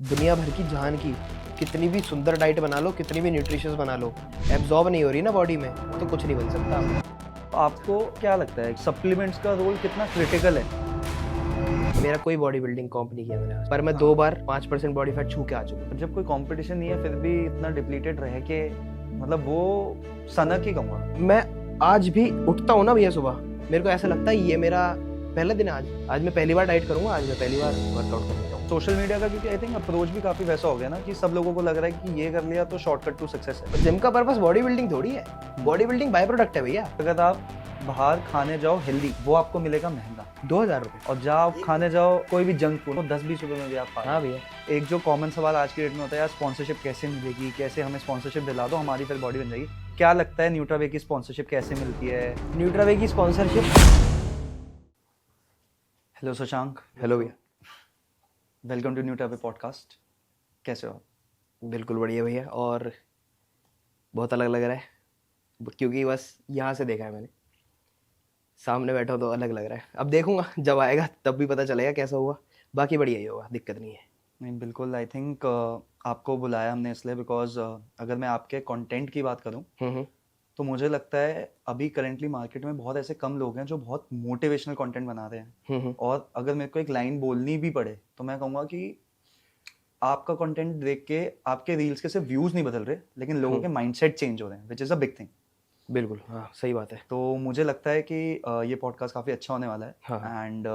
दुनिया भर की जान की कितनी भी सुंदर डाइट बना लो, कितनी भी न्यूट्रिशियस बना लो, एब्जॉर्ब नहीं हो रही ना बॉडी में, तो कुछ नहीं बन सकता। आपको क्या लगता है सप्लीमेंट्स का रोल कितना क्रिटिकल है? मेरा कोई बॉडी बिल्डिंग कॉम्प नहीं किया मैंने आज, पर मैं 2 बार 5% बॉडी फैट छू के आ चुका हूं। जब कोई कंपटीशन नहीं है फिर भी इतना डिप्लीटेड रह के मतलब वो सनक ही कहूँगा। मैं आज भी उठता हूँ ना भैया सुबह, मेरे को ऐसा लगता है ये मेरा पहला दिन है। आज मैं पहली बार डाइट करूंगा, आज मैं पहली बार वर्कआउट करूंगा। सोशल मीडिया का क्योंकि आई थिंक अप्रोच भी काफी वैसा हो गया ना कि सब लोगों को लग रहा है कि ये कर लिया तो शॉर्टकट टू सक्सेस है। जिम का पर्पस बॉडी बिल्डिंग थोड़ी है, बॉडी बिल्डिंग बाय प्रोडक्ट है भैया। अगर आप बाहर खाने जाओ हेल्दी वो आपको मिलेगा महंगा 2000 रुपये। और जब आप खाने जाओ कोई भी जंक फूड 10-20 रुपए में भी आप खा हाँ भैया, एक जो कॉमन सवाल आज की डेट में होता है यार स्पॉन्सरशिप कैसे मिलेगी, कैसे हमें स्पॉन्सरशिप दिला दो हमारी फिर बॉडी बन जाएगी। क्या लगता है न्यूट्रावे की स्पॉन्सरशिप कैसे मिलती है? न्यूट्रावे की स्पॉन्सरशिप। हेलो शशांक। हेलो भैया। Welcome to Nutraway podcast. कैसे हो आप? बिल्कुल बढ़िया भैया, और बहुत अलग लग रहा है क्योंकि बस यहाँ से देखा है मैंने, सामने बैठा हो तो अलग लग रहा है। अब देखूंगा जब आएगा तब भी पता चलेगा कैसा हुआ, बाकी बढ़िया ही होगा, दिक्कत नहीं है। नहीं बिल्कुल, आई थिंक आपको बुलाया हमने इसलिए बिकॉज अगर मैं आपके कंटेंट की बात करूं तो मुझे लगता है अभी करेंटली मार्केट में बहुत ऐसे कम लोग हैं जो बहुत मोटिवेशनल कंटेंट बना रहे हैं। और अगर मेरे को एक लाइन बोलनी भी पड़े तो मैं कहूँगा कि आपका कंटेंट देख के आपके रील्स के सिर्फ व्यूज नहीं बदल रहे लेकिन लोगों के माइंडसेट चेंज हो रहे हैं, which is a big thing. बिल्कुल, हाँ सही बात है। तो मुझे लगता है कि ये पॉडकास्ट काफ़ी अच्छा होने वाला है। हाँ। एंड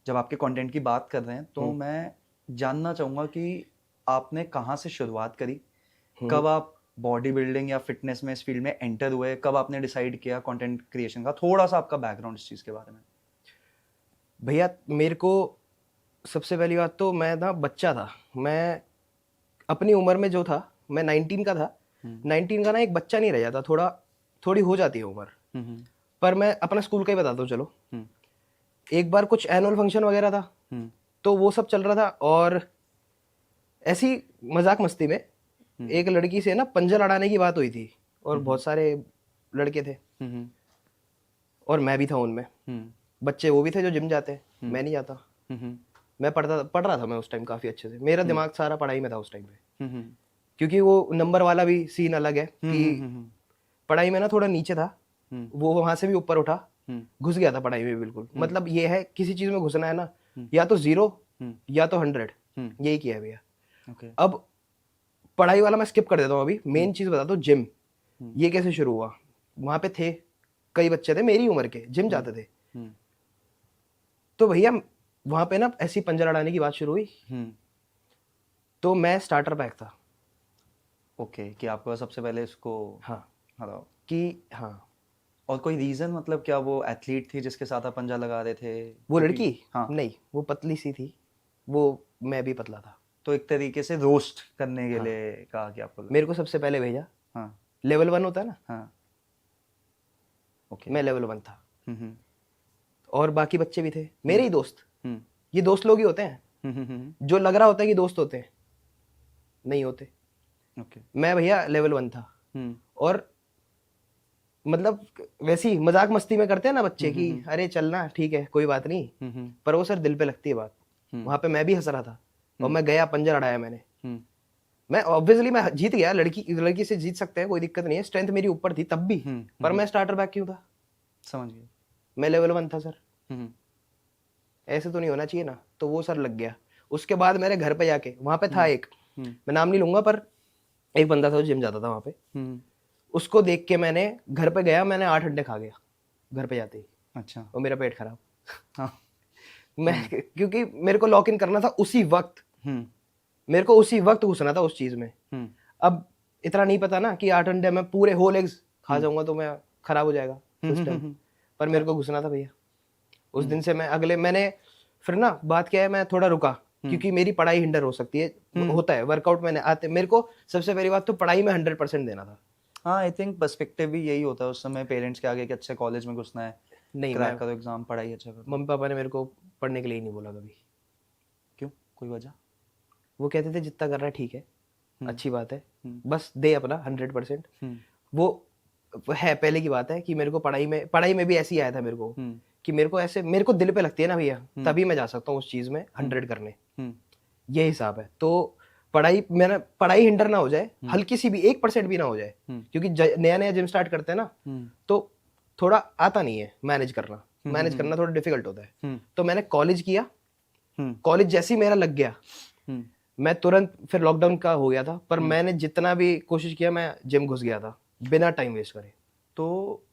जब आपके कंटेंट की बात कर रहे हैं तो मैं जानना चाहूँगा कि आपने कहाँ से शुरुआत करी, कब आप बॉडी बिल्डिंग या फिटनेस में इस फील्ड में एंटर हुए, कब आपने डिसाइड किया कंटेंट क्रिएशन का, थोड़ा सा आपका बैकग्राउंड इस चीज़ के बारे में। भैया मेरे को सबसे पहली बात तो मैं ना बच्चा था, मैं अपनी उम्र में जो था मैं 19 का था। 19 का ना एक बच्चा नहीं रह जाता, थोड़ी हो जाती है उम्र। पर मैं अपना स्कूल का ही बताता हूँ चलो। एक बार कुछ एनुअल फंक्शन वगैरह था तो वो सब चल रहा था, और ऐसी मजाक मस्ती में एक लड़की से ना पंजा लड़ाने की बात हुई थी, और बहुत सारे लड़के थे और मैं भी था उनमें। बच्चे वो भी थे जो जिम जाते हैं, मैं नहीं जाता। मैं पढ़ रहा था मैं उस टाइम काफी अच्छे से, मेरा दिमाग सारा पढ़ाई में था उस टाइम पे, क्योंकि वो नंबर वाला भी सीन अलग है कि पढ़ाई में ना थोड़ा नीचे था, वो वहां से भी ऊपर उठा, घुस गया था पढ़ाई में बिल्कुल। मतलब ये है किसी चीज में घुसना है ना, या तो 0 या तो 100, यही किया है भैया। अब पढ़ाई वाला मैं स्किप कर देता हूँ, अभी मेन चीज बताता हूँ। जिम ये कैसे शुरू हुआ, वहां पे थे कई बच्चे थे मेरी उम्र के, जिम जाते थे। तो भैया वहां पे ना ऐसी पंजा लड़ाने की बात शुरू हुई, तो मैं स्टार्टर पैक था। ओके, कि आपको सबसे पहले इसको हाँ हराओ कि हाँ। और कोई रीजन, मतलब क्या वो एथलीट थी जिसके साथ आप पंजा लगा रहे थे? वो लड़की हाँ नहीं, वो पतली सी थी, वो मैं भी पतला था। तो एक तरीके से रोस्ट करने के लिए कहा कि आपको मेरे को सबसे पहले भेजा, हाँ लेवल 1 होता है ना, हाँ ओके, मैं लेवल 1 था। और बाकी बच्चे भी थे मेरे ही दोस्त। ये दोस्त लोग ही होते हैं जो लग रहा होता है कि दोस्त होते हैं, नहीं होते। ओके, मैं भैया लेवल 1 था, और मतलब वैसी मजाक मस्ती में करते हैं ना बच्चे कि अरे चलना ठीक है कोई बात नहीं, पर वो सर दिल पे लगती है बात। वहां पे मैं भी हंस रहा था और मैं गया, पंजा लड़ाया मैंने। मैं ऑब्वियसली मैं जीत गया, लड़की से जीत सकते हैं, कोई दिक्कत नहीं है, स्ट्रेंथ मेरी ऊपर थी तब भी। पर मैं स्टार्टर बैक क्यों था? समझ गया। मैं लेवल 1 था सर, ऐसे तो नहीं होना चाहिए ना। तो वो सर लग गया। उसके बाद मेरे घर पे जाके, वहां पे था एक, मैं नाम नहीं लूंगा, पर एक बंदा था जो जिम जाता था वहां पे। उसको देख के मैंने घर पे गया, मैंने 8 अंडे खा गया घर पे जाते ही। अच्छा, और मेरा पेट खराब। हाँ मैं क्योंकि मेरे को लॉक इन करना था उसी वक्त, मेरे को उसी वक्त घुसना था उस चीज में। अब इतना नहीं पता ना कि 8 अंडे मैं पूरे होल एग्स खा जाऊंगा तो मैं खराब हो जाएगा सिस्टम। पर मेरे को घुसना था भैया। उस दिन से मैंने फिर ना बात किया है, मैं थोड़ा रुका क्योंकि मेरी पढ़ाई हिंडर हो सकती है, होता है वर्कआउट मैंने आते। मेरे को सबसे पहली बात तो पढ़ाई में 100% देना था। हाँ, आई थिंक पर्सपेक्टिव भी यही होता है उस समय पेरेंट्स के आगे कि अच्छे कॉलेज में घुसना है, नहीं, क्रैक करो एग्जाम, पढ़ाई अच्छा करो। मम्मी पापा ने मेरे को पढ़ने के लिए ही नहीं बोला कभी। क्यों, कोई वजह? वो कहते थे जितना कर रहा है ठीक है, अच्छी बात है, बस दे अपना 100%। वो है पहले की बात है कि मेरे को पढ़ाई में भी ऐसे ही आया था मेरे को कि मेरे को दिल पे लगती है ना भैया, तभी मैं जा सकता हूँ उस चीज में 100 करने। ये हिसाब है। तो पढ़ाई हिंडर ना हो जाए, हल्की सी भी 1% भी ना हो जाए, क्योंकि नया नया जिम स्टार्ट करते हैं ना, तो थोड़ा आता नहीं है मैनेज करना थोड़ा डिफिकल्ट होता है। तो मैंने कॉलेज किया, कॉलेज जैसे ही मेरा लग गया, मैं तुरंत, फिर लॉकडाउन का हो गया था, पर मैंने जितना भी कोशिश किया मैं जिम घुस गया था बिना टाइम वेस्ट करे। तो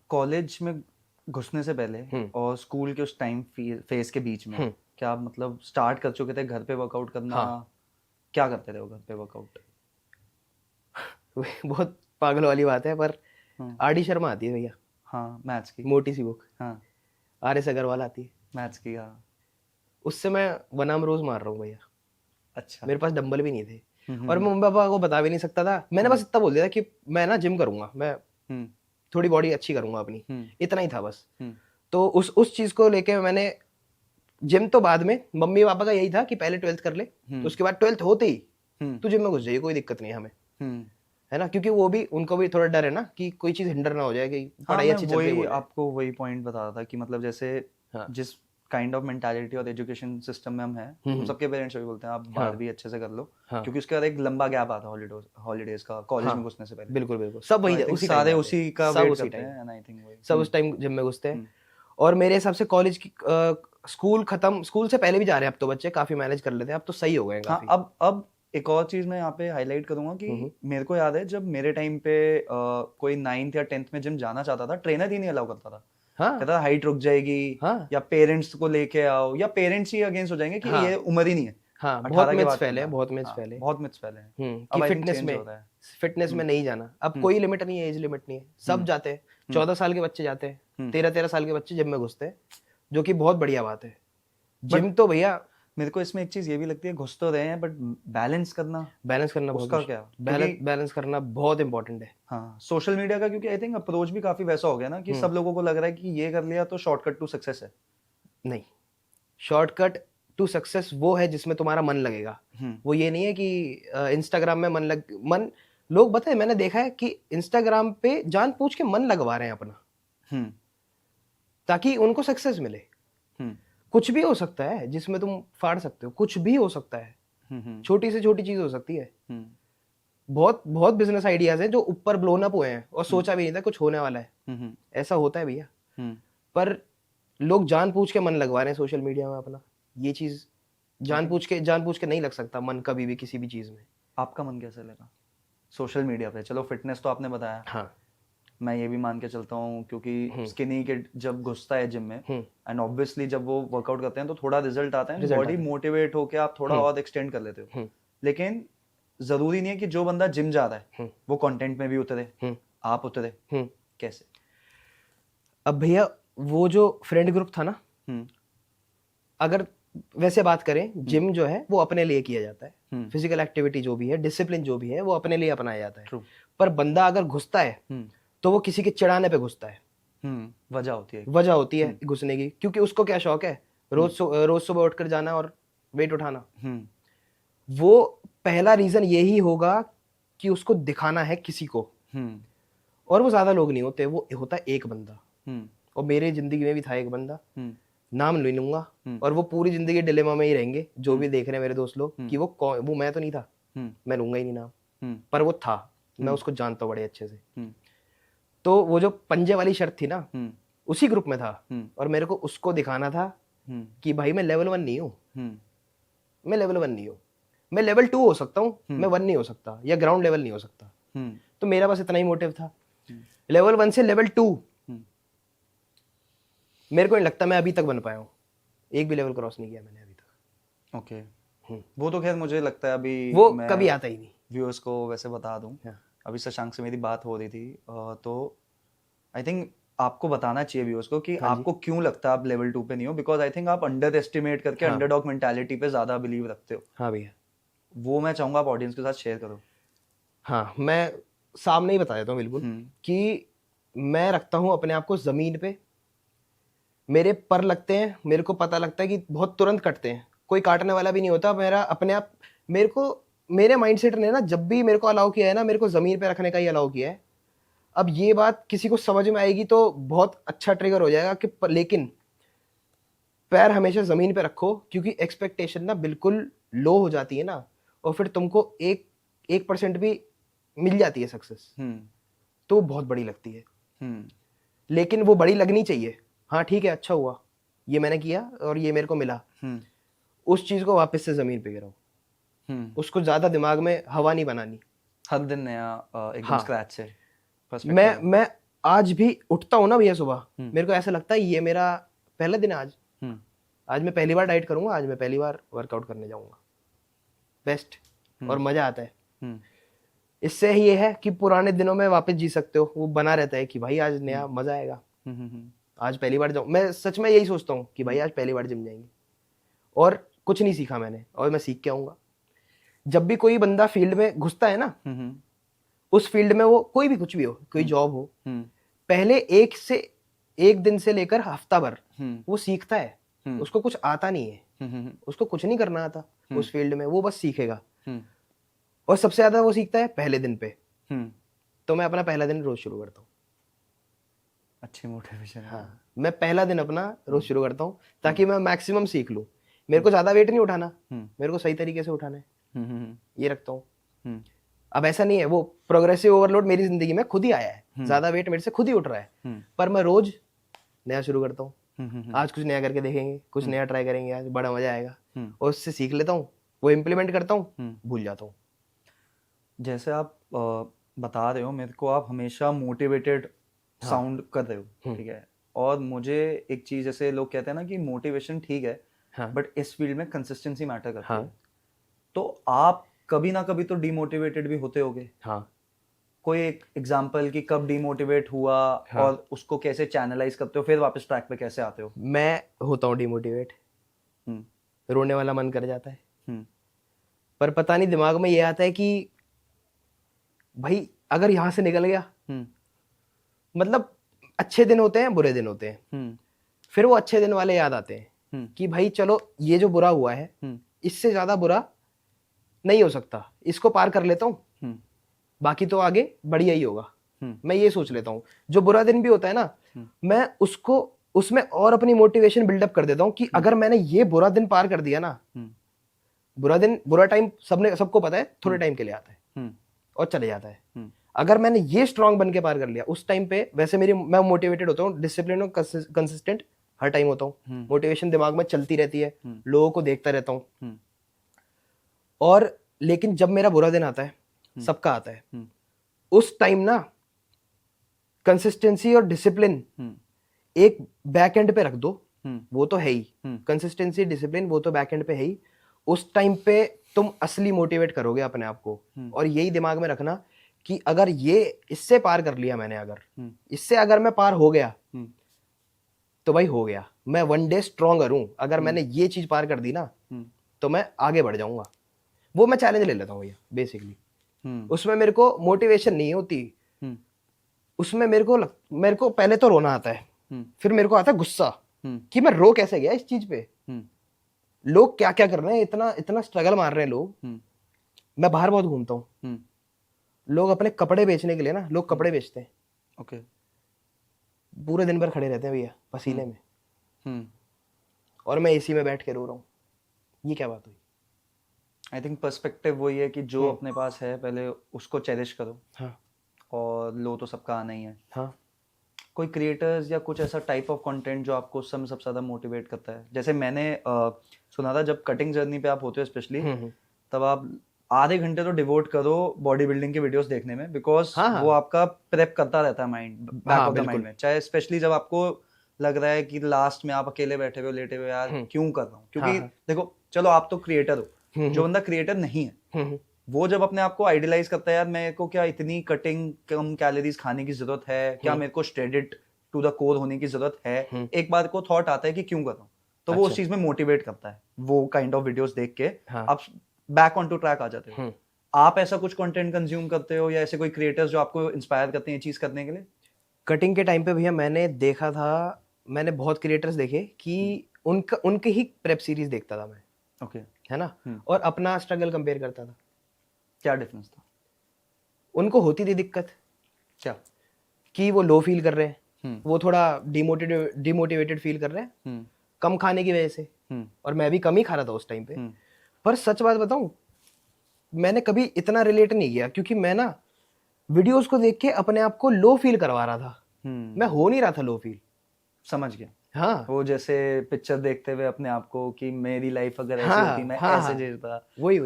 कॉलेज में घुसने से पहले और स्कूल के उस टाइम फेज के बीच में क्या आप मतलब स्टार्ट कर चुके थे घर पे वर्कआउट करना? हाँ। क्या करते थे वो घर पे वर्कआउट? बहुत पागल वाली बात है, पर आर डी शर्मा आती है भैया, हाँ, मैथ्स की मोटी सी बुक, हाँ, आर एस अग्रवाल आती है मैथ्स की, हाँ। उससे मैं बनाम रोज मार रहा हूँ भैया। अच्छा। मेरे पास डंबल भी नहीं थे, और मैं मम्मी पापा को बता भी नहीं सकता था। मैंने बस इतना बोल दिया था कि मैं ना जिम करूंगा, मैं थोड़ी बॉडी अच्छी करूंगा अपनी, इतना ही था बस। तो उस चीज को लेके मैंने, जिम तो बाद में, मम्मी पापा का यही था कि पहले 12th कर ले, तो उसके बाद 12th होते ही तू जिम में घुस जाइए, कोई दिक्कत नहीं है हमें, है ना, क्योंकि वो भी, उनको भी थोड़ा डर है ना कि कोई चीज हिंडर ना हो जाए, कि पढ़ाई अच्छी चल रही है। आपको वही पॉइंट बता रहा था कि मतलब जैसे जिस काइंड ऑफ मेंटालिटी और एजुकेशन सिस्टम में हम हैं, हम सबके पेरेंट्स भी बोलते हैं आप 12वीं अच्छे से कर लो, क्योंकि उसके बाद एक लंबा गैप आता है हॉलीडेज का कॉलेज में घुसने से पहले। बिल्कुल बिल्कुल, सब वही उसी सारे उसी का वेट करते हैं, एंड आई थिंक वही सब उस टाइम जिम में घुसते हैं। और मेरे हिसाब से कॉलेज की, स्कूल से पहले भी जा रहे हैं अब तो बच्चे, काफी मैनेज कर लेते हैं, अब तो सही हो गए हैं काफी। अब एक और चीज मैं यहाँ पे हाईलाइट करूंगा कि मेरे को याद है जब मेरे टाइम पे कोई 9th या 10th में जिम जाना चाहता था, ट्रेनर ही नहीं अलाउ करता था। कहता था हाइट रुक जाएगी, या पेरेंट्स को लेके आओ, या पेरेंट्स ही अगेंस्ट हो जाएंगे कि ये उम्र ही नहीं है। हाँ, बहुत मिथ्स फैले हैं, बहुत मिथ्स फैले हैं कि फिटनेस में नहीं जाना। अब कोई लिमिट नहीं है, एज लिमिट नहीं है, सब जाते हैं, 14 साल के बच्चे जाते हैं, 13 साल के बच्चे जिम में घुसते हैं, जो कि बहुत बढ़िया बात है। जिम तो भैया, मेरे को इसमें एक चीज ये भी लगती है, घुस तो रहे हैं बट बैलेंस करना उसका क्या, बैलेंस करना बहुत इंपॉर्टेंट है। हाँ, सोशल मीडिया का, क्योंकि आई थिंक अप्रोच भी काफी वैसा हो गया ना कि सब लोगों को लग रहा है कि ये कर लिया तो शॉर्टकट टू सक्सेस है। नहीं, शॉर्टकट टू सक्सेस वो है जिसमें तुम्हारा मन लगेगा। वो ये नहीं है कि इंस्टाग्राम में लोग, पता है, मैंने देखा है कि इंस्टाग्राम पे जानबूझ के मन लगवा रहे हैं अपना, ताकि उनको सक्सेस मिले। कुछ भी हो सकता है जिसमें तुम फाड़ सकते हो, कुछ भी हो सकता है, छोटी से छोटी चीज हो सकती है। बहुत बहुत बिजनेस आइडियाज हैं जो ऊपर ब्लोन अप हुए हैं और सोचा भी नहीं था कुछ होने वाला है। ऐसा होता है भैया, पर लोग जानबूझ के मन लगवा रहे हैं सोशल मीडिया में अपना। ये चीज जानबूझ के नहीं लग सकता मन कभी भी किसी भी चीज में। आपका मन कैसे लगा सोशल मीडिया पे? चलो फिटनेस तो आपने बताया, हाँ, मैं ये भी मान के चलता हूँ क्योंकि स्किनी किड जब घुसता है जिम में, एंड ऑब्वियसली जब वो वर्कआउट करते हैं तो थोड़ा रिजल्ट आता है, बॉडी मोटिवेट होके आप थोड़ा और एक्सटेंड कर लेते हो। लेकिन जरूरी नहीं है कि जो बंदा जिम जा रहा है वो कंटेंट में भी उतरे, आप उतरे कैसे? अब भैया वो जो फ्रेंड ग्रुप था ना, अगर वैसे बात करें, जिम जो है वो अपने लिए किया जाता है, फिजिकल एक्टिविटी जो भी है, डिसिप्लिन जो भी है, वो अपने लिए अपनाया जाता है। पर बंदा अगर घुसता है तो वो किसी के चिढ़ाने पे घुसता है। वजह होती है घुसने की, क्योंकि उसको क्या शौक है, रोज सुबह उठकर जाना और वेट उठाना। वो पहला रीजन यही होगा कि उसको दिखाना है किसी को, और वो ज्यादा लोग नहीं होते, वो होता है एक बंदा। और मेरे जिंदगी में भी था एक बंदा, नाम नहीं लूंगा, और वो पूरी जिंदगी डिलेमा में ही रहेंगे जो भी देख रहे हैं मेरे दोस्त लोग कि वो मैं तो नहीं था, मैं लूंगा ही नहीं नाम, पर वो था, मैं उसको जानता हूँ बड़े अच्छे से। तो वो जो पंजे वाली शर्त थी ना, उसी ग्रुप में था, और मेरे को उसको दिखाना था कि भाई मैं लेवल 1 नहीं हूँ, मैं लेवल 1 नहीं हूँ, मैं लेवल 2 हो सकता हूँ, मैं 1 नहीं हो सकता, या ग्राउंड लेवल नहीं हो सकता। तो मेरा बस इतना ही मोटिव था। लेवल 1 से लेवल 2 मेरे को नहीं लगता मैं अभी तक बन पाया हूँ, एक भी लेवल क्रॉस नहीं किया मैंने अभी तक। ओके, वो तो खैर मुझे लगता है अभी वो कभी आता ही नहीं। व्यूअर्स को वैसे बता दूं, अभी शशांक से मेरी बात हो रही थी, तो आई थिंक आपको बताना चाहिए व्यूअर्स को कि आपको क्यों लगता है आप लेवल 2 पे नहीं हो, बिकॉज आई थिंक आप अंडर एस्टिमेट करके अंडरडॉग मेंटालिटी पे ज्यादा बिलीव रखते हो। हाँ भैया, वो मैं चाहूंगा आप ऑडियंस के साथ शेयर करो। हाँ, मैं सामने ही बता देता हूँ बिल्कुल कि मैं रखता हूँ अपने आप को जमीन पे, मेरे पर लगते हैं, मेरे को पता लगता है कि बहुत तुरंत कटते हैं, कोई काटने वाला भी नहीं होता। मेरा अपने आप, मेरे माइंडसेट ने ना जब भी मेरे को अलाउ किया है ना, मेरे को जमीन पे रखने का ही अलाउ किया है। अब ये बात किसी को समझ में आएगी तो बहुत अच्छा ट्रिगर हो जाएगा कि लेकिन पैर हमेशा जमीन पे रखो, क्योंकि एक्सपेक्टेशन ना बिल्कुल लो हो जाती है ना, और फिर तुमको 1% भी मिल जाती है सक्सेस, तो वो बहुत बड़ी लगती है। लेकिन वो बड़ी लगनी चाहिए। हाँ ठीक है, अच्छा हुआ, ये मैंने किया और ये मेरे को मिला, उस चीज को वापस से जमीन पे गिराओ, उसको ज्यादा दिमाग में हवा नहीं बनानी। हर दिन नया एकदम हाँ। स्क्रैच से मैं आज भी उठता हूँ ना भैया सुबह, मेरे को ऐसा लगता है ये मेरा पहला दिन है आज, आज मैं पहली बार डाइट करूंगा, आज मैं पहली बार वर्कआउट करने जाऊंगा, बेस्ट, और मजा आता है। इससे ये है कि पुराने दिनों में वापस जी सकते हो, वो बना रहता है कि भाई आज नया मजा आएगा, आज पहली बार जाऊँ। मैं सच में यही सोचता हूँ कि भाई आज पहली बार जिम जाएंगे, और कुछ नहीं सीखा मैंने और मैं सीख के आऊंगा। जब भी कोई बंदा फील्ड में घुसता है ना, उस फील्ड में वो कोई भी कुछ भी हो, कोई जॉब हो, पहले एक दिन से लेकर हफ्ता भर वो सीखता है, उसको कुछ आता नहीं है, उसको कुछ नहीं करना आता उस फील्ड में, वो बस सीखेगा, और सबसे ज्यादा वो सीखता है पहले दिन पे। तो मैं अपना पहला दिन रोज शुरू करता हूँ। अच्छी मोटिवेशन है। हाँ, मैं पहला दिन अपना रोज शुरू करता हूँ ताकि मैं मैक्सिमम सीख लूँ। मेरे को ज्यादा वेट नहीं उठाना, मेरे को सही तरीके से उठाना है, ये रखता हूँ। अब ऐसा नहीं है, वो प्रोग्रेसिव ओवरलोड मेरी जिंदगी में खुद ही आया है, ज्यादा वेट मेरे से खुद ही उठ रहा है, पर मैं रोज नया शुरू करता हूँ। आज कुछ नया करके देखेंगे, कुछ नया ट्राई करेंगे, आज बड़ा मजा आएगा, और उससे सीख लेता हूँ, वो इम्प्लीमेंट करता हूँ, भूल जाता हूँ। जैसे आप बता रहे हो मेरे को, आप हमेशा मोटिवेटेड साउंड कर रहे हो, ठीक है, और मुझे एक चीज, जैसे लोग कहते हैं ना कि मोटिवेशन ठीक है, बट इस फील्ड में कंसिस्टेंसी मैटर करती है, तो आप कभी ना कभी तो डीमोटिवेटेड भी होते होगे। कोई एक एग्जांपल कि कब डीमोटिवेट हुआ, और उसको कैसे चैनलाइज करते हो, फिर वापस ट्रैक पे कैसे आते हो? मैं होता हूँ डीमोटिवेट, रोने वाला मन कर जाता है, पर पता नहीं दिमाग में ये आता है कि भाई अगर यहाँ से निकल गया, मतलब अच्छे दिन होते हैं, बुरे दिन होते हैं, फिर वो अच्छे दिन वाले याद आते हैं कि भाई चलो ये जो बुरा हुआ है, इससे ज्यादा बुरा नहीं हो सकता, इसको पार कर लेता हूँ, बाकी तो आगे बढ़िया ही होगा। मैं ये सोच लेता हूँ, जो बुरा दिन भी होता है ना, मैं उसको उसमें और अपनी मोटिवेशन बिल्डअप कर देता हूँ कि अगर मैंने ये बुरा दिन पार कर दिया ना, बुरा टाइम सबको पता है थोड़े टाइम के लिए आता है और चले जाता है, अगर मैंने ये स्ट्रांग बन के पार कर लिया उस टाइम पे, वैसे मैं मोटिवेटेड होता हूँ, डिसिप्लिन और कंसिस्टेंट हर टाइम होता हूँ, मोटिवेशन दिमाग में चलती रहती है, लोगों को देखता रहता हूँ, और लेकिन जब मेरा बुरा दिन आता है, सबका आता है, उस टाइम ना कंसिस्टेंसी और डिसिप्लिन एक बैक एंड पे रख दो, वो तो है ही, कंसिस्टेंसी डिसिप्लिन वो तो बैक एंड पे है ही, उस टाइम पे तुम असली मोटिवेट करोगे अपने आप को। और यही दिमाग में रखना कि अगर ये इससे पार कर लिया मैंने, अगर इससे अगर मैं पार हो गया तो भाई हो गया, मैं वन डे स्ट्रॉन्गर हूं, अगर मैंने ये चीज पार कर दी ना तो मैं आगे बढ़ जाऊंगा। वो मैं चैलेंज ले लेता हूँ भैया बेसिकली, उसमें मेरे को मोटिवेशन नहीं होती, उसमें मेरे को पहले तो रोना आता है, फिर मेरे को आता है गुस्सा कि मैं रो कैसे गया इस चीज पे, लोग क्या क्या कर रहे हैं, इतना इतना स्ट्रगल मार रहे हैं लोग। मैं बाहर बहुत घूमता हूँ, लोग अपने कपड़े बेचने के लिए ना, लोग कपड़े बेचते हैं, ओके, पूरे दिन भर खड़े रहते हैं भैया पसीने में, और मैं एसी में बैठ के रो रहा हूँ, ये क्या बात हुई? आई थिंक पर्सपेक्टिव वही है कि जो अपने पास है पहले उसको चेरिश करो, और लो तो सबका आना ही है। कोई क्रिएटर्स या कुछ ऐसा टाइप ऑफ कंटेंट जो आपको उस समय सबसे ज्यादा मोटिवेट करता है? जैसे मैंने सुना था जब कटिंग जर्नी पे आप होते हो स्पेशली, तब आप आधे घंटे तो डिवोट करो बॉडी बिल्डिंग के वीडियोस देखने में, बिकॉज वो आपका प्रेप करता रहता है mind, back of the mind में, चाहे स्पेशली जब आपको लग रहा है कि लास्ट में आप अकेले बैठे हुए लेटे हुए, यार क्यों कर रहा हूँ, क्योंकि देखो चलो आप तो क्रिएटर हो, जो बंदा क्रिएटर नहीं है वो जब अपने आप को आइडियलाइज करता है, यार मेरे को क्या इतनी कटिंग कम कैलोरीज खाने की जरूरत है, क्या मेरे को श्रेडेड टू द कोर होने की जरूरत है, एक बार को थॉट आता है कि क्यों कर रहा हूँ, तो वो उस चीज में मोटिवेट करता है, वो काइंड ऑफ वीडियोस देख के आप बैक ऑन टू ट्रैक आ जाते हो। आप ऐसा कुछ कंटेंट कंज्यूम करते हो, या ऐसे कोई क्रिएटर्स जो आपको इंस्पायर करते हैं चीज करने के लिए? कटिंग के टाइम पे भैया मैंने देखा था, मैंने बहुत क्रिएटर्स देखे कि उनके ही प्रेप सीरीज देखता था मैं, ओके, है ना, और अपना स्ट्रगल कंपेयर करता था। क्या डिफरेंस था? उनको होती थी दिक्कत क्या कि वो लो फील कर रहे हैं, वो थोड़ा डिमोटिवेटेड फील कर रहे हैं कम खाने की वजह से, और मैं भी कम ही खा रहा था उस टाइम पे, पर सच बात बताऊं, मैंने कभी इतना रिलेट नहीं किया, क्योंकि मैं ना वीडियोस को देख के अपने आप को लो फील करवा रहा था। मैं हो नहीं रहा था लो फील। समझ गया। हाँ वो जैसे पिक्चर देखते हुए अपने आप को कि मेरी लाइफ अगर ऐसी हाँ होती मैं हाँ ऐसे हाँ, जीता। वही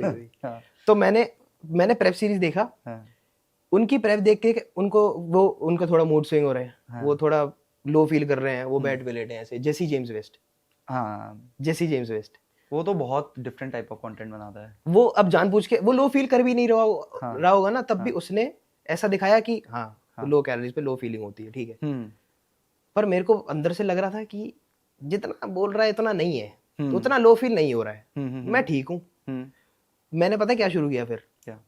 हाँ तो मैंने प्रेप सीरीज देखा। हाँ उनकी प्रेप देख के उनका थोड़ा मूड स्विंग हो रहे हैं, हाँ वो थोड़ा लो फील कर रहे हैं, वो बेड पे लेटे हैं ऐसे। हाँ। जेसी जेम्स वेस्ट वो तो बहुत डिफरेंट टाइप ऑफ कंटेंट बनाता है। वो अब जानबूझ के वो लो फील कर भी नहीं हाँ रहा होगा ना, तब भी हाँ उसने ऐसा दिखाया कि हाँ हाँ। लो कैलोरीज पे लो फीलिंग होती है, ठीक है। पर मेरे को अंदर से लग रहा था कि जितना बोल रहा है इतना नहीं है, तो उतना लो फील नहीं हो रहा है, मैं ठीक हूँ। मैंने पता क्या शुरू किया फिर, क्या?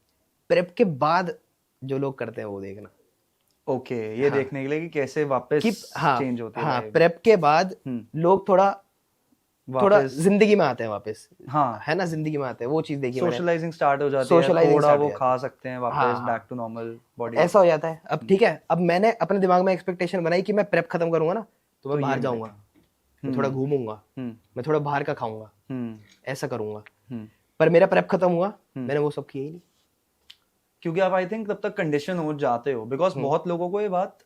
प्रेप के बाद जो लोग करते हैं वो देखना। ओके, ये हाँ। देखने के लिए कि कैसे वापस कि हाँ चेंज होती है हाँ, life। प्रेप के बाद लोग थोड़ा वापस जिंदगी में आते हैं वापस, हाँ है ना, जिंदगी में आते हैं, वो चीज देखी मैंने। सोशलाइजिंग स्टार्ट हो जाती है, सोशलाइजिंग थोड़ा स्टार्ट हो वो जाती खा है। सकते हैं वापस हाँ हाँ, बैक टू नॉर्मल बॉडी। ऐसा हो जाता है। अब ठीक है, अब मैंने अपने दिमाग में एक्सपेक्टेशन बनाई कि मैं प्रेप खत्म करूंगा ना तो मैं तो बाहर ये जाऊंगा, मैं थोड़ा घूमूंगा, मैं थोड़ा बाहर का खाऊंगा, ऐसा करूंगा। पर मेरा प्रेप खत्म हुआ, मैंने वो सब किया ही नहीं। क्योंकि आप आई थिंक तब तक कंडीशन हो जाते हो, बिकॉज बहुत लोगों को ये बात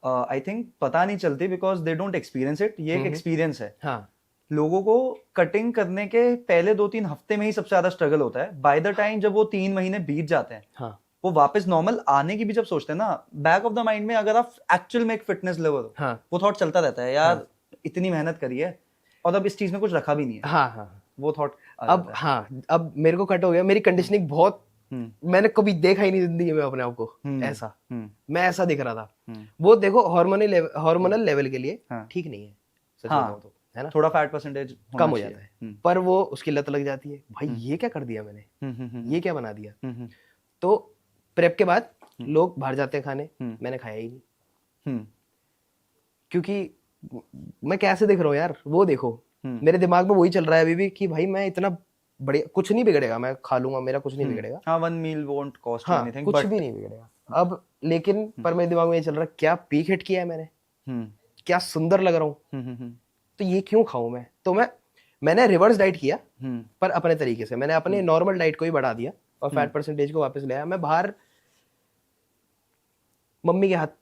आई थिंक पता नहीं चलती because they don't experience it. ये एक एक्सपीरियंस है। हाँ लोगों को कटिंग करने के पहले 2-3 हफ्ते में ही सबसे ज्यादा स्ट्रगल होता है। बाय द टाइम जब वो 3 महीने बीत जाते हैं, हाँ वो वापस नॉर्मल आने की भी जब सोचते हैं ना, बैक ऑफ द माइंड में अगर आप एक्चुअल में एक फिटनेस लेवल हो, हाँ वो थॉट चलता रहता है यार इतनी मेहनत करी है और अब इस चीज में कुछ रखा भी नहीं है। हाँ हाँ। वो थॉट अब हाँ, अब मेरे को कट हो गया, मेरी कंडीशनिंग बहुत, मैंने कभी देखा ही नहीं जिंदगी में अपने आप को ऐसा। मैं ऐसा दिख रहा था। वो देखो हार्मोनल लेवल के लिए ठीक नहीं है, सच बताऊं तो, है ना, थोड़ा फैट परसेंटेज कम हो जाता है। पर वो उसकी लत लग जाती है, भाई ये क्या कर दिया मैंने, ये क्या बना दिया। तो प्रेप के बाद लोग बाहर जाते हैं खाने, मैंने खाया ही नहीं, क्योंकि मैं कैसे दिख रहा हूँ यार, वो देखो मेरे दिमाग में वही चल रहा है अभी भी कि भाई मैं इतना बढ़िया, कुछ नहीं बिगड़ेगा, मैं खा लूंगा, मेरा कुछ नहीं बिगड़ेगा। हाँ, वन मील वोंट कॉस्ट हाँ, एनीथिंग, कुछ भी नहीं बिगड़ेगा। अब लेकिन पर मेरे दिमाग में ये चल रहा है, क्या पीक हिट किया है मैंने, क्या सुंदर लग रहा हूँ, तो ये क्यों खाऊं मैं। तो मैंने रिवर्स डाइट किया, पर अपने तरीके से। मैंने अपने नॉर्मल डाइट को ही बढ़ा दिया और फैट परसेंटेज को वापस ले आया। मैं बाहर मम्मी के हाथ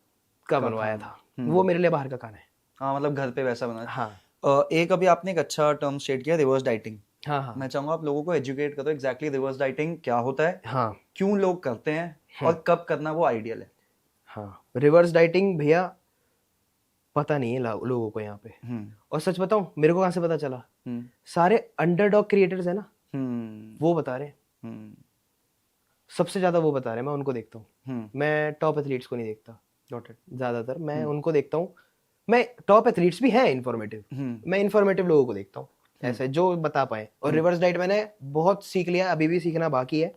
का बनवाया था, वो मेरे लिए बाहर का खाना है। हाँ, मतलब घर पे वैसा बना। हाँ एक अभी आपने एक अच्छा टर्म स्टेट किया, रिवर्स डाइटिंग। हाँ हाँ मैं चाहूंगा आप लोगों को एजुकेट करो एग्जैक्टली रिवर्स डाइटिंग क्या होता है, हाँ क्यों लोग करते हैं और कब करना वो आइडियल है। हाँ। रिवर्स डाइटिंग भैया पता नहीं है लोगों को यहाँ पे। और सच बताऊं, मेरे को कहाँ से पता चला, सारे अंडरडॉग क्रिएटर्स है ना, वो बता रहे हैं, सबसे ज्यादा वो बता रहे हैं, मैं उनको देखता हूँ। मैं टॉप एथलीट्स को नहीं देखता ज्यादातर, मैं उनको देखता हूँ। मैं टॉप एथलीट्स भी हैं इन्फॉर्मेटिव, मैं इन्फॉर्मेटिव लोगों को देखता हूँ ऐसे जो बता पाए। और रिवर्स डाइट मैंने बहुत सीख लिया, अभी भी सीखना बाकी है,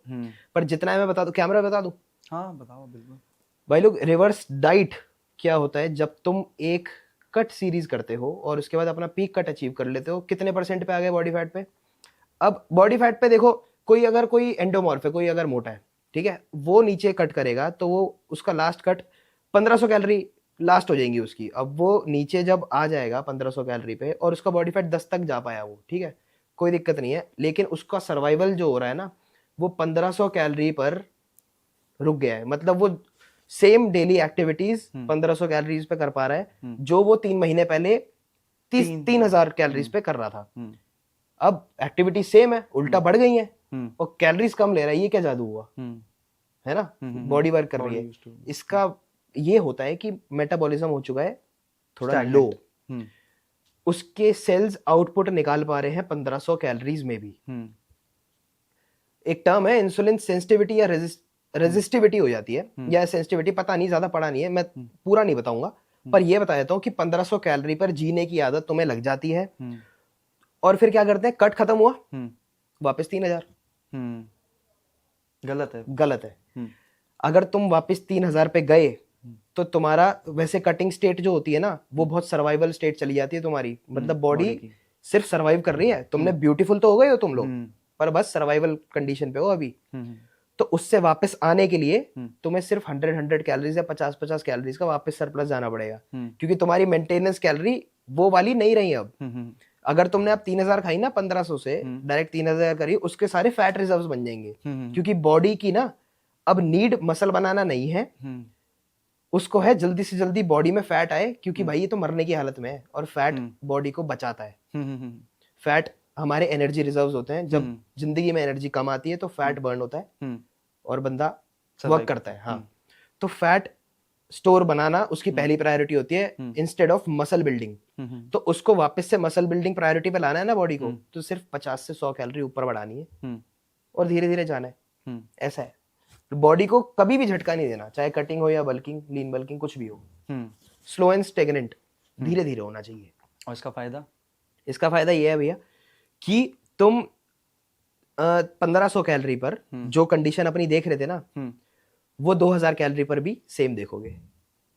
पर जितना है मैं बता दूं, कैमरा बता दूं। हाँ बताओ बिल्कुल भाई लोग, रिवर्स डाइट क्या होता है, जब तुम एक कट सीरीज करते हो और उसके बाद अपना पीक कट अचीव कर लेते हो, कितने परसेंट पे आ गए बॉडी फैट पे। अब बॉडी फैट पे देखो, कोई एंडोमॉर्फ है, कोई अगर मोटा है, ठीक है, वो नीचे कट करेगा तो वो उसका लास्ट कट 1500 कैलोरी लास्ट हो जाएंगी उसकी। अब वो नीचे जब आ जाएगा 1500 कैलोरी पे और उसका बॉडी फैट 10 तक जा पाया वो, ठीक है, कोई दिक्कत नहीं है। लेकिन उसका सर्वाइवल जो हो रहा है ना, वो 1500 कैलोरी पर रुक गया है। मतलब वो सेम डेली एक्टिविटीज 1500 कैलोरीज पे कर पा रहा है जो वो 3 महीने पहले 3000 कैलोरीज पे कर रहा था। अब एक्टिविटी सेम है, उल्टा बढ़ गई है और कैलोरीज कम ले रहा है। ये क्या जादू हुआ, है ना, बॉडी वर्क कर रही है। इसका ये होता है कि मेटाबॉलिज्म हो चुका है थोड़ा लो, उसके सेल्स आउटपुट निकाल पा रहे हैं 1500 कैलोरीज में भी। एक टर्म है इंसुलिन सेंसिटिविटी या रेजिस्टिविटी हो जाती है, या सेंसिटिविटी, पता नहीं, ज्यादा पढ़ा नहीं है, मैं पूरा नहीं बताऊंगा, पर ये बता देता हूं कि 1500 कैलोरी पर जीने की आदत तुम्हें लग जाती है। और फिर क्या करते हैं, कट खत्म हुआ, वापस 3000। गलत है। अगर तुम वापस 3000 पे गए तो तुम्हारा वैसे कटिंग स्टेट जो होती है ना, वो बहुत सर्वाइवल स्टेट चली जाती है तुम्हारी। मतलब बॉडी सिर्फ सर्वाइव कर रही है, तुमने ब्यूटीफुल तो हो गए हो तुम लोग, पर बस सर्वाइवल कंडीशन पे हो अभी। तो उससे वापस आने के लिए तुम्हें सिर्फ 100 कैलोरीज या 50 कैलोरीज का वापस सरप्लस जाना पड़ेगा, क्योंकि तुम्हारी मेंटेनेंस कैलोरी वो वाली नहीं रही। अब अगर तुमने अब 3000 खाई ना 1500 से डायरेक्ट 3000 करी, उसके सारे फैट रिजर्व्स बन जाएंगे, क्योंकि बॉडी की ना अब नीड मसल बनाना नहीं है, उसको है जल्दी से जल्दी बॉडी में फैट आए, क्योंकि भाई ये तो मरने की हालत में है, और फैट बॉडी को बचाता है। फैट हमारे एनर्जी रिजर्व्स होते हैं, जब जिंदगी में एनर्जी कम आती है तो फैट बर्न होता है और बंदा वर्क करता है। हाँ, तो फैट स्टोर बनाना उसकी पहली प्रायोरिटी होती है इंस्टेड ऑफ मसल बिल्डिंग। तो उसको वापस से मसल बिल्डिंग प्रायोरिटी पे लाना है ना बॉडी को, तो सिर्फ 50 से 100 कैलोरी ऊपर बढ़ानी है और धीरे धीरे जाना है। ऐसा है, बॉडी को कभी भी झटका नहीं देना, चाहे कटिंग हो या बल्किंग, लीन बल्किंग कुछ भी हो, स्लो एंड स्टेगनेंट, धीरे धीरे होना चाहिए। और इसका फायदा? इसका फायदा ये है भैया कि तुम 1500 कैलोरी पर जो कंडीशन अपनी देख रहे थे ना, वो 2000 कैलोरी पर भी सेम देखोगे।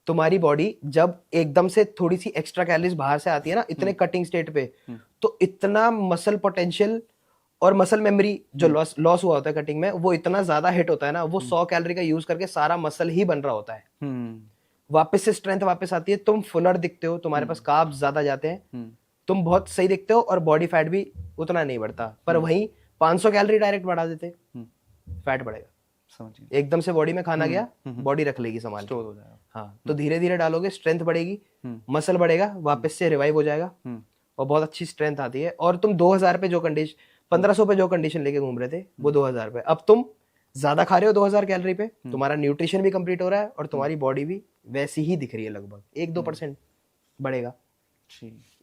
तुम्हारी बॉडी जब एकदम से थोड़ी सी एक्स्ट्रा कैलोरीज बाहर से आती है ना, इतने कटिंग स्टेट पे, तो इतना मसल पोटेंशियल और मसल मेमोरी जो लॉस हुआ होता है कटिंग में, वो इतना ज्यादा हिट होता है ना, वो 100 कैलोरी का यूज करके सारा मसल ही बन रहा होता है। वापस से स्ट्रेंथ वापस आती है, तुम फुलर दिखते हो, तुम्हारे पास कार्ब्स ज्यादा जाते हैं, तुम बहुत सही दिखते हो, और बॉडी फैट भी उतना नहीं बढ़ता। पर वहीं 500 कैलोरी डायरेक्ट बढ़ा देते, फैट बढ़ेगा। समझिए, एकदम से बॉडी में खाना गया, बॉडी रख लेगी संभाल, स्टोर हो जाएगा। हाँ, तो धीरे धीरे डालोगे, स्ट्रेंथ बढ़ेगी, मसल बढ़ेगा, वापस से रिवाइव हो जाएगा और बहुत अच्छी स्ट्रेंथ आती है। और तुम 2000 पे जो कंडीशन, 1500 पे जो कंडीशन लेके घूम रहे थे, वो 2000 पे, अब तुम ज्यादा खा रहे हो 2000 कैलोरी पे, तुम्हारा न्यूट्रिशन भी कंप्लीट हो रहा है और तुम्हारी बॉडी भी वैसी ही दिख रही है, लगभग 1-2% बढ़ेगा।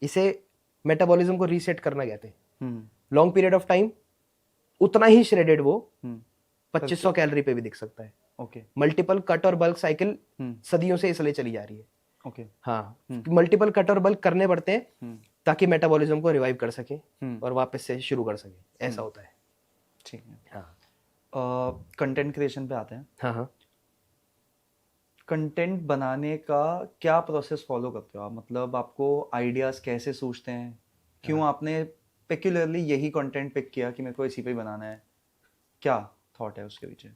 इसे मेटाबॉलिज्म को रीसेट करना कहते हैं। लॉन्ग पीरियड ऑफ टाइम उतना ही श्रेडेड वो 2500 कैलोरी पे भी दिख सकता है। ओके, मल्टीपल कट और बल्क साइकिल सदियों से इसलिए चली जा रही है। ओके, हाँ, मल्टीपल कट और बल्क करने पड़ते हैं ताकि मेटाबॉलिज्म को रिवाइव कर सके और वापस से शुरू कर सके, ऐसा होता है। ठीक है। हाँ, कंटेंट क्रिएशन पे आते हैं। हाँ हाँ, कंटेंट बनाने का क्या प्रोसेस फॉलो करते हो आप? मतलब आपको आइडियाज कैसे सूझते हैं? क्यों आपने पेक्युलरली यही कंटेंट पिक किया कि मेरे को इसी पे ही बनाना है? क्या थॉट है उसके पीछे?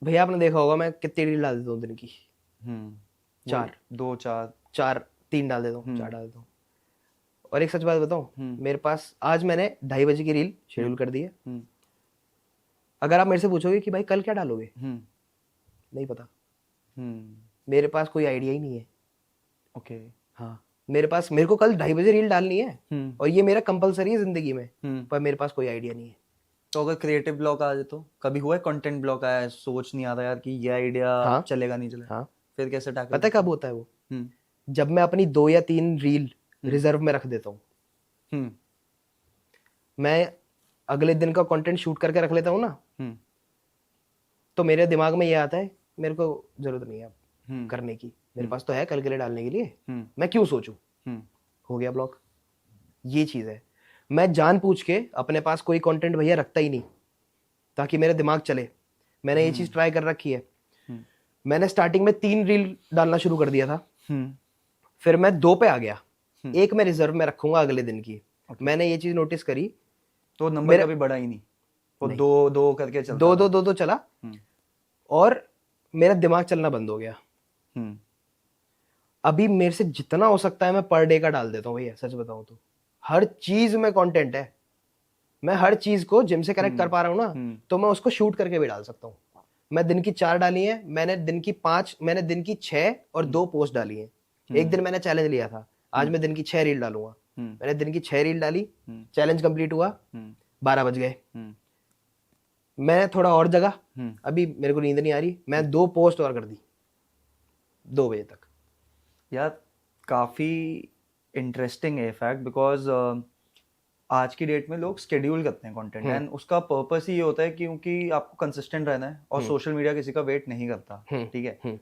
भैया आपने देखा होगा मैं कितनी रील डाल देता हूँ दिन की, 4, 2, 4, 3 डाल देता हूँ, 4 डाल देता हूँ। और एक सच बात बताऊँ, मेरे पास आज मैंने 2:30 बजे की रील शेड्यूल कर दी है। अगर आप मेरे से पूछोगे कि भाई कल क्या डालोगे, नहीं पता, मेरे पास कोई आइडिया ही नहीं है। ओके, हाँ, मेरे को कल 2:30 बजे रील डालनी है और ये मेरा कंपलसरी है जिंदगी में, पर मेरे पास कोई आइडिया नहीं है। तो अगर क्रिएटिव ब्लॉक आ जाए तो? कभी हुआ है कंटेंट ब्लॉक आया है, सोच नहीं आ रहा यार कि ये आइडिया चलेगा नहीं चलेगा? हाँ, फिर कैसे टैकल? पता है कब होता है वो? जब मैं अपनी 2 या 3 रील रिजर्व में रख देता हूँ। मैं अगले दिन का कंटेंट शूट करके रख लेता हूँ ना, तो मेरे दिमाग में ये आता है मेरे को जरूरत नहीं है अब करने की, मेरे पास तो है कल के लिए डालने के लिए, मैं क्यों सोचूं, हो गया ब्लॉक। ये चीज है, मैं जानबूझ के अपने पास कोई कंटेंट भैया रखता ही नहीं ताकि मेरा दिमाग चले। मैंने ये चीज ट्राई कर रखी है। मैंने स्टार्टिंग में 3 रील डालना शुरू कर दिया था, फिर मैं 2 पे आ गया, 1 मैं रिजर्व में रखूंगा अगले दिन की। मैंने ये चीज नोटिस करी, तो नंबर कभी बढ़ा ही नहीं, वो 2 करके चलता, 2 चला और मेरा दिमाग चलना बंद हो गया। अभी मेरे से जितना हो सकता है मैं पर डे का डाल देता हूँ भैया, सच बताऊं तो हर चीज में कंटेंट है। मैं हर चीज को जिम से कनेक्ट कर पा रहा हूँ ना, तो मैं उसको शूट करके भी डाल सकता हूँ। मैं दिन की 4 डाली है, मैंने दिन की 5, मैंने दिन की 6 और 2 पोस्ट डाली है। एक दिन मैंने चैलेंज लिया था, आज मैं दिन की 6 रील डालूंगा। मैंने दिन की 6 रील डाली, चैलेंज कंप्लीट हुआ, 12 बज गए, मैं थोड़ा और जगा, अभी मेरे को नींद नहीं आ रही, मैं 2 पोस्ट और कर दी 2 बजे तक। यार काफी इंटरेस्टिंग है फैक्ट, बिकॉज आज की डेट में लोग शेड्यूल करते हैं कंटेंट, एंड उसका पर्पस ही ये होता है क्योंकि आपको कंसिस्टेंट रहना है और सोशल मीडिया किसी का वेट नहीं करता, ठीक है।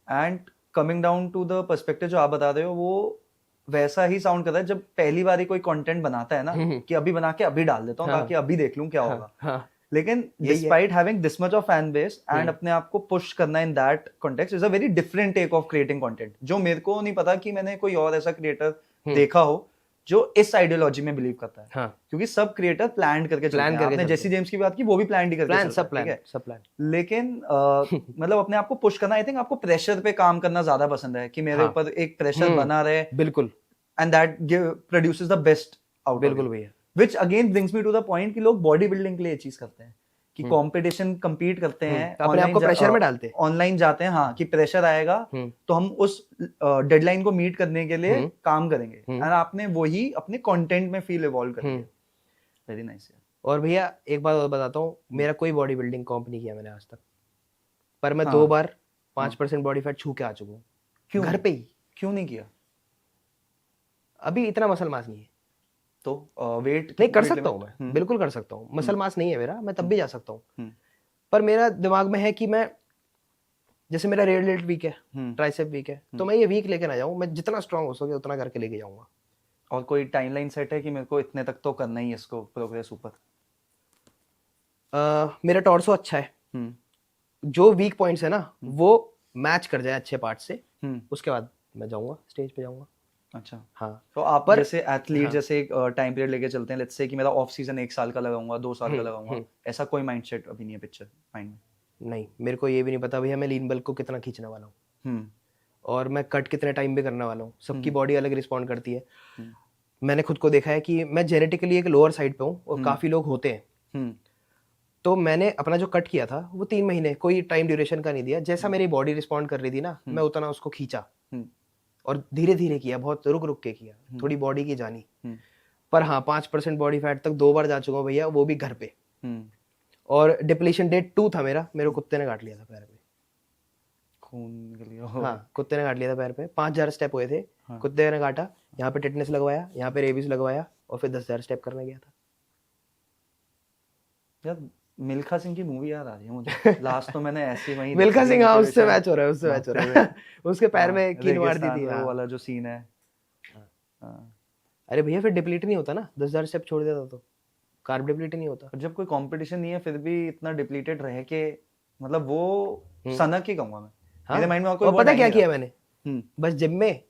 And coming down to the perspective जो आप बता रहे हो, वो वैसा ही साउंड करता है जब पहली बार कोई कंटेंट बनाता है ना, कि अभी बना के अभी डाल देता हूँ ताकि अभी देख लूं क्या होगा। लेकिन despite having this much of fan base and अपने आप को पुश करना in that context is a very different take of creating content, जो मेरे को नहीं पता कि मैंने कोई और ऐसा क्रिएटर देखा हो जो इस आइडियोलॉजी में बिलीव करता है। क्योंकि सब क्रिएटर प्लान करके चलते हैं। आपने जेसी जेम्स की बात की, वो भी प्लान ही करके चलता है, ठीक है। लेकिन मतलब अपने आप को पुश करना, आई थिंक आपको प्रेशर पे काम करना ज्यादा पसंद है कि मेरे ऊपर एक प्रेशर बना रहे, बिल्कुल, and that produces the best out बिल्कुल भैया। Which again brings me to the point कि लोग बॉडी बिल्डिंग के लिए ये चीज करते हैं कि कंपटीशन compete करते हैं, तो अपने आप को प्रेशर में डालते हैं। ऑनलाइन जाते हैं, हाँ, कि प्रेशर आएगा तो हम उस डेडलाइन को मीट करने के लिए काम करेंगे, एंड आपने वही अपने कंटेंट में फील इवॉल्व कर दिया। Very nice. और भैया एक बात और बताता हूँ, मेरा कोई बॉडी बिल्डिंग कॉम्प नहीं किया मैंने आज तक, पर मैं 2 बार 5% बॉडी फैट छू के आ चुका हूँ। क्यों घर पे ही। क्यों नहीं किया? अभी इतना मसल मास नहीं है तो वेट नहीं कर सकता हूँ मैं, बिल्कुल कर सकता हूँ। मसल मास नहीं है मेरा, मैं तब भी जा सकता हूँ, पर मेरा दिमाग में है कि मैं, जैसे मेरा रेड डेल्ट वीक है, ट्राइसेप वीक है, तो मैं ये वीक लेके ना जाऊँ, मैं जितना स्ट्रांग हो सके उतना करके लेके जाऊंगा। और कोई टाइमलाइन सेट है कि मेरे को इतने तक तो करना ही है इसको प्रोग्रेस ऊपर? मेरा टॉर्सो अच्छा है, जो वीक पॉइंट्स है ना वो मैच कर जाए अच्छे पार्ट से, उसके बाद मैं जाऊंगा, स्टेज पे जाऊंगा। अच्छा, हाँ। तो आप जैसे एथलीट जैसे एक टाइम पीरियड लेके चलते हैं, लेट्स से कि मेरा ऑफ सीजन 1 साल का लगाऊंगा, 2 साल का लगाऊंगा, ऐसा कोई माइंडसेट अभी नहीं है पिक्चर माइंड में? नहीं, मेरे को ये भी नहीं पता भैया मैं लीन बल्क को कितना खींचने वाला हूँ, और मैं कट कितने टाइम पे करने वाला हूँ। सबकी बॉडी अलग रिस्पॉन्ड करती है। मैंने खुद को देखा है कि मैं जेनेटिकली एक लोअर साइड पे हूँ और काफी लोग होते हैं, तो मैंने अपना जो कट किया था वो 3 महीने, कोई टाइम ड्यूरेशन का नहीं दिया, जैसा मेरी बॉडी रिस्पॉन्ड कर रही थी ना मैं उतना उसको खींचा, और धीरे धीरे किया, बहुत रुक रुक के किया, थोड़ी बॉडी की जानी। पर हाँ 5% बॉडी फैट तक 2 बार जा चुका हूँ भैया, वो भी घर पे। और डिप्लीशन डेट 2 था मेरा, मेरे कुत्ते ने काट लिया था पैर पे, खून निकल गया। हाँ कुत्ते ने काट लिया था पैर पे, 5000 स्टेप हुए थे। कुत्ते ने काटा, यहाँ पे टेटनस लगवाया, यहाँ पे रेबीज लगवाया, और फिर 10,000 स्टेप करने गया था। यार मिल्खा सिंह की मूवी याद आ रही है मुझे। लास्ट तो मैंने ऐसी वही मिल्खा सिंह, हाँ उससे मैच हो रहा है, उससे मैच हो रहा है। उसके पैर में कील मार दी थी, वो वाला जो सीन है। अरे भैया फिर डिप्लीट नहीं होता ना, 10,000 स्टेप छोड़ देता तो कार्ब डिप्लीट नहीं होता। जब कोई कंपटीशन नहीं है फिर भी इतना डिप्लीटेड रह के, मतलब वो सनक ही कहूंगा मैं। मेरे माइंड में और कोई पता क्या किया मैंने, बस जिम में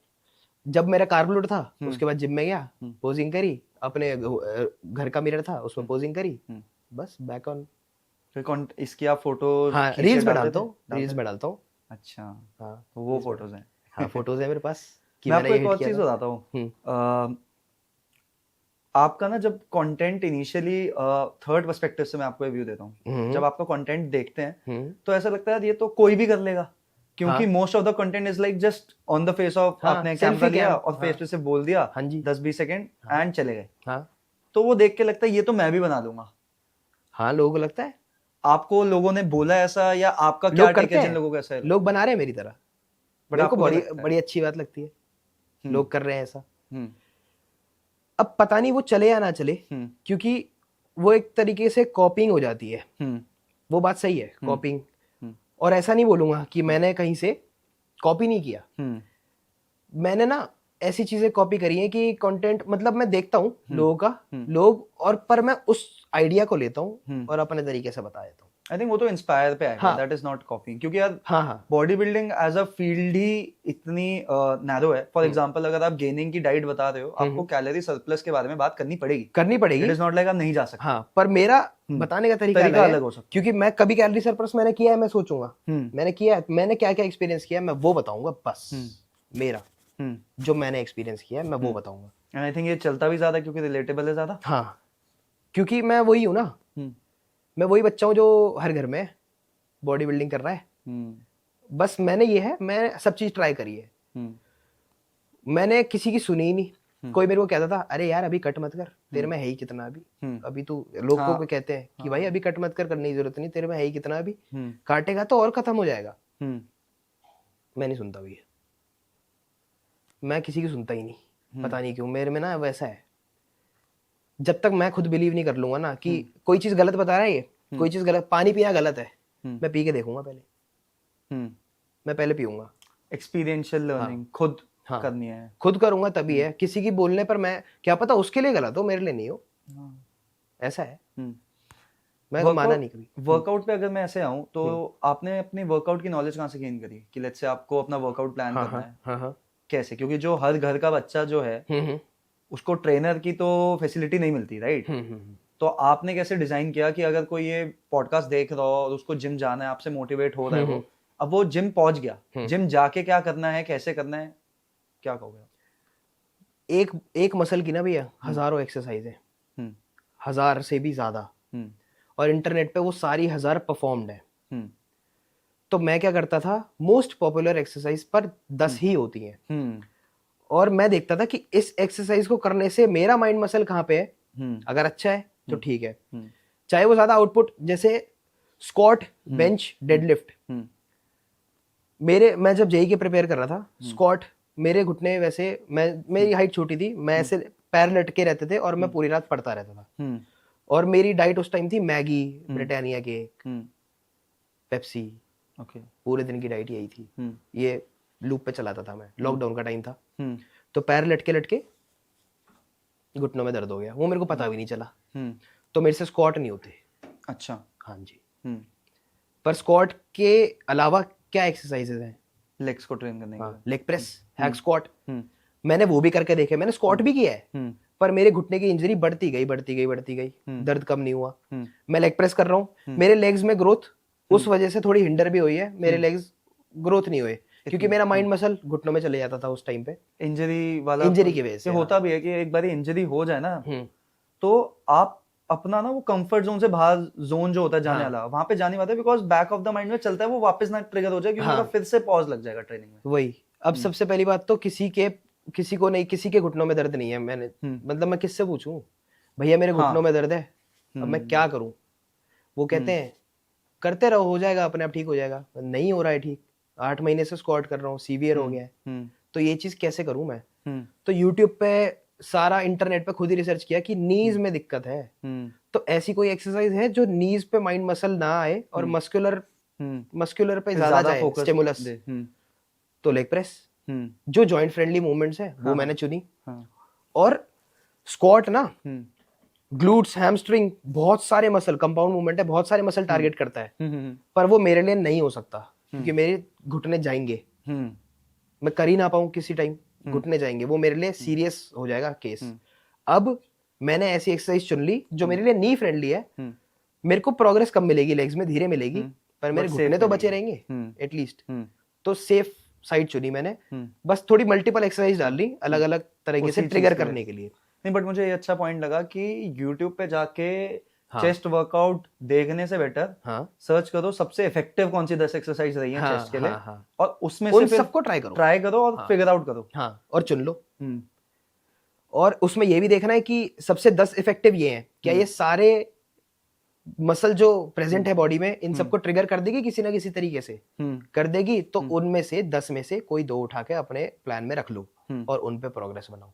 जब मेरा कार्ब लोड था उसके बाद जिम में गया, पोजिंग करी, अपने घर का मिरर था उसमें पोजिंग करी, बस बैक ऑन। फिर इसकी आप फोटो? हाँ रील्स में डालता हूँ, रील्स में डालता हूँ। अच्छा, हाँ तो वो फोटोज हैं। हाँ फोटोज है मेरे पास। मैं आपको एक और चीज बताता हूँ, आपका ना जब कंटेंट इनिशियली थर्ड पर्सपेक्टिव से मैं आपको व्यू देता हूँ, जब आपका कंटेंट देखते हैं तो ऐसा लगता है ये तो कोई भी कर लेगा, क्योंकि most of the content is like just on the face of, आपने कैमरा लिया और फेस पे से बोल दिया 10-20 सेकंड एंड चले गए। तो वो देख के लगता है ये तो मैं भी बना लूंगा। हाँ लोगों को लगता है। आपको लोगों ने बोला ऐसा, या आपका क्या टेक है जिन लोगों को ऐसा है? लोग बना रहे हैं मेरी तरह, बट आपको बड़ी अच्छी बात लगती है लोग कर रहे हैं ऐसा। अब पता नहीं वो चले या ना चले, क्योंकि वो एक तरीके से कॉपिंग हो जाती है। वो बात सही है, कॉपिंग। और ऐसा नहीं बोलूंगा कि मैंने कहीं से कॉपी नहीं किया, मैंने ना ऐसी चीजें कॉपी करी है कि कंटेंट, मतलब मैं देखता हूँ लोगों का, लोग, और पर मैं उस आइडिया को लेता हूँ और अपने तरीके से बता देता हूँ। आई थिंक वो तो इंस्पायर पे आएगा, दैट इज नॉट कॉपिंग, क्योंकि यार body building as a field ही इतनी नैरो है। फॉर एग्जांपल अगर आप गेनिंग की डाइट बता रहे हो, आपको कैलोरी सरप्लस के बारे में बात करनी पड़ेगी। इट इज नॉट लाइक आप नहीं जा सकते। हाँ, पर मेरा बताने का तरीका अलग हो सकता है, क्योंकि मैं कभी कैलोरी सरप्लस मैंने किया है, मैं सोचूंगा मैंने किया है, मैंने क्या क्या एक्सपीरियंस किया है मैं वो बताऊंगा, बस मेरा जो मैंने एक्सपीरियंस किया है मैं वो बताऊंगा। एंड आई थिंक ये चलता भी ज्यादा क्योंकि रिलेटेबल है ज्यादा। हाँ, क्योंकि मैं वही हूँ ना, मैं वही बच्चा हूँ जो हर घर में बॉडी बिल्डिंग कर रहा है। बस मैंने ये है, मैं सब चीज ट्राई करी है, मैंने किसी की सुनी ही नहीं। कोई मेरे को कहता था अरे यार अभी कट मत कर, तेरे में है ही कितना अभी तू, लोग को कहते हैं कि भाई अभी कट मत कर, करने की जरूरत नहीं, तेरे में है ही कितना, अभी काटेगा तो और खत्म हो जाएगा। मैं नहीं सुनता भैया, मैं किसी की सुनता ही नहीं, पता नहीं क्यों मेरे में ना वैसा है। जब तक मैं खुद बिलीव नहीं कर लूंगा ना कि कोई चीज गलत बता रहा है, ये कोई चीज गलत, पानी पीना गलत है, मैं पी के देखूंगा पहले, मैं पहले पीऊंगा। एक्सपीरियंशियल लर्निंग खुद करनी है, खुद करूंगा तभी है। किसी की बोलने पर मैं क्या पता उसके लिए गलत हो, मेरे लिए नहीं हो, ऐसा है। मैं तो माना नहीं कभी। वर्कआउट पे अगर मैं ऐसे आऊं तो आपने अपनी वर्कआउट की नॉलेज कहाँ से गेन करी कि लेट्स से आपको अपना वर्कआउट प्लान करना है? कैसे? क्योंकि जो हर घर का बच्चा जो है उसको ट्रेनर की तो फैसिलिटी नहीं मिलती, राइट? तो आपने कैसे डिजाइन किया कि अगर कोई ये पॉडकास्ट देख रहा हो और उसको जिम जाना है, आपसे मोटिवेट हो रहा है वो, अब वो जिम पहुंच गया, जिम जाके क्या करना है, कैसे करना है, क्या कहोगे? एक मसल की ना भैया हजारों एक्सरसाइज है, हम्म 1000 से भी ज्यादा, हम्म और इंटरनेट पे वो सारी 1000 परफॉर्म्ड है। हम्म तो मैं क्या करता था, मोस्ट पॉपुलर एक्सरसाइज पर 10 ही होती हैं, हम्म और मैं देखता था कि इस एक्सरसाइज को करने से मेरा माइंड मसल कहाँ पे है, हम्म अगर अच्छा है तो ठीक है, हम्म चाहे वो ज्यादा आउटपुट, जैसे स्क्वाट, बेंच, डेडलिफ्ट, हम्म मैं जब जेई के प्रिपेयर कर रहा था, स्क्वाट मेरे घुटने वैसे, मेरी हाइट छोटी थी, मैं ऐसे पैर लटके रहते थे और मैं पूरी रात पढ़ता रहता था। हम्म और मेरी डाइट उस टाइम थी मैगी, ब्रिटानिया केक, हम्म पेप्सी, ओके पूरे दिन की डाइट यही थी। ये लूप पे चलाता था मैं, लॉकडाउन का टाइम था, हम्म तो पैर लटके लटके घुटनों में दर्द हो गया, वो मेरे को पता भी नहीं चला, हम्म तो मेरे से स्क्वाट नहीं होते। अच्छा हाँ जी। हम्म पर स्क्वाट के अलावा क्या एक्सरसाइजेज हैं? लेग्स को ट्रेन करने के हाँ, लिए लेग प्रेस, हैक स्क्वाट, हम्म मैंने वो भी करके देखे, मैंने स्क्वाट भी किया है, हम्म पर मेरे घुटने की इंजरी बढ़ती गई बढ़ती गई बढ़ती गई, दर्द कम नहीं हुआ। मैं लेग प्रेस कर रहा हूँ, मेरे लेग्स में ग्रोथ उस वजह से थोड़ी हिंडर भी हुई है, मेरे लेग्स ग्रोथ नहीं हुए, क्योंकि मेरा माइंड मसल घुटनों में चले जाता था उस टाइम पे, इंजरी वाला इंजरी की वजह ये से। होता भी है कि एक बार इंजरी हो जाए ना हम्म, तो आप अपना ना वो कंफर्ट जोन से बाहर जोन जो होता है जाने हाँ। वाला वहां पे जाने वाला है, because back of the mind में चलता है वो वापस ना ट्रिगर हो जाए, क्योंकि मेरा हाँ, फिर से पॉज लग जाएगा ट्रेनिंग में। वही। अब सबसे पहली बात तो किसी को नहीं, किसी के घुटनों में दर्द नहीं है, मैंने मतलब मैं किससे पूछूं, भैया मेरे घुटनों में दर्द है, अब मैं क्या करूं? वो कहते हैं करते रहो, हो जाएगा अपने आप, ठीक हो जाएगा। नहीं हो रहा है ठीक, 8 महीने से स्क्वाट कर रहा हूँ, सीवियर हो गया है, तो ये चीज कैसे करूं मैं? तो यूट्यूब पे सारा, इंटरनेट पे खुद ही रिसर्च किया कि नीज में दिक्कत है, तो ऐसी कोई एक्सरसाइज है जो नीज पे माइंड मसल ना आए और मस्कुलर पे ज्यादा जाए फोकस स्टिमुलस, दे। तो लेग प्रेस, जो जॉइंट फ्रेंडली मूवमेंट्स है वो मैंने चुनी। और स्क्वाट ना, ग्लूट्स, हैमस्ट्रिंग, बहुत सारे मसल, कंपाउंड मूवमेंट है, बहुत सारे मसल टारगेट करता है, पर वो मेरे लिए नहीं हो सकता, क्योंकि मेरे घुटने जाएंगे, मैं कर ही ना पाऊं किसी टाइम, घुटने जाएंगे, वो मेरे लिए सीरियस हो जाएगा केस। अब मैंने ऐसी एक्सरसाइज चुन ली जो मेरे लिए नी फ्रेंडली है, मेरे को प्रोग्रेस कम मिलेगी, लेग्स में धीरे मिलेगी, पर मेरे घुटने तो बचे रहेंगे एटलीस्ट, तो सेफ साइड चुनी मैंने, बस थोड़ी मल्टीपल एक्सरसाइज डाल ली अलग अलग तरीके से ट्रिगर करने के लिए। नहीं, बट मुझे ये अच्छा पॉइंट लगा कि YouTube पे जाके चेस्ट वर्कआउट देखने से बेटर सर्च करो सबसे इफेक्टिव कौन सी 10 एक्सरसाइज रही है चेस्ट के लिए, और उसमें से फिर सबको ट्राई करो और फिगर आउट करो, और चुन लो। और उसमें ये भी देखना है कि सबसे 10 इफेक्टिव ये हैं, क्या ये सारे मसल जो प्रेजेंट है बॉडी में, इन सबको ट्रिगर कर देगी किसी ना किसी तरीके से, कर देगी, तो उनमें से 10 में से कोई 2 उठा के अपने प्लान में रख लो और उन पे प्रोग्रेस बनाओ।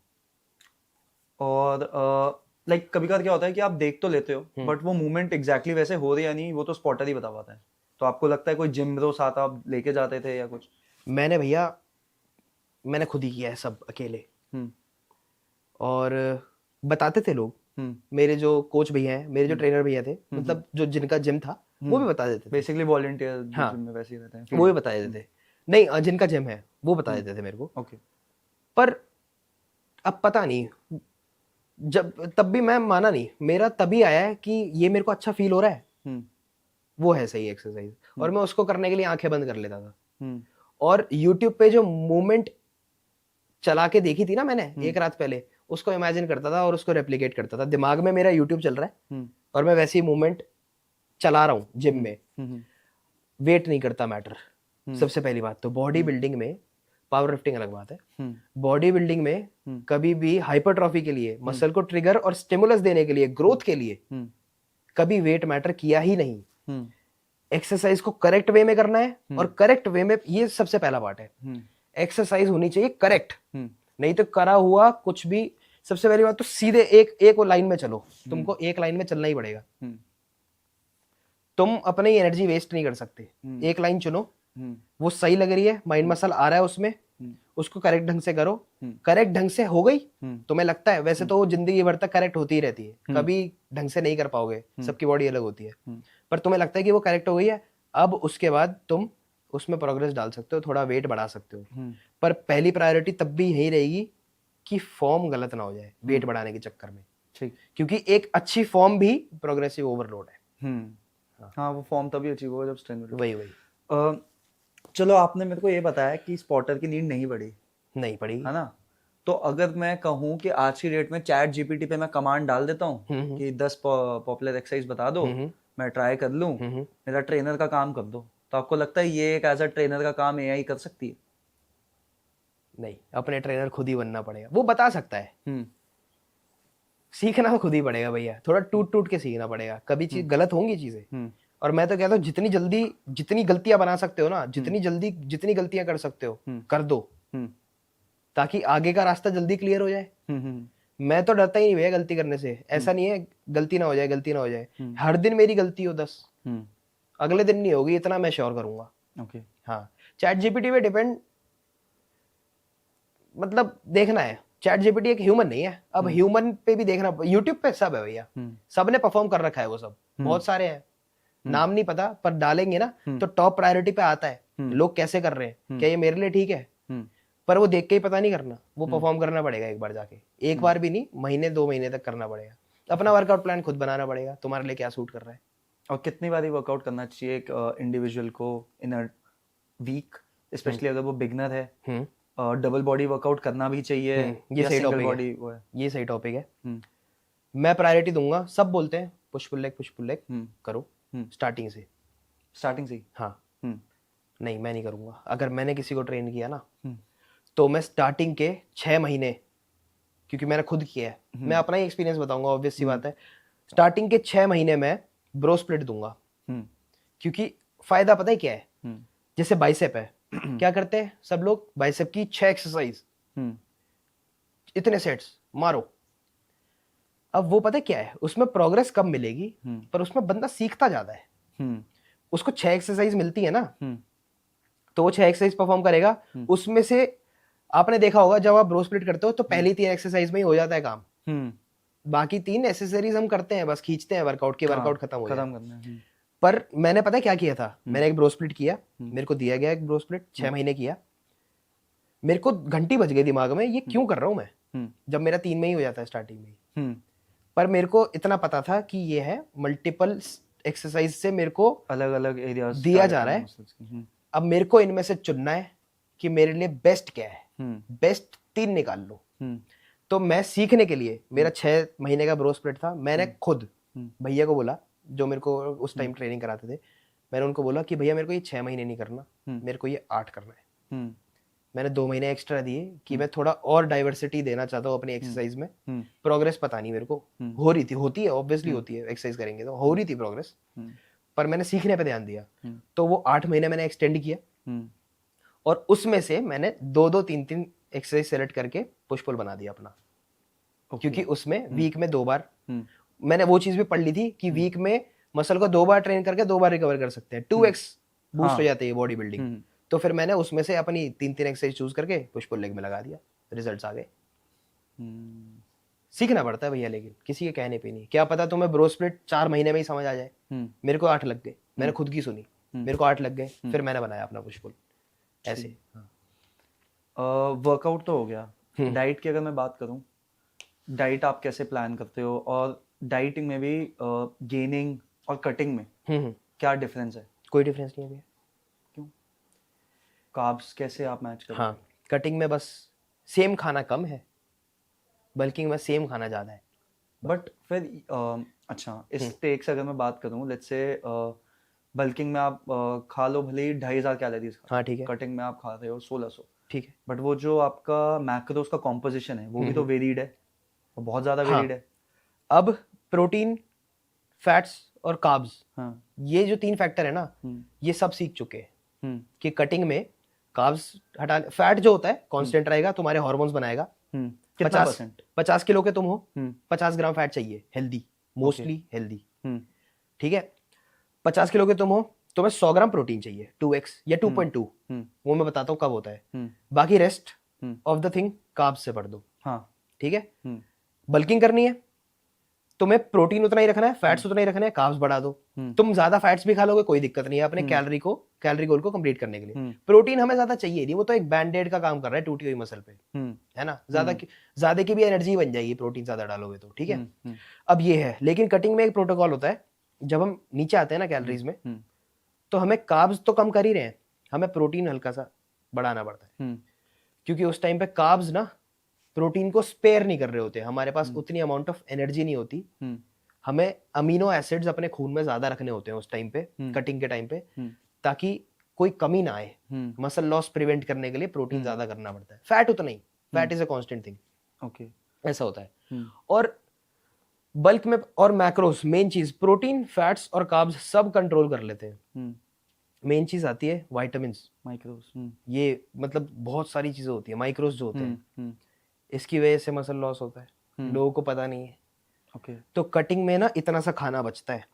और लाइक कभी कभार क्या होता है कि आप देख तो लेते हो बट वो मूवमेंट एग्जैक्टली वैसे हो रही है या नहीं वो तो स्पॉटर ही बता पाता है, तो आपको लगता है कोई जिम ब्रो साथ आप लेके जाते थे या कुछ? मैंने खुद ही किया है सब अकेले, और बताते थे लोग, मेरे जो कोच भैया हैं, मेरे जो ट्रेनर भैया थे, मतलब जो जिनका जिम था, वो भी बता देते थे, बेसिकली वॉलंटियर जिम में वैसे ही रहते हैं, वो भी बता देते थे, नहीं जिनका जिम है वो बता देते थे मेरे को। ओके। पर अब पता नहीं, जब तब भी मैं माना नहीं, मेरा तभी आया है कि ये मेरे को अच्छा फील हो रहा है, वो है सही एक्सरसाइज, और मैं उसको करने के लिए आंखें बंद कर लेता था। और यूट्यूब पे जो मूवमेंट चला के देखी थी ना मैंने एक रात पहले, उसको इमेजिन करता था और उसको रेप्लिकेट करता था, दिमाग में मेरा यूट्यूब चल रहा है और मैं वैसी मूवमेंट चला रहा हूँ जिम में। वेट नहीं करता मैटर, सबसे पहली बात तो बॉडी बिल्डिंग में, पावर लिफ्टिंग अलग बात है, बॉडी बिल्डिंग में कभी भी हाइपरट्रॉफी के लिए, मसल को ट्रिगर और स्टिमुलस देने के लिए, ग्रोथ के लिए कभी वेट मैटर किया ही नहीं। एक्सरसाइज को करेक्ट वे में करना है, और करेक्ट वे में, ये सबसे पहला पार्ट है, एक्सरसाइज होनी चाहिए करेक्ट, नहीं तो करा हुआ कुछ भी। सबसे पहली बात तो सीधे एक लाइन में चलो, तुमको एक लाइन में चलना ही पड़ेगा, तुम अपनी एनर्जी वेस्ट नहीं कर सकते, एक लाइन चुनो, वो सही लग रही है, माइंड मसल आ रहा है उसमें, उसको करेक्ट ढंग से करो, करेक्ट ढंग से हो गई, तुम्हें लगता है, वैसे तो वो जिंदगी भर तक करेक्ट होती ही रहती है, कभी ढंग से नहीं कर पाओगे, सबकी बॉडी अलग होती है, पर तुम्हें लगता है कि वो करेक्ट हो गई है, अब उसके बाद तुम उसमें प्रोग्रेस डाल सकते हो, थोड़ा वेट बढ़ा सकते हो, पर पहली प्रायोरिटी तब भी यही रहेगी कि फॉर्म गलत ना हो जाए वेट बढ़ाने के चक्कर में, क्योंकि एक अच्छी फॉर्म भी प्रोग्रेसिव ओवरलोड है। हाँ, वो फॉर्म तभी अचीव होगा जब स्ट्रेंथ वही चलो आपने मेरे को ये बताया कि स्पॉटर की नीड नहीं पड़ी है ना, तो अगर मैं कहूँ कि आज की डेट में चैट जीपीटी पे मैं कमांड डाल देता हूँ कि 10 पॉपुलर एक्सरसाइज बता दो, मैं ट्राई कर लूँ, मेरा ट्रेनर का काम कर दो, तो आपको लगता है ये एक एज अ ट्रेनर का काम एआई कर सकती है? नहीं, अपने ट्रेनर खुद ही बनना पड़ेगा। वो बता सकता है, सीखना तो खुद ही पड़ेगा भैया, थोड़ा टूट टूट के सीखना पड़ेगा, कभी चीज गलत होंगी चीजें। और मैं तो कहता हूँ जितनी जल्दी जितनी गलतियां बना सकते हो ना, जितनी जल्दी जितनी गलतियां कर सकते हो कर दो, ताकि आगे का रास्ता जल्दी क्लियर हो जाए। मैं तो डरता ही नहीं भैया गलती करने से। ऐसा नहीं है गलती ना हो जाए, गलती ना हो जाए, हर दिन मेरी गलती हो 10, अगले दिन नहीं होगी, इतना मैं श्योर करूंगा। ओके। हाँ, चैट जीपीटी पे डिपेंड, मतलब देखना है, चैट जीपीटी एक ह्यूमन नहीं है। अब ह्यूमन पे भी देखना, यूट्यूब पे सब है भैया, सबने परफॉर्म कर रखा है वो सब, बहुत सारे हैं, नाम नहीं पता, पर डालेंगे ना तो टॉप प्रायोरिटी पे आता है, लोग कैसे कर रहे हैं, क्या ये मेरे लिए ठीक है। पर वो देख के ही पता नहीं करना, वो परफॉर्म करना पड़ेगा एक बार जाके, एक बार भी नहीं, महीने 2 महीने तक करना पड़ेगा। अपना वर्कआउट प्लान खुद बनाना पड़ेगा, तुम्हारे लिए क्या सूट कर रहा है। और कितनी बार वर्कआउट करना चाहिए एक इंडिविजुअल को इन अ वीक, स्पेशली अगर वो बिगनर है? डबल बॉडी वर्कआउट करना भी चाहिए ये या सही सिंगल टॉपिक बॉडी? है, वो है, ये सही टॉपिक है। मैं प्रायोरिटी दूंगा, सब बोलते हैं पुश पुल लेग करो स्टार्टिंग से। स्टार्टिंग से? हाँ। नहीं, मैं नहीं करूंगा। अगर मैंने किसी को ट्रेन किया ना तो मैं स्टार्टिंग के 6 महीने, क्योंकि मैंने खुद किया है, मैं अपना ही एक्सपीरियंस बताऊंगा, ऑब्वियस सी बात है, स्टार्टिंग के 6 महीने में ब्रो स्प्लिट दूंगा। क्योंकि फायदा पता है क्या है, जैसे बाइसेप है, क्या करते हैं सब लोग, बाइसेप की 6 एक्सरसाइज, इतने सेट्स मारो। अब वो पता है क्या है, उसमें प्रोग्रेस कम मिलेगी, पर उसमें बंदा सीखता ज्यादा है। उसको 6 एक्सरसाइज मिलती है ना, तो वो 6 एक्सरसाइज परफॉर्म करेगा। उसमें से आपने देखा होगा जब आप ब्रो स्प्लिट करते हो तो पहली 3 एक्सरसाइज में ही हो जाता है काम, बाकी 3 एसेसरीज हम करते हैं, बस खींचते हैं वर्कआउट की, वर्कआउट खत्म हो जाए। पर मैंने पता है क्या किया था, मैंने एक ब्रो स्प्लिट किया, मेरे को दिया गया एक ब्रो स्प्लिट, 6 महीने किया, मेरे को घंटी बज गई दिमाग में, ये क्यों कर रहा हूं मैं, जब मेरा 3 में ही हो जाता है स्टार्टिंग में। पर मेरे को इतना पता था कि ये है मल्टीपल एक्सरसाइज से मेरे को अलग अलग एरियाज दिया जा रहा है। अब मेरे को इनमें से चुनना है कि मेरे लिए बेस्ट क्या है, बेस्ट 3 निकाल लो। तो मैं सीखने के लिए, मेरा 6 महीने का ब्रो स्प्लिट था, मैंने खुद भैया को बोला जो मेरे को उस टाइम ट्रेनिंग कराते थे, मैंने उनको बोला कि भैया मेरे को ये 6 महीने नहीं करना, मेरे को ये 8 करना है। मैंने 2 महीने एक्स्ट्रा दिए कि मैं थोड़ा और डाइवर्सिटी देना चाहता हूँ अपनी एक्सरसाइज में। प्रोग्रेस पता नहीं मेरे को हो रही थी, होती है ऑब्वियसली होती है, एक्सरसाइज करेंगे तो हो रही थी प्रोग्रेस, पर मैंने सीखने पे ध्यान दिया, तो वो 8 महीने मैंने एक्सटेंड किया, और उसमें से मैंने 2-2, 3-3 एक्सरसाइज सेलेक्ट करके पुश पुल बना दिया अपना। क्योंकि उसमें वीक में 2 बार, मैंने वो चीज भी पढ़ ली थी कि वीक में मसल को 2 बार ट्रेन करके 2 बार रिकवर कर सकते हैं, 2x बूस्ट हो जाती है बॉडी बिल्डिंग। तो फिर मैंने उसमें से अपनी 3-3 एक्सरसाइज चूज करके पुश पुल लेग में लगा दिया, रिजल्ट्स आ गए। सीखना पड़ता है भैया, लेकिन किसी के कहने पे नहीं। क्या पता तुम्हें ब्रो स्प्लिट 4 महीने में ही समझ आ जाए, मेरे को 8 लग गए, मैंने खुद की सुनी, मेरे को 8 लग गए, फिर मैंने बनाया अपना पुश पुल ऐसे। वर्कआउट तो हो गया, डाइट की अगर मैं बात करूं, डाइट आप कैसे प्लान करते हो, और डाइटिंग में भी गेनिंग और कटिंग में क्या डिफरेंस है? कोई डिफरेंस नहीं है भैया। क्यों? कार्ब्स कैसे आप मैच करते हो? हाँ, कटिंग में बस सेम खाना कम है, बल्किंग में सेम खाना ज्यादा है। बट फिर अच्छा, इस टेक से अगर मैं बात करूं, लेट्स से बल्किंग में आप खा लो भले ही 2500 कैलोरीज, हाँ ठीक है, कटिंग में आप खा रहे हो 1600, ठीक है, बट वो जो आपका मैक्रोस का कॉम्पोजिशन है वो भी तो वेरीड है, और बहुत ज्यादा वेरीड है। अब प्रोटीन, फैट्स और कार्ब्स, हाँ, ये जो 3 फैक्टर है ना, ये सब सीख चुके हैं कि कटिंग में कार्ब्स हटा, फैट जो होता है कांस्टेंट रहेगा, तुम्हारे हार्मोन्स बनाएगा। 50 किलो के तुम हो, 50 ग्राम फैट चाहिए, हेल्दी, मोस्टली हेल्दी, ठीक है। 50 किलो के तुम हो, तुम्हें 100 ग्राम प्रोटीन चाहिए, 2x या 2.2, वो मैं बताता हूँ कब होता है। बाकी rest of the thing carbs से भर दो, ठीक है। बल्किंग करनी है, तुम्हें प्रोटीन उतना ही रखना है, फैट्स उतना ही रखना है, कार्ब्स बढ़ा दो। तुम ज्यादा फैट्स भी खा लोगे कोई दिक्कत नहीं है, अपने कैलोरी गोल को कंप्लीट करने के लिए। प्रोटीन हमें ज्यादा चाहिए नहीं, वो तो एक बैंडेड का काम कर रहा है टूटी हुई मसल पे, है ना। ज्यादा की भी एनर्जी बन जाएगी प्रोटीन ज्यादा डालोगे तो, ठीक है। अब ये है, लेकिन कटिंग में एक प्रोटोकॉल होता है, जब हम नीचे आते हैं ना कैलोरीज में, तो हमें कार्ब्स तो कम कर ही रहे हैं, हमें प्रोटीन हल्का सा बढ़ाना पड़ता है, क्योंकि उस टाइम पे कार्ब्स ना प्रोटीन को स्पेयर नहीं कर रहे होते, हमारे पास उतनी अमाउंट ऑफ एनर्जी नहीं होती, हमें अमीनो एसिड्स अपने खून में ज्यादा रखने होते हैं उस टाइम पे, कटिंग के टाइम पे, ताकि कोई कमी ना आए। मसल लॉस प्रिवेंट करने के लिए प्रोटीन ज्यादा करना पड़ता है, फैट उतना ही, fat is a constant thing. Okay, ऐसा होता है। और बल्क में और मैक्रोस, मेन चीज प्रोटीन, फैट्स और कार्ब्स सब कंट्रोल कर लेते हैं। मेन चीज आती है विटामिन्स, माइक्रोस। ये मतलब बहुत सारी चीजें होती है, माइक्रोस जो होते हैं, इसकी वजह से मसल लॉस होता है, लोगों को पता नहीं है। ओके, तो कटिंग में ना इतना सा खाना बचता है,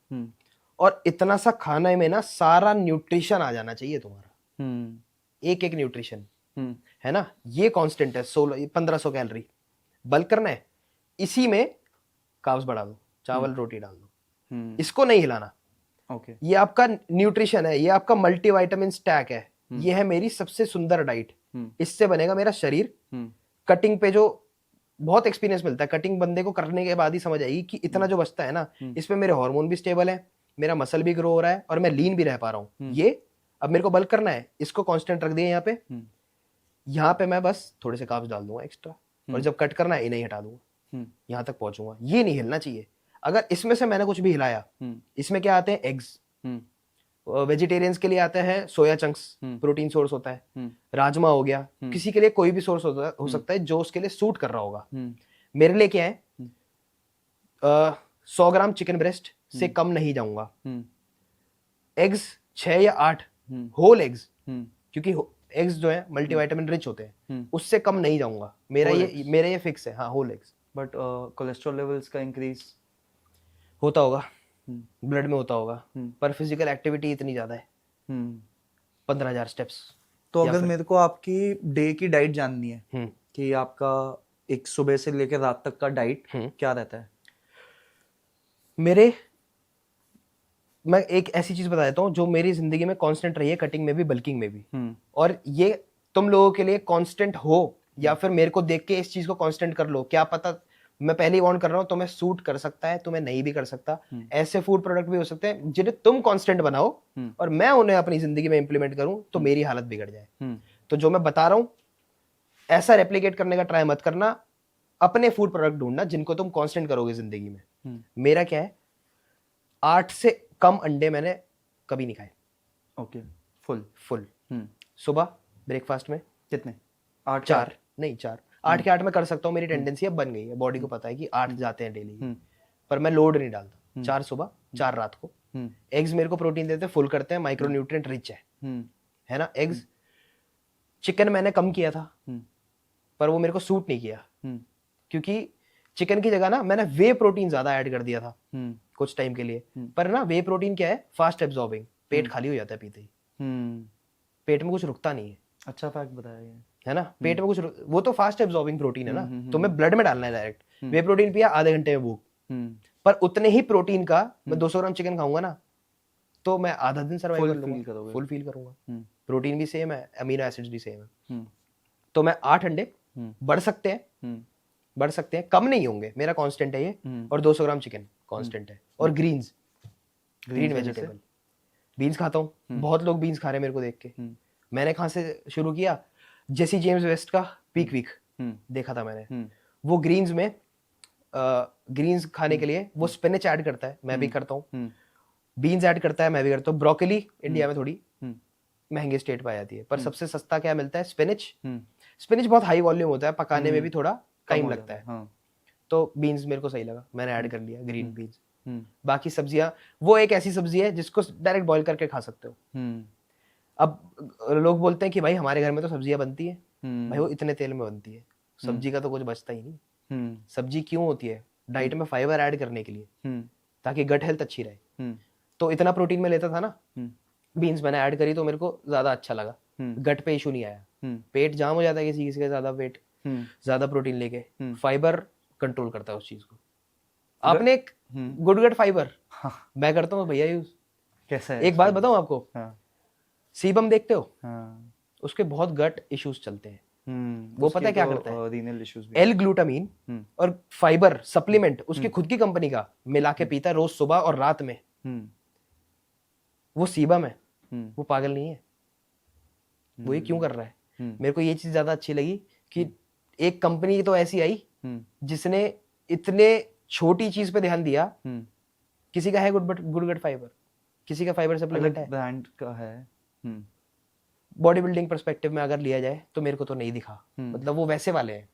और इतना सा खाने में ना सारा न्यूट्रिशन आ जाना चाहिए तुम्हारा, एक एक न्यूट्रिशन, है ना। ये कांस्टेंट है, 1500 कैलोरी। बल्क करना है, इसी में कार्ब्स बढ़ा दो, चावल रोटी डाल दो, इसको नहीं हिलाना। ओके, ये आपका न्यूट्रिशन है, ये आपका मल्टीविटामिन स्टैक है, ये है मेरी सबसे सुंदर डाइट, इससे बनेगा मेरा शरीर। कटिंग पे जो बहुत एक्सपीरियंस मिलता है, कटिंग बंदे को करने के बाद ही समझ आएगी कि इतना जो बचता है ना, इसमें मेरे हार्मोन भी स्टेबल है, मेरा मसल भी ग्रो हो रहा है, और मैं लीन भी रह पा रहा हूँ। ये अब मेरे को बल्क करना है, इसको कांस्टेंट रख दिया यहाँ पे, यहाँ पे मैं बस थोड़े से कार्ब्स डाल दूंगा एक्स्ट्रा, और जब कट करना है इन्हें ही हटा दूंगा, यहाँ तक पहुंचूंगा। ये नहीं हिलना चाहिए। अगर इसमें से मैंने कुछ भी हिलाया, इसमें क्या आते हैं, एग्स, वेजिटेरियंस के लिए आते हैं सोया चंक्स, प्रोटीन सोर्स होता है, राजमा हो गया, किसी के लिए कोई भी सोर्स हो सकता है जो उसके लिए सूट कर रहा होगा। मेरे लिए क्या है, 100 ग्राम चिकन ब्रेस्ट से कम नहीं जाऊंगा, एग्स 6 या 8 होल एग्स, क्योंकि एग्स जो है मल्टीविटामिन रिच होते हैं, उससे कम नहीं जाऊंगा। मेरा ये फिक्स है, हाँ, whole eggs. But cholesterol levels का इंक्रीज होता होगा, ब्लड में होता होगा, पर फिजिकल एक्टिविटी इतनी ज्यादा है, 15,000 स्टेप्स। तो अगर मेरे को आपकी डे की डाइट जाननी है कि आपका एक सुबह से लेकर रात तक का डाइट क्या रहता है? मैं एक ऐसी चीज बता देता हूँ जो मेरी जिंदगी में कांस्टेंट रही है, कटिंग में भी, बल्किंग में भी, और ये तुम लोगों के लिए कांस्टेंट हो, या फिर मेरे को देख के इस चीज को कांस्टेंट कर लो, क्या पता। मैं पहले ही वार्न कर रहा हूँ, तुम्हें सूट कर सकता है, तुम्हें नहीं भी कर सकता। ऐसे फूड प्रोडक्ट भी हो सकते हैं जिन्हें तुम कांस्टेंट बनाओ और मैं उन्हें अपनी जिंदगी में इंप्लीमेंट करूं तो मेरी हालत बिगड़ जाए। तो जो मैं बता रहा हूं, ऐसा रेप्लिकेट करने का ट्राई मत करना, अपने फूड प्रोडक्ट ढूंढना जिनको तुम कांस्टेंट करोगे जिंदगी में। मेरा क्या है, 8 से कम अंडे मैंने कभी नहीं खाए। ओके, फुल सुबह ब्रेकफास्ट में कितने? 8? 4 नहीं, 4 8 के 8 में कर सकता हूँ, मेरी टेंडेंसी अब बन गई है, बॉडी को पता है कि 8 जाते हैं डेली, पर मैं लोड नहीं डालता। 4 सुबह, 4 रात को। एग्स मेरे को प्रोटीन देते हैं, फुल करते हैं, माइक्रोन्यूट्रिएंट रिच है ना एग्स। चिकन मैंने कम किया था, पर वो मेरे को सूट नहीं किया, क्योंकि चिकन की जगह ना मैंने वे प्रोटीन ज्यादा ऐड कर दिया था कुछ टाइम के लिए। पर ना वे प्रोटीन क्या है, फास्ट एब्जॉर्बिंग, पेट खाली हो जाता है पीते ही, पेट में कुछ रुकता नहीं है। अच्छा फैक्ट बताया है ना, पेट में कुछ वो तो फास्ट एब्जॉर्बिंग प्रोटीन है ना, तुम्हें ब्लड में डालना है डायरेक्ट। वे प्रोटीन पिया, आधे घंटे में भूख, पर उतने ही प्रोटीन का मैं 200 ग्राम चिकन खाऊंगा ना, तो मैं आधा दिन सर्वाइव कर लूंगा, फुल फील करूंगा। प्रोटीन भी सेम है, अमीनो एसिड्स भी सेम है। तो मैं 8 अंडे बढ़ सकते हैं, कम नहीं होंगे, मेरा कांस्टेंट है ये। और 200 ग्राम चिकन कांस्टेंट है। और ग्रीन वेजिटेबल, बीन्स खाता हूँ। बहुत लोग बीन्स खा रहे हैं मेरे को देख के। मैंने कहाँ से शुरू किया, जेसी जेम्स वेस्ट का पीक वीक देखा था मैंने। वो ग्रीन्स में ग्रीन्स खाने के लिए वो स्पिनच ऐड करता है, मैं भी करता हूँ। बीन्स ऐड करता है, मैं भी करता हूँ। ब्रोकली इंडिया में थोड़ी महंगी स्टेट पाई जाती है, पर सबसे सस्ता क्या मिलता है, स्पिनच। स्पिनच बहुत हाई वॉल्यूम होता है, पकाने में भी थोड़ा टाइम लगता है। हाँ। तो बीन्स मेरे को सही लगा, मैंने ऐड कर लिया ग्रीन बीन्स। बाकी सब्जियां, वो एक ऐसी सब्जी है जिसको डायरेक्ट बॉईल करके खा सकते हो। अब लोग बोलते हैं कि भाई हमारे घर में तो सब्जियां बनती है, भाई वो इतने तेल में बनती है, सब्जी का तो कुछ बचता ही नहीं। सब्जी क्यों होती है, डाइट में फाइबर ऐड करने के लिए, ताकि गट हेल्थ अच्छी रहे। तो इतना प्रोटीन में लेता था ना, बीन्स मैंने ऐड करी तो मेरे को ज्यादा अच्छा लगा, गट पे इशू नहीं आया। पेट जाम हो जाता है किसी का ज्यादा वेट, ज्यादा प्रोटीन लेके, फाइबर कंट्रोल करता है उस चीज को। आपने एक गुड गट फाइबर, मैं करता हूँ भैया यूज। कैसा है? एक बात बताऊं आपको, सीबम देखते हो, उसके बहुत गट इश्यूज चलते हैं। वो पता है क्या करता है, रीनल इश्यूज भी, एल ग्लूटामीन और फाइबर सप्लीमेंट उसकी खुद की कंपनी का मिला के पीता है रोज सुबह और रात में। वो सीबम है, वो पागल नहीं है। वो ये क्यों कर रहा है? मेरे को ये चीज ज्यादा अच्छी लगी कि एक कंपनी तो ऐसी आई हम्म जिसने इतने छोटी चीज पे ध्यान दिया। हम्म किसी का है गुड गट फाइबर, किसी का फाइबर सप्लीमेंट अलग है। ब्रांड का है। बॉडी बिल्डिंग पर्सपेक्टिव में अगर लिया जाए तो मेरे को तो नहीं दिखा, मतलब वो वैसे वाले हैं,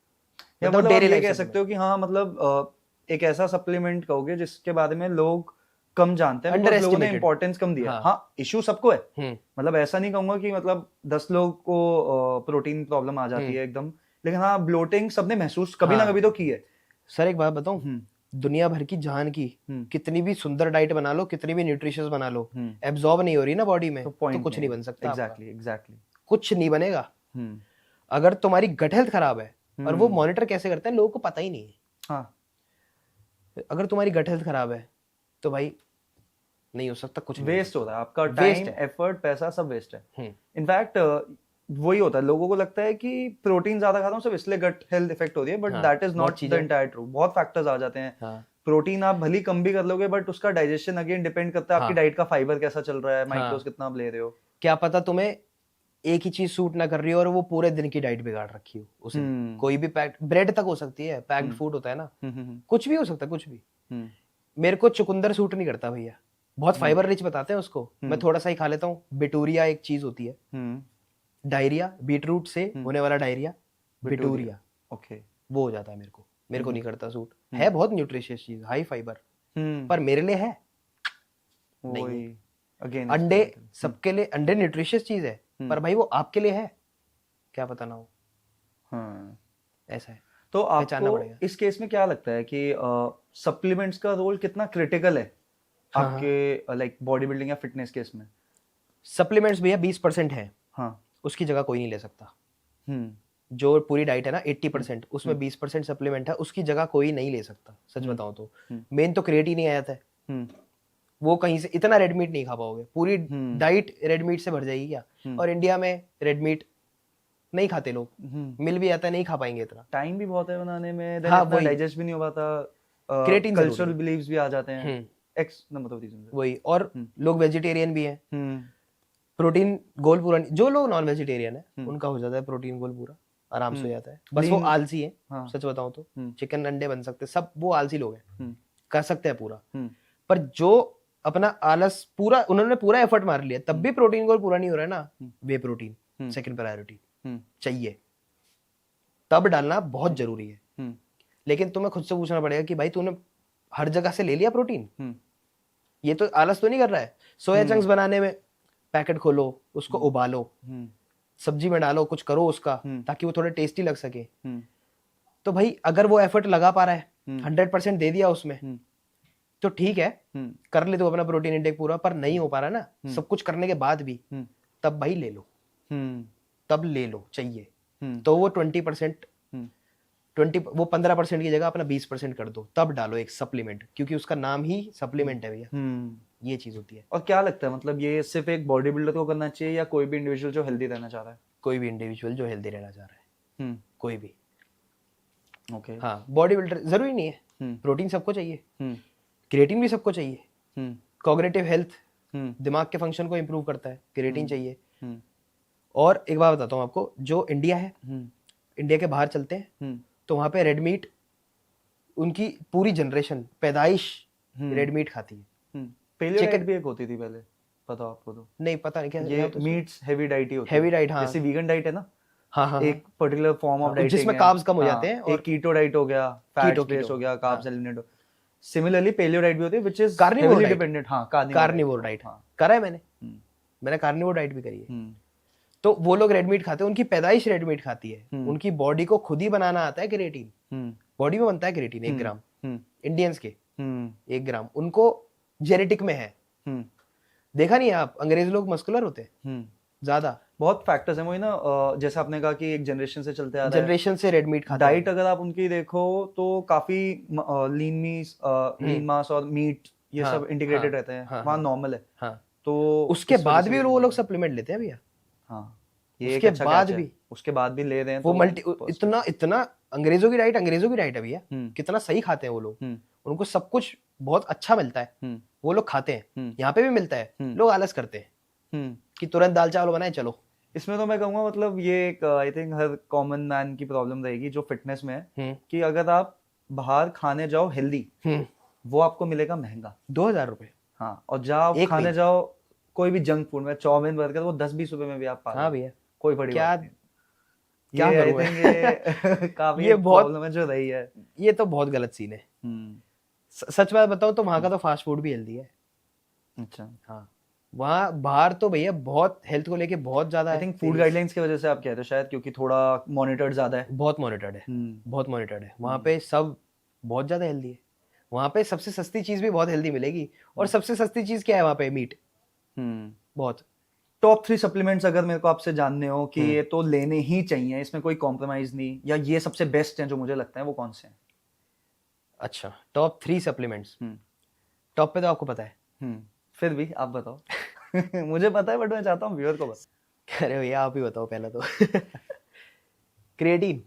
या मतलब मतलब आप डेली ये लाइफ कह सकते हो कि हाँ मतलब एक ऐसा सप्लीमेंट कहोगे जिसके बारे में लोग कम जानते हैं बिकॉज लोगों ने अंडर इंपॉर्टेंस कम दिया है। हाँ। हाँ इशू सबको है, हम्म मतलब ऐसा नहीं कहूंगा कि मतलब 10 लोग को प्रोटीन प्रॉब्लम आ जाती है एकदम, लेकिन हाँ ब्लोटिंग सबने महसूस कभी ना हाँ। कभी तो की है। सर एक बात बताऊं, हम्म दुनिया भर की जहान की हम्म कितनी भी सुंदर डाइट बना लो, कितनी भी न्यूट्रिशियस बना लो, हम्म एब्जॉर्ब नहीं हो रही ना बॉडी में, तो तो पॉइंट कुछ नहीं बन सकता आपका, एग्जैक्टली एग्जैक्टली। कुछ नहीं बनेगा। हम्म अगर तुम्हारी गट हेल्थ खराब है, और वो हम्म मॉनिटर कैसे करते हैं लोगों को पता ही नहीं हाँ है। अगर तुम्हारी गट हेल्थ खराब है तो भाई नहीं हो सकता, कुछ नहीं हो वेस्ट होता है आपका Waste टाइम है। एफर्ट पैसा सब वेस्ट है। हम्म, इनफैक्ट वही होता है, लोगों को लगता है कि प्रोटीन ज्यादा खाता हूँ सिर्फ इसलिए गट हेल्थ इफेक्ट होती है, बट हाँ, दैट इज बहुत नॉट द चीजें एंटायर ट्रू। बहुत फैक्टर्स आ जाते हैं। हाँ प्रोटीन आप भली कम भी कर लोगे बट उसका डाइजेशन अगेन डिपेंड करता है आपकी हाँ डाइट का, फाइबर कैसा चल रहा है, माइक्रोस हाँ। कितना आप ले रहे हो। क्या पता तुम्हें एक ही चीज सूट ना कर रही हो और वो पूरे दिन की डाइट बिगाड़ रखी हो उसने। कोई भी पैक्ड ब्रेड तक हो सकती है, पैक्ड फूड होता है ना, कुछ भी हो सकता है, कुछ भी। मेरे को चुकंदर सूट नहीं करता भैया, बहुत फाइबर रिच बताते हैं उसको, मैं थोड़ा सा ही खा लेता हूँ। बिटूरिया एक चीज होती है, डायरिया, बीटरूट से होने वाला डायरिया, बिटूरिया, ओके वो हो जाता है मेरे को नहीं करता सूट। है बहुत न्यूट्रिशियस चीज, हाई फाइबर, पर मेरे लिए है नहीं है। वही अगेन अंडे सबके लिए, अंडे न्यूट्रिशियस चीज है, पर भाई वो आपके लिए है क्या पता ना हो, हाँ। ऐसा है, तो पहचानना आपको पड़ेगा। इस केस में क्या लगता है कि सप्लीमेंट्स का रोल कितना क्रिटिकल है हाँ, आपके लाइक बॉडी बिल्डिंग या फिटनेस केस में? सप्लीमेंट्स भैया 20% है, हाँ उसकी जगह कोई नहीं ले सकता। हम्म जो पूरी डाइट है ना 80%, उसमें 20% सप्लीमेंट है, उसकी जगह कोई नहीं ले सकता, सच बताऊं तो। मेन तो क्रिएटिन ही आया था, वो कहीं से इतना रेड मीट नहीं खा पाओगे, पूरी डाइट रेड मीट से भर जाएगी क्या। और इंडिया में रेड मीट नहीं खाते लोग, मिल भी आता है, नहीं खा पाएंगे इतना, टाइम भी बहुत है बनाने में, then हाँ इतना वही, डाइजेस्ट भी नहीं हो पाता, क्रिएटिन कल्चरल बिलीव्स भी आ जाते हैं, हम्म एक्स नंबर ऑफ रीजंस। वही, और लोग वेजिटेरियन भी हैं, प्रोटीन गोल पूरा जो लोग नॉन वेजिटेरियन है उनका हो जाता है प्रोटीन गोल पूरा, आराम से हो जाता है, बस वो आलसी है। हाँ। सच बताऊं तो चिकन अंडे बन सकते सब, वो आलसी लोग हैं, कर सकते हैं पूरा। पर जो अपना आलस पूरा, उन्होंने पूरा एफर्ट मार लिया तब भी प्रोटीन गोल पूरा नहीं हो रहा है ना, वे प्रोटीन सेकंड प्रायोरिटी चाहिए, तब डालना बहुत जरूरी है। लेकिन तुम्हें खुद से पूछना पड़ेगा कि भाई तूने हर जगह से ले लिया प्रोटीन, ये तो आलस तो नहीं कर रहा है। सोया चंक्स बनाने में पैकेट खोलो, उसको उबालो, सब्जी में डालो, कुछ करो उसका ताकि वो थोड़े टेस्टी लग सके। तो भाई अगर वो एफर्ट लगा पा रहा है, 100% दे दिया उसमें, तो ठीक है, कर ले तो अपना प्रोटीन इंटेक पूरा, पर नहीं हो पा रहा ना सब कुछ करने के बाद भी, तब भाई ले लो, तब ले लो चाहिए। तो वो 20%, वो 15% की जगह अपना 20% कर दो, तब डालो एक सप्लीमेंट, क्योंकि उसका नाम ही सप्लीमेंट है भैया, ये चीज होती है। और क्या लगता है मतलब ये सिर्फ एक बॉडी बिल्डर को करना चाहिए या कोई भी इंडिविजुअल जो हेल्दी रहना चाह रहा है? कोई भी इंडिविजुअल जो हेल्दी रहना चाह रहा है, कोई भी। ओके हाँ, बॉडी बिल्डर जरूरी नहीं है, प्रोटीन सबको चाहिए, क्रिएटिन भी सबको चाहिए, कॉग्निटिव हेल्थ, दिमाग के फंक्शन को इंप्रूव करता है, क्रिएटिन चाहिए। और एक बात बताता हूँ आपको, जो इंडिया है, इंडिया के बाहर चलते हैं तो वहां पे रेड मीट, उनकी पूरी जनरेशन पैदाइश रेड मीट खाती है। पेलियो डाइट भी एक होती थी पहले, पता आपको? तो नहीं पता नहीं क्या ये तो मीट्स हेवी डाइट ही होती है। हेवी डाइट, हाँ, जैसे वीगन डाइट है ना, हाँ, एक पर्टिकुलर फॉर्म ऑफ डाइटिंग जिसमें कार्ब्स कम हो जाते हैं, और एक कीटो डाइट हो गया, फैट बेस्ड हो गया, carbs eliminate. Similarly paleo diet भी होती है व्हिच इज हेवीली डिपेंडेंट। हां, कार्निवोर डाइट करा है मैंने कार्निवोर डाइट भी करी है। तो वो लोग रेड मीट खाते हैं, उनकी पैदाइश रेड मीट खाती है, उनकी बॉडी को खुद ही बनाना आता है क्रिएटिन, बॉडी में बनता है क्रिएटिन 1 ग्राम, इंडियंस के 1 ग्राम उनको जेनेटिक में है। देखा नहीं आप, अंग्रेज लोग मस्कुलर होते हैं ज्यादा, बहुत फैक्टर्स हैं। वही ना, जैसे आपने कहा कि एक जनरेशन से चलते आ रहा है, जनरेशन से रेड मीट खाते डाइट अगर आप उनकी देखो तो काफी लीन मास और मीट ये सब इंटीग्रेटेड रहते हैं, वहाँ नॉर्मल है। हाँ, तो उसके बाद भी वो लोग सप्लीमेंट लेते हैं भैया। हाँ, ये उसके अच्छा बाद catch है। भी उसके बाद भी ले रहे हैं वो तो मल्टी इतना अंग्रेजों की डाइट है भैया, कितना सही खाते हैं वो लोग, उनको सब कुछ बहुत अच्छा मिलता है, वो लोग खाते हैं, यहाँ पे भी मिलता है, लोग आलस करते हैं कि तुरंत दाल चावल बनाए चलो, इसमें तो मैं कहूँगा मतलब ये एक I think her common man की प्रॉब्लम रहेगी जो फिटनेस में है कि अगर आप बाहर खाने जाओ हेल्दी वो आपको मिलेगा महंगा 2,000 रुपए। हाँ, और जाओ एक खाने मील। जाओ कोई भी जंक फूड में चाउमीन बर्गर वो 10-20 रुपए में भी आप पा हाँ लो, भैया, कोई बड़ी क्या बात नहीं। क्या ये आई करूं मैं? थिंक ये काफी ये एक बहुत, प्रॉब्लम है जो रही है। ये तो बहुत गलत सीन है। हम्म। सच बात बताऊं तो वहां का तो फास्ट फूड भी हेल्दी है। अच्छा, हाँ, वहाँ बाहर तो भैया बहुत हेल्थ को लेके बहुत ज्यादा आई है। थिंक फूड गाइडलाइंस की वजह से आप कह रहे हो शायद, क्योंकि थोड़ा मॉनिटर्ड ज्यादा है। बहुत मॉनिटर्ड है, हम्म। बहुत मॉनिटर्ड है। वहाँ पे सब बहुत ज्यादा हेल्दी है। वहाँ पे सबसे सस्ती चीज भी बहुत हेल्दी मिलेगी। और सबसे सस्ती चीज क्या है वहाँ पे? मीट। हम्म। बहुत। टॉप 3 सप्लीमेंट्स अगर मेरे को आपसे जानने हो कि ये तो लेने ही चाहिए, इसमें कोई कॉम्प्रोमाइज नहीं, या ये सबसे बेस्ट हैं जो मुझे लगता है, वो कौन से हैं? अच्छा, टॉप 3 सप्लीमेंट्स। हम्म। टॉप पे तो आपको पता है। फिर भी आप बताओ। मुझे पता है बट मैं चाहता हूँ व्यूअर को बता। अरे भैया आप ही बताओ पहले तो। क्रिएटिन।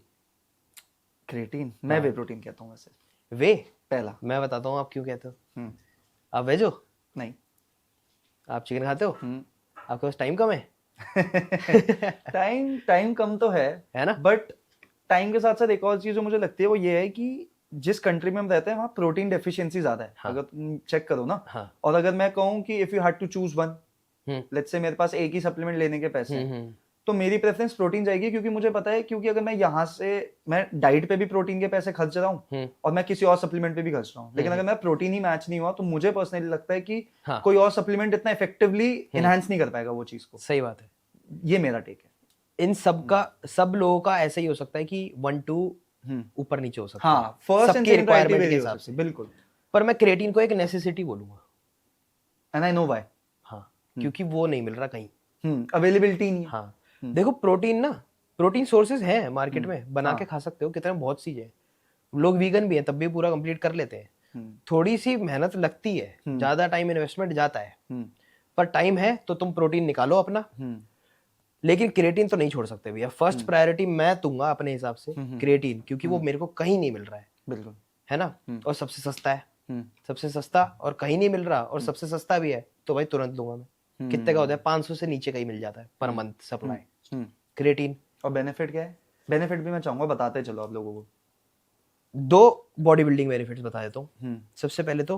क्रिएटिन, मैं वे प्रोटीन कहता हूँ वैसे। वे? पहला। मैं बताता हूँ आप क्यों कहते हो। हम्म। आप वेज हो? नहीं। आप चिकन खाते हो? हम्म। आपके पास टाइम कम है। टाइम कम तो है ना? बट टाइम के साथ साथ एक और चीज जो मुझे लगती है वो ये है कि जिस कंट्री में हम रहते हैं वहाँ प्रोटीन डेफिशिएंसी ज्यादा है। हाँ। अगर तुम चेक करो ना। हाँ। और अगर मैं कहूँ कि if you had to choose one, hmm let's say मेरे पास एक ही सप्लीमेंट लेने के पैसे हैं, हम्म तो मेरी प्रेफरेंस प्रोटीन जाएगी, क्योंकि मुझे पता है, क्योंकि अगर मैं यहाँ से मैं डाइट पे भी प्रोटीन के पैसे खर्च रहा हूँ और मैं किसी और सप्लीमेंट पे भी खर्च रहा हूँ, लेकिन अगर मैं प्रोटीन ही मैच नहीं हुआ तो मुझे पर्सनली लगता है कि हाँ। कोई और सप्लीमेंट इतना इफेक्टिवली इनहांस नहीं कर पाएगा वो चीज को। सही बात है। ये मेरा टेक है। इन सब का, सब लोगों का ऐसा ही हो सकता है कि 1-2 ऊपर नीचे हो सकता है। हाँ, फर्स्ट एंड सबकी सेकंड प्रायोरिटी रिक्वायरमेंट के वेरी हो हिसाब सकती से। है, बिल्कुल। पर मैं क्रिएटिन को एक नेसेसिटी बोलूंगा। And I know why. हाँ, क्योंकि वो नहीं मिल रहा कहीं। अवेलेबिलिटी नहीं है। हाँ, देखो प्रोटीन ना, प्रोटीन सोर्सेज हैं मार्केट में, बना के हाँ। खा सकते हो, कितने बहुत चीजें हैं। लोग वीगन भी हैं तब भी पूरा कंप्लीट कर लेते हैं। थोड़ी सी मेहनत लगती है, ज्यादा टाइम इन्वेस्टमेंट जाता है, पर टाइम है तो तुम प्रोटीन निकालो अपना। लेकिन क्रिएटिन तो नहीं छोड़ सकते भैया। फर्स्ट प्रायोरिटी मैं दूंगा अपने हिसाब से क्रिएटिन, क्योंकि वो मेरे को कहीं नहीं मिल रहा है। बिल्कुल। है ना? और सबसे सस्ता है। सबसे सस्ता और कहीं नहीं मिल रहा और सबसे सस्ता भी है, तो भाई तुरंत लूंगा मैं। कितने का होता है? 500 से नीचे का ही मिल जाता है पर मंथ सप्लाई क्रिएटिन। और बेनिफिट क्या है? बेनिफिट भी मैं चाहूंगा बताते चलो आप लोगों को। 2 बॉडी बिल्डिंग बेनिफिट्स बता देता हूँ। सबसे पहले तो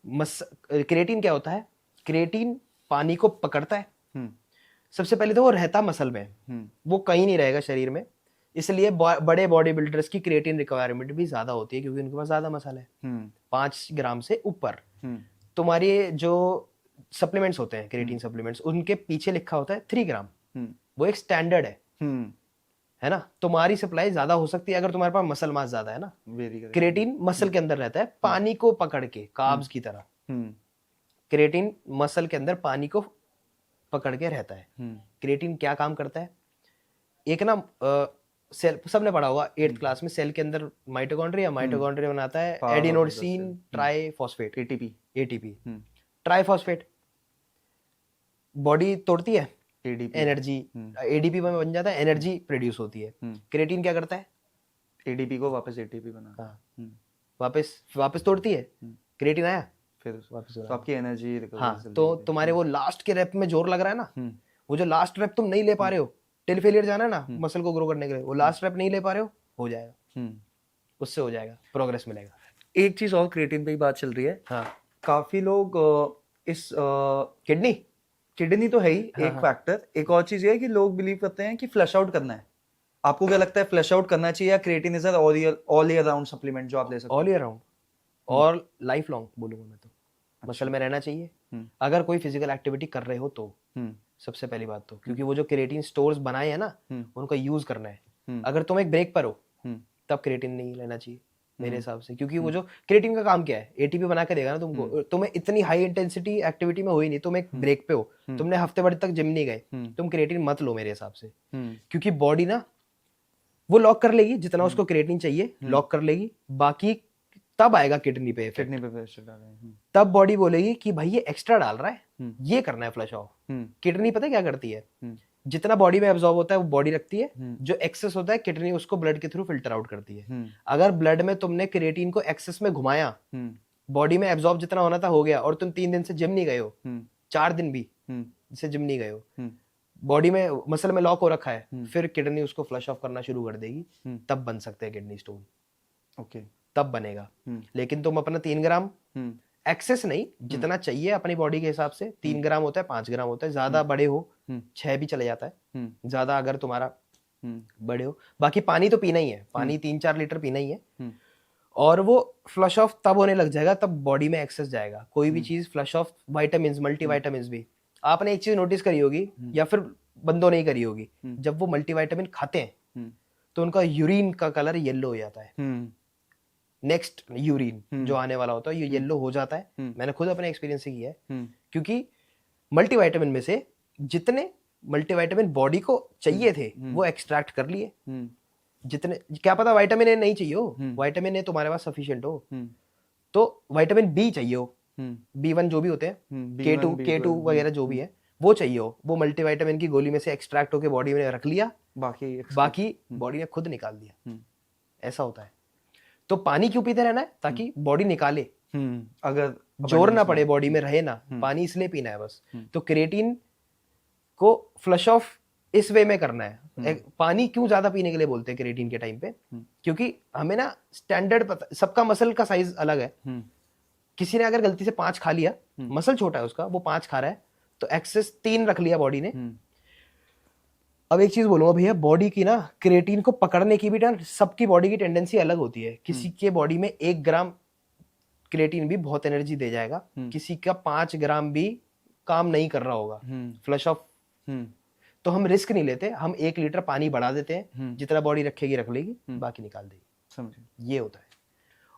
क्रिएटिन क्या होता है? क्रिएटिन पानी को पकड़ता है। सबसे पहले तो वो रहता मसल में, वो कहीं नहीं रहेगा शरीर में, इसलिए बड़े बॉडी बिल्डर्स की क्रिएटिन रिक्वायरमेंट भी ज्यादा होती है, क्योंकि उनके पास ज्यादा मसल है। 5 ग्राम से ऊपर। तुम्हारे जो सप्लीमेंट्स होते हैं, क्रिएटिन सप्लीमेंट्स, उनके पीछे लिखा होता है 3 ग्राम। वो एक स्टैंडर्ड है ना? तुम्हारी सप्लाई ज्यादा हो सकती है अगर तुम्हारे पास मसल मास ज्यादा है ना। क्रिएटिन मसल के अंदर रहता है पानी को पकड़ के, कार्ब्स की तरह। क्रिएटिन मसल के अंदर पानी को पकड़ के रहता है। क्रिएटिन क्या काम करता है? एक ना सेल, सबने पढ़ा होगा 8th क्लास में, सेल के अंदर माइटोकॉन्ड्रिया बनाता है adenosine triphosphate, ATP. Triphosphate body तोड़ती है, एनर्जी एडीपी में बन जाता है, एनर्जी प्रोड्यूस होती है। क्रिएटिन क्या करता है? एडीपी को वापस एटीपी बना। हाँ, वापस तोड़ती है। क्रिएटिन आया फिर वापस तो आपकी एनर्जी। हाँ, तो तुम्हारे वो लास्ट के रेप में जोर लग रहा है ना, वो जो लास्ट रेप तुम नहीं ले पा रहे हो, टेल फेलियर जाना है ना मसल को ग्रो करने के लिए, वो लास्ट रेप नहीं ले पा रहे हो जाएगा। उससे हो जाएगा, प्रोग्रेस मिलेगा। एक चीज और क्रिएटिन पे ही बात चल रही है। हाँ, काफी लोग इस किडनी तो है ही एक फैक्टर। एक और चीज ये है कि लोग बिलीव करते हैं कि फ्लश आउट करना है। आपको क्या लगता है, फ्लश आउट करना चाहिए या creatine is all year round supplement जो आप ले सकते हो? ऑल ईयर राउंड और लाइफ लॉन्ग बोलूंगा मैं तो। मसल में रहना चाहिए अगर कोई फिजिकल एक्टिविटी कर रहे हो तो, सबसे पहली बात तो, क्योंकि वो जो क्रिएटिन स्टोर्स बनाए हैं ना, उनका यूज करना है। अगर तुम एक ब्रेक पर हो तब क्रिएटिन नहीं लेना चाहिए मेरे हिसाब से, क्योंकि वो जो क्रिएटिन का काम क्या है, एटीपी बना के देगा ना तुमको। तुम्हें इतनी हाई इंटेंसिटी एक्टिविटी में हो ही नहीं, तुम एक ब्रेक पे हो, तुमने हफ्ते भर तक जिम नहीं गए, तुम क्रिएटिन मत लो मेरे हिसाब से। क्योंकि बॉडी ना वो लॉक कर लेगी जितना उसको क्रिएटिन चाहिए, लॉक कर लेगी, बाकी तब आएगा किडनी पे इफेक्ट। तब बॉडी बोलेगी कि भाई ये एक्स्ट्रा डाल रहा है, ये करना है फ्लश ऑफ। किडनी पता है क्या करती है? जितना बॉडी में एब्जॉर्ब होता है वो बॉडी रखती है, जो एक्सेस होता है किडनी उसको ब्लड के थ्रू फिल्टर आउट करती है। अगर ब्लड में तुमने क्रिएटिन को एक्सेस में घुमाया, बॉडी में एब्जॉर्ब जितना होना था हो गया, और तुम 3 दिन से जिम नहीं गए हो, 4 दिन भी से जिम नहीं गए हो, बॉडी में मसल में लॉक हो रखा है, फिर किडनी उसको फ्लश ऑफ करना शुरू कर देगी, तब बन सकते हैं किडनी स्टोन। ओके, तब बनेगा। लेकिन तुम अपना 3 ग्राम एक्सेस नहीं, जितना चाहिए अपनी बॉडी के हिसाब से, 3 ग्राम होता है, 5 ग्राम होता है, ज्यादा बड़े हो 6 भी चले जाता है, ज्यादा अगर तुम्हारा बड़े हो। बाकी पानी तो पीना ही है, पानी 3-4 लीटर पीना ही है। और वो फ्लश ऑफ तब होने लग जाएगा, तब बॉडी में एक्सेस जाएगा। कोई भी चीज फ्लश ऑफ, विटामिन, मल्टीविटामिन भी, आपने एक चीज नोटिस करी होगी या फिर बंदों नहीं करी होगी, जब वो मल्टीविटामिन खाते हैं तो उनका यूरिन का कलर येलो हो जाता है। नेक्स्ट यूरिन जो आने वाला होता है ये येलो हो जाता है। मैंने खुद अपने एक्सपीरियंस से किया है, क्योंकि मल्टीविटामिन में से जितने मल्टीविटामिन बॉडी को चाहिए थे वो एक्सट्रैक्ट कर लिए। जितने, क्या पता विटामिन ए नहीं चाहिए हो, विटामिन ए तुम्हारे पास सफिशिएंट हो, तो विटामिन बी चाहिए हो, B1 जो भी होते हैं, K2 वगैरह जो भी है वो चाहिए हो, वो मल्टीविटामिन की गोली में से एक्सट्रैक्ट होके बॉडी में रख लिया, बाकी बॉडी ने खुद निकाल दिया। ऐसा होता है। तो पानी क्यों पीते रहना है? ताकि बॉडी निकाले, अगर जोर ना पड़े, बॉडी में रहे ना, पानी इसलिए पीना है बस। तो क्रिएटिन को फ्लश ऑफ इस वे में करना है। पानी क्यों ज्यादा पीने के लिए बोलते हैं क्रिएटिन के टाइम पे? क्योंकि हमें ना स्टैंडर्ड पता, सबका मसल का साइज अलग है। किसी ने अगर गलती से 5 खा लिया, मसल छोटा है उसका, वो 5 खा रहा है, तो एक्सेस 3 रख लिया बॉडी ने। अब एक चीज बोलूंगा भैया, बॉडी की ना क्रिएटिन को पकड़ने की भी ना सबकी बॉडी की टेंडेंसी अलग होती है। किसी के बॉडी में 1 ग्राम क्रिएटिन भी बहुत एनर्जी दे जाएगा, किसी का 5 ग्राम भी काम नहीं कर रहा होगा फ्लश ऑफ। तो हम रिस्क नहीं लेते, हम 1 लीटर पानी बढ़ा देते हैं, जितना बॉडी रखेगी रख लेगी, बाकी निकाल देगी। समझे? ये होता है।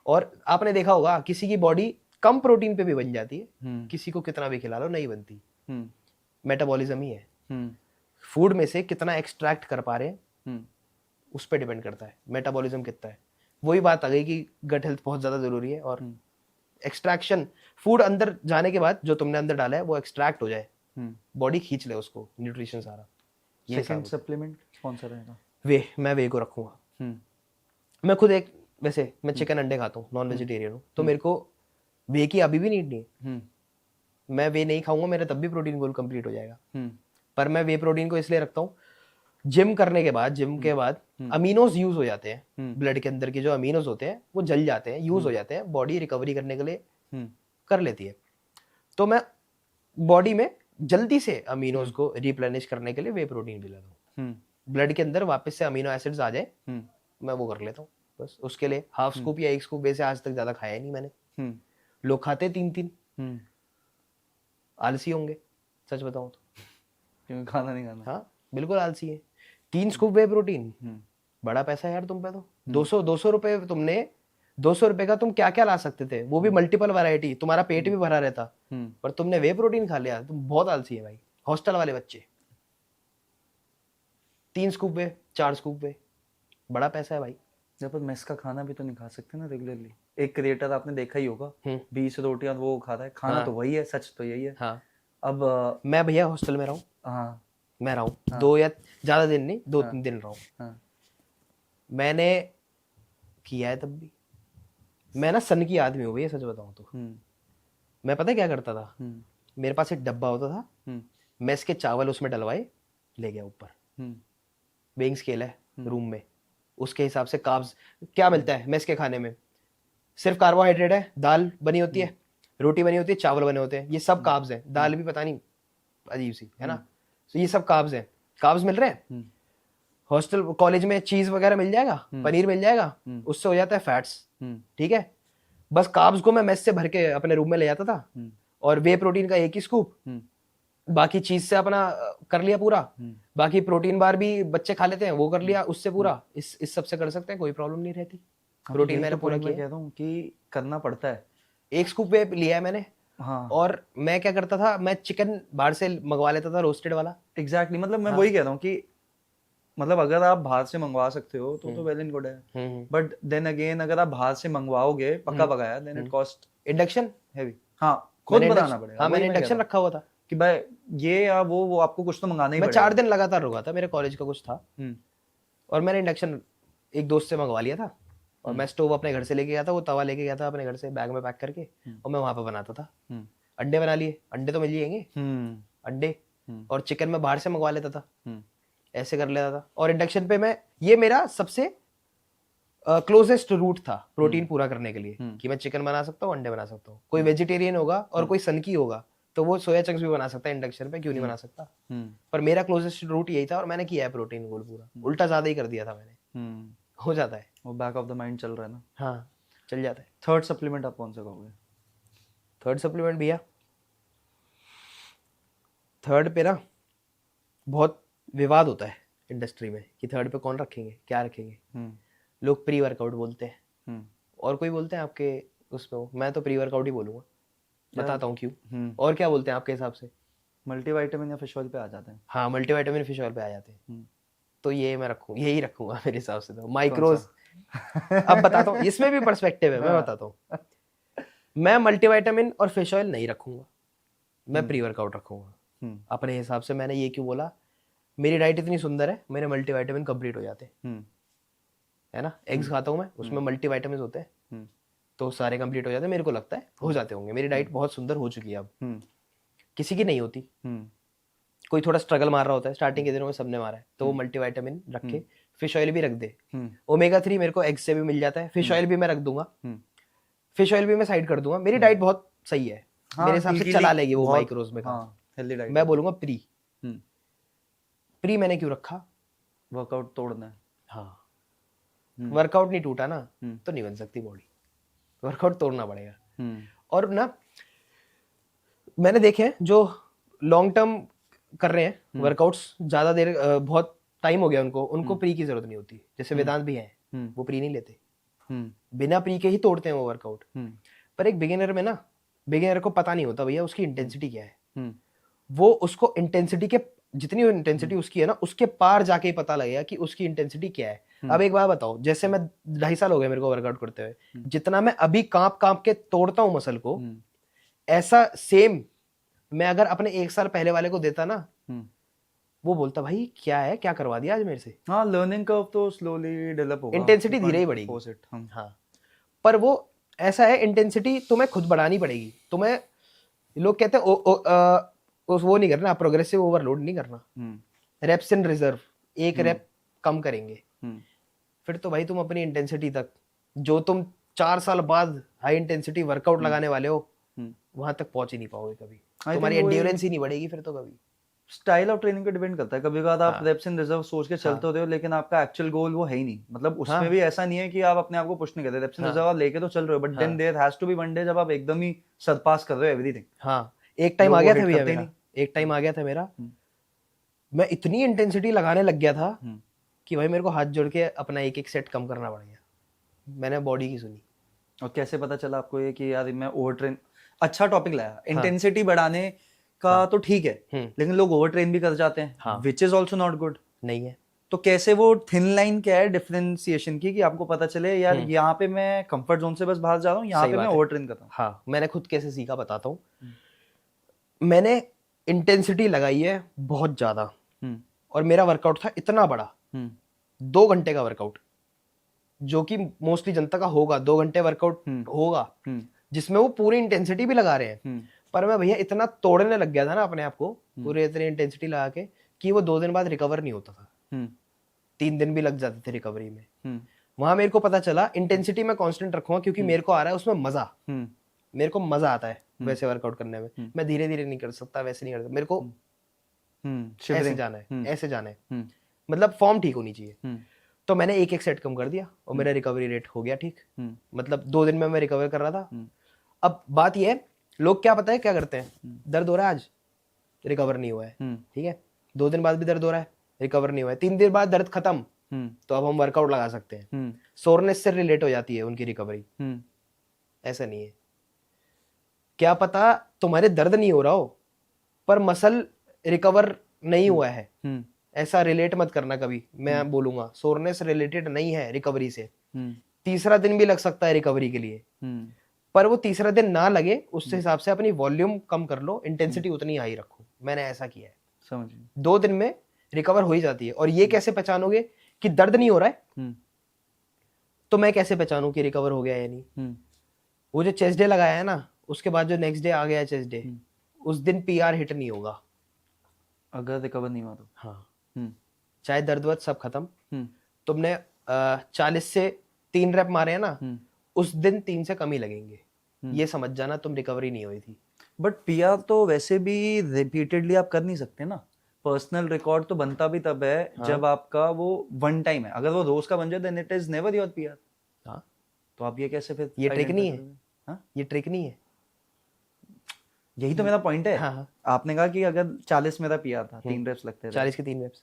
और आपने देखा होगा किसी की बॉडी कम प्रोटीन पे भी बन जाती है, किसी को कितना भी खिला लो नहीं बनती। मेटाबॉलिज्म ही है, फूड में से कितना एक्सट्रैक्ट कर पा रहे हैं उस पर डिपेंड करता है, मेटाबॉलिज्म कितना है। वही बात आ गई कि गट हेल्थ बहुत ज्यादा जरूरी है, और एक्सट्रैक्शन, फूड अंदर जाने के बाद जो तुमने अंदर डाला है वो एक्सट्रैक्ट हो जाए, बॉडी खींच ले उसको, न्यूट्रिशन सारा। ये सेकंड सप्लीमेंट कौन सा रहेगा? मैं वे को रखूंगा। मैं खुद एक, वैसे मैं चिकन अंडे खाता हूँ, नॉन वेजिटेरियन हूँ, तो मेरे को वे की अभी भी नीड नहीं है। मैं वे नहीं खाऊंगा, मेरा तब भी प्रोटीन गोल कंप्लीट हो जाएगा। पर मैं वे प्रोटीन को इसलिए रखता हूँ, जिम करने के बाद, जिम के बाद अमीनोज यूज हो जाते हैं, ब्लड के अंदर के जो अमीनोज होते हैं वो जल जाते हैं, यूज हो जाते हैं, बॉडी रिकवरी करने के लिए कर लेती है। तो मैं बॉडी में जल्दी से अमीनोज को रिप्लेनिश करने के लिए वे प्रोटीन भी लेता हूँ, ब्लड के अंदर वापस से अमीनो एसिड्स आ जाए, मैं वो कर लेता हूँ बस। उसके लिए हाफ स्कूप या 1 स्कूप वैसे आज तक ज्यादा खाया नहीं मैंने। लोग खाते 3-3, आलसी होंगे सच बताऊं तो, क्योंकि खाना नहीं खाना। हाँ बिल्कुल आलसी है। 3 स्कूप वे प्रोटीन, बड़ा पैसा है यार तुम पे तो। 200 रुपए, तुमने 200 रुपए का तुम क्या क्या ला सकते थे, वो भी मल्टीपल वैरायटी, तुम्हारा पेट भी भरा रहता, पर तुमने वे प्रोटीन खा लिया। तुम बहुत आलसी है भाई, हॉस्टल वाले बच्चे। 3 स्कूप वे, 4 स्कूप वे, बड़ा पैसा है भाई। पर मेस का खाना भी तो नहीं खा सकते ना रेगुलरली। एक क्रिएटर आपने देखा ही होगा, 20 रोटियां वो खाता है, खाना हाँ। तो वही है, सच तो यही है। हाँ। अब मैं भैया हॉस्टल में रहा हूँ, हाँ, मैं रहा हूँ 2 या ज्यादा दिन नहीं, 2-3 दिन रहा हूँ। हाँ, मैंने किया है तब भी। मैं ना सन की आदमी हूँ भैया सच बताऊँ तो। मैं पता है क्या करता था, मेरे पास एक डब्बा होता था, मेस के चावल उसमें डलवाए, ले गया ऊपर, वेइंग स्केल है रूम में, उसके हिसाब से कार्ब्स क्या मिलता है मेस के खाने में, सिर्फ कार्बोहाइड्रेट है, दाल बनी होती है, रोटी बनी होती है, चावल बने होते हैं, ये सब कार्ब्स हैं। दाल भी पता नहीं अजीब सी है ना, तो ये सब कार्ब्स हैं, कार्ब्स मिल रहे हैं। हॉस्टल कॉलेज में चीज वगैरह मिल जाएगा, पनीर मिल जाएगा, उससे हो जाता है फैट्स, ठीक है। बस कार्ब्स को मैं मेस से भर के अपने रूम में ले जाता था, और वे प्रोटीन का 1 ही स्कूप, बाकी चीज से अपना कर लिया पूरा। बाकी प्रोटीन बार भी बच्चे खा लेते हैं, वो कर लिया उससे पूरा। इस सब से कर सकते हैं, कोई प्रॉब्लम नहीं रहती। प्रोटीन मैंने पूरा किया। कहता हूँ कि करना पड़ता है। 1 स्कूप वे लिया है मैंने। हाँ। और मैं क्या करता था, मैं चिकन बाहर से मंगवा लेता था, रोस्टेड वाला। एग्जैक्टली, मतलब मैं वही कह रहा हूँ कि मतलब अगर आप बाहर से मंगवा सकते हो तो वेल एंड गुड है, बट देन अगेन अगर आप बाहर से मंगवाओगे पक्का पकाया, then it cost induction heavy. हाँ, खुद बनाना पड़ेगा। हाँ, मैंने इंडक्शन रखा हुआ था कि भाई ये या वो आपको कुछ तो मंगाना ही मैं पड़ेगा। 4 दिन लगातार रुका था, मेरे कॉलेज का कुछ था, और मैंने इंडक्शन एक दोस्त से मंगवा लिया था, और मैं स्टोव अपने घर से लेके गया था, वो तवा लेके गया था अपने घर से बैग में पैक करके, और मैं वहां पे बनाता था। अंडे बना लिए, अंडे तो मिल जाएंगे, अंडे और चिकन मैं बाहर से मंगवा लेता था, हम्म, ऐसे कर लेता था। और इंडक्शन पे मैं, ये मेरा सबसे क्लोजेस्ट रूट था प्रोटीन पूरा करने के लिए, कि मैं चिकन बना सकता हूँ, अंडे बना सकता हूँ। कोई वेजिटेरियन होगा और कोई सनकी होगा तो वो सोया चंक्स भी बना सकता है इंडक्शन पे, क्यों नहीं बना सकता। पर मेरा क्लोजेस्ट रूट यही था और मैंने किया है प्रोटीन गोल पूरा, उल्टा ज्यादा ही कर दिया था मैंने। हो जाता है, वो बैक ऑफ द माइंड चल रहा है ना। हाँ चल जाता है। थर्ड सप्लीमेंट आप कौन सा कहोगे? थर्ड सप्लीमेंट भैया, थर्ड पे ना बहुत विवाद होता है इंडस्ट्री में कि थर्ड पे कौन रखेंगे, क्या रखेंगे। लोग प्री वर्कआउट बोलते हैं और कोई बोलते हैं आपके उसमें हो, मैं तो प्री वर्कआउट ही बोलूंगा, बताता हूँ क्यों। और क्या बोलते हैं आपके हिसाब से? मल्टीविटामिन या फिश ऑयल पे आ जाते हैं। हाँ मल्टीविटामिन फिश ऑयल पे आ जाते हैं। तो ये मैं यही रखूंगा मेरे हिसाब से। तो माइक्रोज अब बताता हूँ, इसमें भी पर्सपेक्टिव है, मैं बताता हूँ। मैं मल्टीविटामिन और फिश ऑयल नहीं रखूंगा, मैं प्री वर्कआउट रखूंगा अपने हिसाब से। मैंने ये क्यों बोला, मेरी डाइट इतनी सुंदर है, मेरे मल्टीविटामिन कंप्लीट हो जाते हैं, है ना। एग्स खाता हूँ मैं, उसमें मल्टीविटामिन होते हैं, तो सारे कंप्लीट हो जाते हैं। मेरे को लगता है हो जाते होंगे, मेरी डाइट बहुत सुंदर हो चुकी है अब, किसी की नहीं होती। कोई थोड़ा स्ट्रगल मार रहा होता है, स्टार्टिंग के दिनों में सबने मारा है, तो वो मल्टीविटामिन रखे, फिश ऑयल भी रख दे। ओमेगा 3 मेरे को एग से भी मिल जाता है, फिश ऑयल भी मैं रख दूंगा, फिश ऑयल भी मैं साइड कर दूंगा। मेरी डाइट बहुत सही है, मेरे हिसाब से चला लेगी वो माइक्रोज में काम। मैं बोलूंगा प्री। प्री मैंने क्यों रखा, वर्कआउट तोड़ना है। हाँ वर्कआउट नहीं टूटा ना तो नहीं बन सकती बॉडी, वर्कआउट तोड़ना पड़ेगा। और ना मैंने देखे हैं जो लॉन्ग टर्म कर रहे हैं वर्कआउट्स, ज्यादा देर बहुत टाइम हो गया उनको प्री की जरूरत नहीं होती। जैसे वेदांत भी हैं, वो प्री नहीं लेते, बिना प्री के ही तोड़ते हैं वो वर्कआउट। पर एक बिगिनर में ना, बिगिनर को पता नहीं होता भैया उसकी इंटेंसिटी क्या है। वो उसको इंटेंसिटी के, जितनी इंटेंसिटी उसकी है ना, उसके पार जाके ही पता लगेगा कि उसकी इंटेंसिटी क्या है। अब एक बात बताओ, जैसे मैं 2.5 साल हो गए मेरे को वर्कआउट करते हुए, जितना मैं अभी कांप कांप के तोड़ता हूँ मसल को, ऐसा सेम मैं अगर अपने 1 साल पहले वाले को देता ना, वो बोलता भाई क्या है, क्या करवा दिया आज मेरे से। हाँ लर्निंग कर्व तो स्लोली डेवलप होगा, इंटेंसिटी धीरे ही बढ़ेगी। हाँ पर वो ऐसा है, इंटेंसिटी तुम्हें खुद बढ़ानी पड़ेगी। तुम्हें लोग कहते हैं वो नहीं करना, प्रोग्रेसिव ओवरलोड नहीं करना, रेप्स इन रिजर्व, एक रेप कम करेंगे। फिर तो भाई तुम अपनी इंटेंसिटी तक, जो तुम 4 साल बाद हाई इंटेंसिटी वर्कआउट लगाने वाले हो, वहां तक पहुंच ही नहीं पाओगे कभी। तुम्हारी एंड्योरेंस ही नहीं बढ़ेगी फिर तो कभी। स्टाइल ऑफ ट्रेनिंग पे डिपेंड करता है। कभी कभार आप रेप्स इन रिजर्व सोच के चलते होते हो, लेकिन आपका एक्चुअल गोल वो है ही नहीं। मतलब उसमें भी ऐसा नहीं है कि आप अपने आप को पुश नहीं करते, रेप्स इन रिजर्व आप लेके तो चल रहे हो, but then there has to be one day जब आप एकदम ही सरपास कर रहे हो एवरीथिंग। हाँ एक टाइम आ गया था भैया मेरा, एक टाइम आ गया था मेरा, मैं इतनी इंटेंसिटी लगाने लग गया था कि भाई मेरे को हाथ जोड़ के अपना एक एक सेट कम करना पड़ गया। मैंने बॉडी की सुनी। और कैसे पता चला आपको ये कि यार मैं ओवर ट्रेन, अच्छा टॉपिक लाया, इंटेंसिटी बढ़ाने का तो ठीक है, लेकिन लोग ओवर ट्रेन भी कर जाते हैं, which is also not good. नहीं है तो कैसे वो थिन लाइन क्या है डिफरेंशिएशन की, कि आपको पता चले यार यहाँ पे मैं कंफर्ट जोन से बस बाहर जा रहा हूँ, यहाँ पे मैं ओवर ट्रेन कर रहा हूँ। हाँ मैंने खुद कैसे सीखा बताता हूँ। मैंने इंटेंसिटी लगाई है बहुत ज्यादा, और मेरा वर्कआउट था इतना बड़ा, 2 घंटे का वर्कआउट, जो कि मोस्टली जनता का होगा 2 घंटे वर्कआउट होगा, जिसमें वो पूरी इंटेंसिटी भी लगा रहे हैं। पर मैं भैया इतना तोड़ने लग गया था ना अपने आप को, पूरे इतनी इंटेंसिटी लगा के, कि वो 2 दिन बाद रिकवर नहीं होता था, 3 दिन भी लग जाते थे रिकवरी में। वहां मेरे को पता चला इंटेंसिटी में कांस्टेंट रखूंगा, क्योंकि मेरे को आ रहा है उसमें मजा, मेरे को मजा आता है वैसे वर्कआउट करने में। मैं धीरे धीरे नहीं कर सकता, वैसे नहीं कर सकता, मेरे को ऐसे जाना है, ऐसे जाना है, मतलब फॉर्म ठीक होनी चाहिए। तो मैंने एक एक सेट कम कर दिया और मेरा रिकवरी रेट हो गया ठीक, मतलब 2 दिन में मैं रिकवर कर रहा था। अब बात यह है, लोग क्या पता है क्या करते हैं, दर्द हो रहा है आज, रिकवर नहीं हुआ है, ठीक है, 2 दिन बाद भी दर्द हो रहा है, रिकवर नहीं हुआ है, 3 दिन बाद दर्द खत्म, तो अब हम वर्कआउट लगा सकते हैं। सोरनेस से रिलेट हो जाती है उनकी रिकवरी। ऐसा नहीं है, क्या पता तुम्हारे दर्द नहीं हो रहा हो पर मसल रिकवर नहीं हुआ है, ऐसा रिलेट मत करना कभी। मैं बोलूंगा सोरनेस रिलेटेड नहीं है रिकवरी से, 3रा दिन भी लग सकता है रिकवरी के लिए, पर वो 3रा दिन ना लगे उससे हिसाब से अपनी वॉल्यूम कम कर लो, इंटेंसिटी उतनी हाई रखो। मैंने ऐसा किया है, समझिए 2 दिन में रिकवर हो ही जाती है। और ये कैसे पहचानोगे कि दर्द नहीं हो रहा है, तो मैं कैसे पहचानूं कि रिकवर हो गया या नहीं? वो जो चेस्ट डे लगाया है ना, उसके बाद जो नेक्स्ट डे आ गया चेस्ट डे, उस दिन पीआर हिट नहीं होगा, अगर रिकवर नहीं हुआ तो हाँ, हम्म चाहे दर्द वर्द सब खत्म, हम्म तुमने 40 से 3 रैप मारे हैं ना, हम्म उस दिन 3 से कम ही लगेंगे, हम्म। ये समझ जाना तुम रिकवरी नहीं हुई थी। बट पीआर तो वैसे भी रिपीटेडली आप कर नहीं सकते ना, पर्सनल रिकॉर्ड तो बनता भी तब है हाँ। जब आपका वो वन टाइम है, अगर वो रोज का बन जाए then it is never your PR. हाँ, तो आप ये कैसे फिर ये ट्रिक identify नहीं है, करोगे? हाँ, ये ट्रिक नहीं है। यही तो मेरा पॉइंट है। हाँ हाँ, आपने कहा कि अगर 40 मेरा पीआर था, 3 रेप्स लगते रहे, 40 के 3 reps।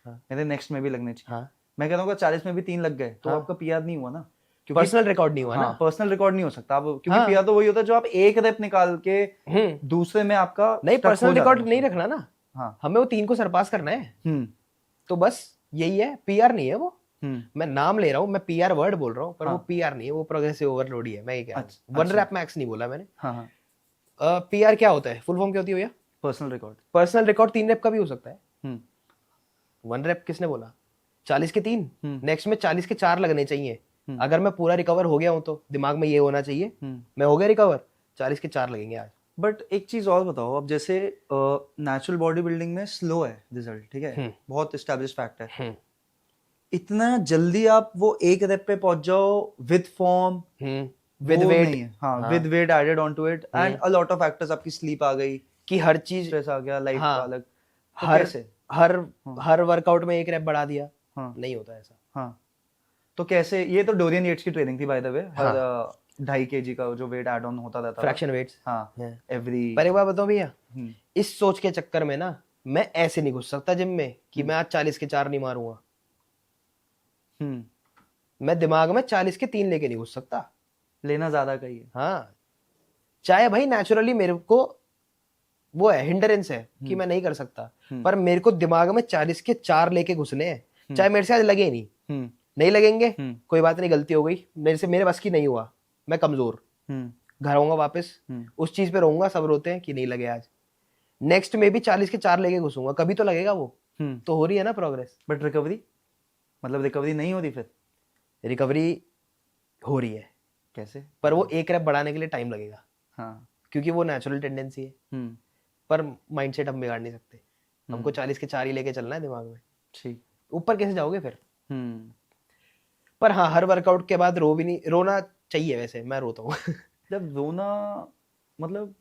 हाँ मेरे नेक्स्ट में भी लगने चाहिए। हाँ, मैं कह रहा हूँ अगर 40 में भी 3 लग गए तो हाँ। आपका पीआर नहीं हुआ ना, क्योंकि पर्सनल रिकॉर्ड नहीं हुआ हाँ ना। पर्सनल रिकॉर्ड नहीं हो सकता आप, क्योंकि हाँ। पीआर तो वही होता है जो आप एक रेप निकाल के हम्म दूसरे में आपका नहीं, stuck हो पर्सनल जाता रिकॉर्ड है नहीं उसमें। रखना ना, हाँ हमें वो 3 को सरपास करना है, तो बस यही है, पीआर नहीं है वो। मैं नाम ले रहा हूँ, मैं पीआर वर्ड बोल रहा हूँ, पर वो हाँ। पीआर नहीं है, वो प्रोग्रेसिव ओवरलोड ही है। मैं ये कह रहा हूँ, अच्छा, 1 अच्छा। रैप मैक्स नहीं बोला मैंने। हाँ हाँ पीआर क्या होता है, फुल फॉर्म क्या होती है भैया? Personal record. Personal record 3 rep का भी हो सकता है। हम्म 1 रैप किसने बोला? 40 के 3, हम्म नेक्स्ट में 40 के 4 लगने चाहिए। हम्म। अगर मैं पूरा रिकवर हो गया हूं तो दिमाग में ये होना चाहिए, मैं हो गया रिकवर, 40 के 4 लगेंगे आज। बट एक चीज और बताओ, अब जैसे नेचुरल बॉडी बिल्डिंग में स्लो है रिजल्ट, ठीक है, बहुत एस्टैब्लिश फैक्ट है, इतना जल्दी आप वो एक रेप पे पहुंच जाओ विद फॉर्म विद वो वेट, नहीं है। हाँ with weight added on to it and a lot of factors, आपकी स्लीप आ गई, कि हर चीज, स्ट्रेस आ गया, लाइफ हाँ, का अलग, तो हर कैसे? हर वर्कआउट में 1 रैप बढ़ा दिया, हाँ नहीं होता ऐसा। हाँ, तो कैसे? ये तो डोरियन येट्स की ट्रेनिंग थी बाय द वे, हर हाँ। 2.5 kg का जो वेट एड ऑन होता रहता था, फ्रैक्शन वेट्स। हाँ एवरी। पर एक बात बताओ भैया, इस सोच के चक्कर में ना मैं ऐसे नहीं घुस सकता जिम में कि मैं आज 40 के 4 नहीं मारूंगा। मैं दिमाग में 40 के 3 लेके नहीं घुस सकता, लेना ज्यादा का ही है। हाँ, चाहे भाई नेचुरली मेरे को वो है, हिंडरेंस है कि मैं नहीं कर सकता, पर मेरे को दिमाग में 40 के 4 लेके घुसने हैं, चाहे मेरे से आज लगे नहीं लगेंगे, कोई बात नहीं, गलती हो गई मेरे से, मेरे बस की नहीं हुआ, मैं कमजोर, घर आऊंगा वापस, उस चीज पे रहूंगा, सब रोते हैं कि नहीं लगे आज, नेक्स्ट में भी 40 के 4 लेके घुसूंगा, कभी तो लगेगा वो, तो हो रही है ना प्रोग्रेस। बट रिकवरी, मतलब रिकवरी नहीं हो रही फिर? रिकवरी हो रही है, कैसे? पर वो 1 रैप बढ़ाने के लिए टाइम लगेगा, हाँ क्योंकि वो नेचुरल टेंडेंसी है, पर माइंडसेट हम बिगाड़ नहीं सकते, हमको 40 के 4 ही लेके चलना है दिमाग में। ठीक, ऊपर कैसे जाओगे फिर? पर हाँ, हर वर्कआउट के बाद रो भी नहीं, रोना चाहिए, वैसे मैं रोता हूँ जब रोना, मतलब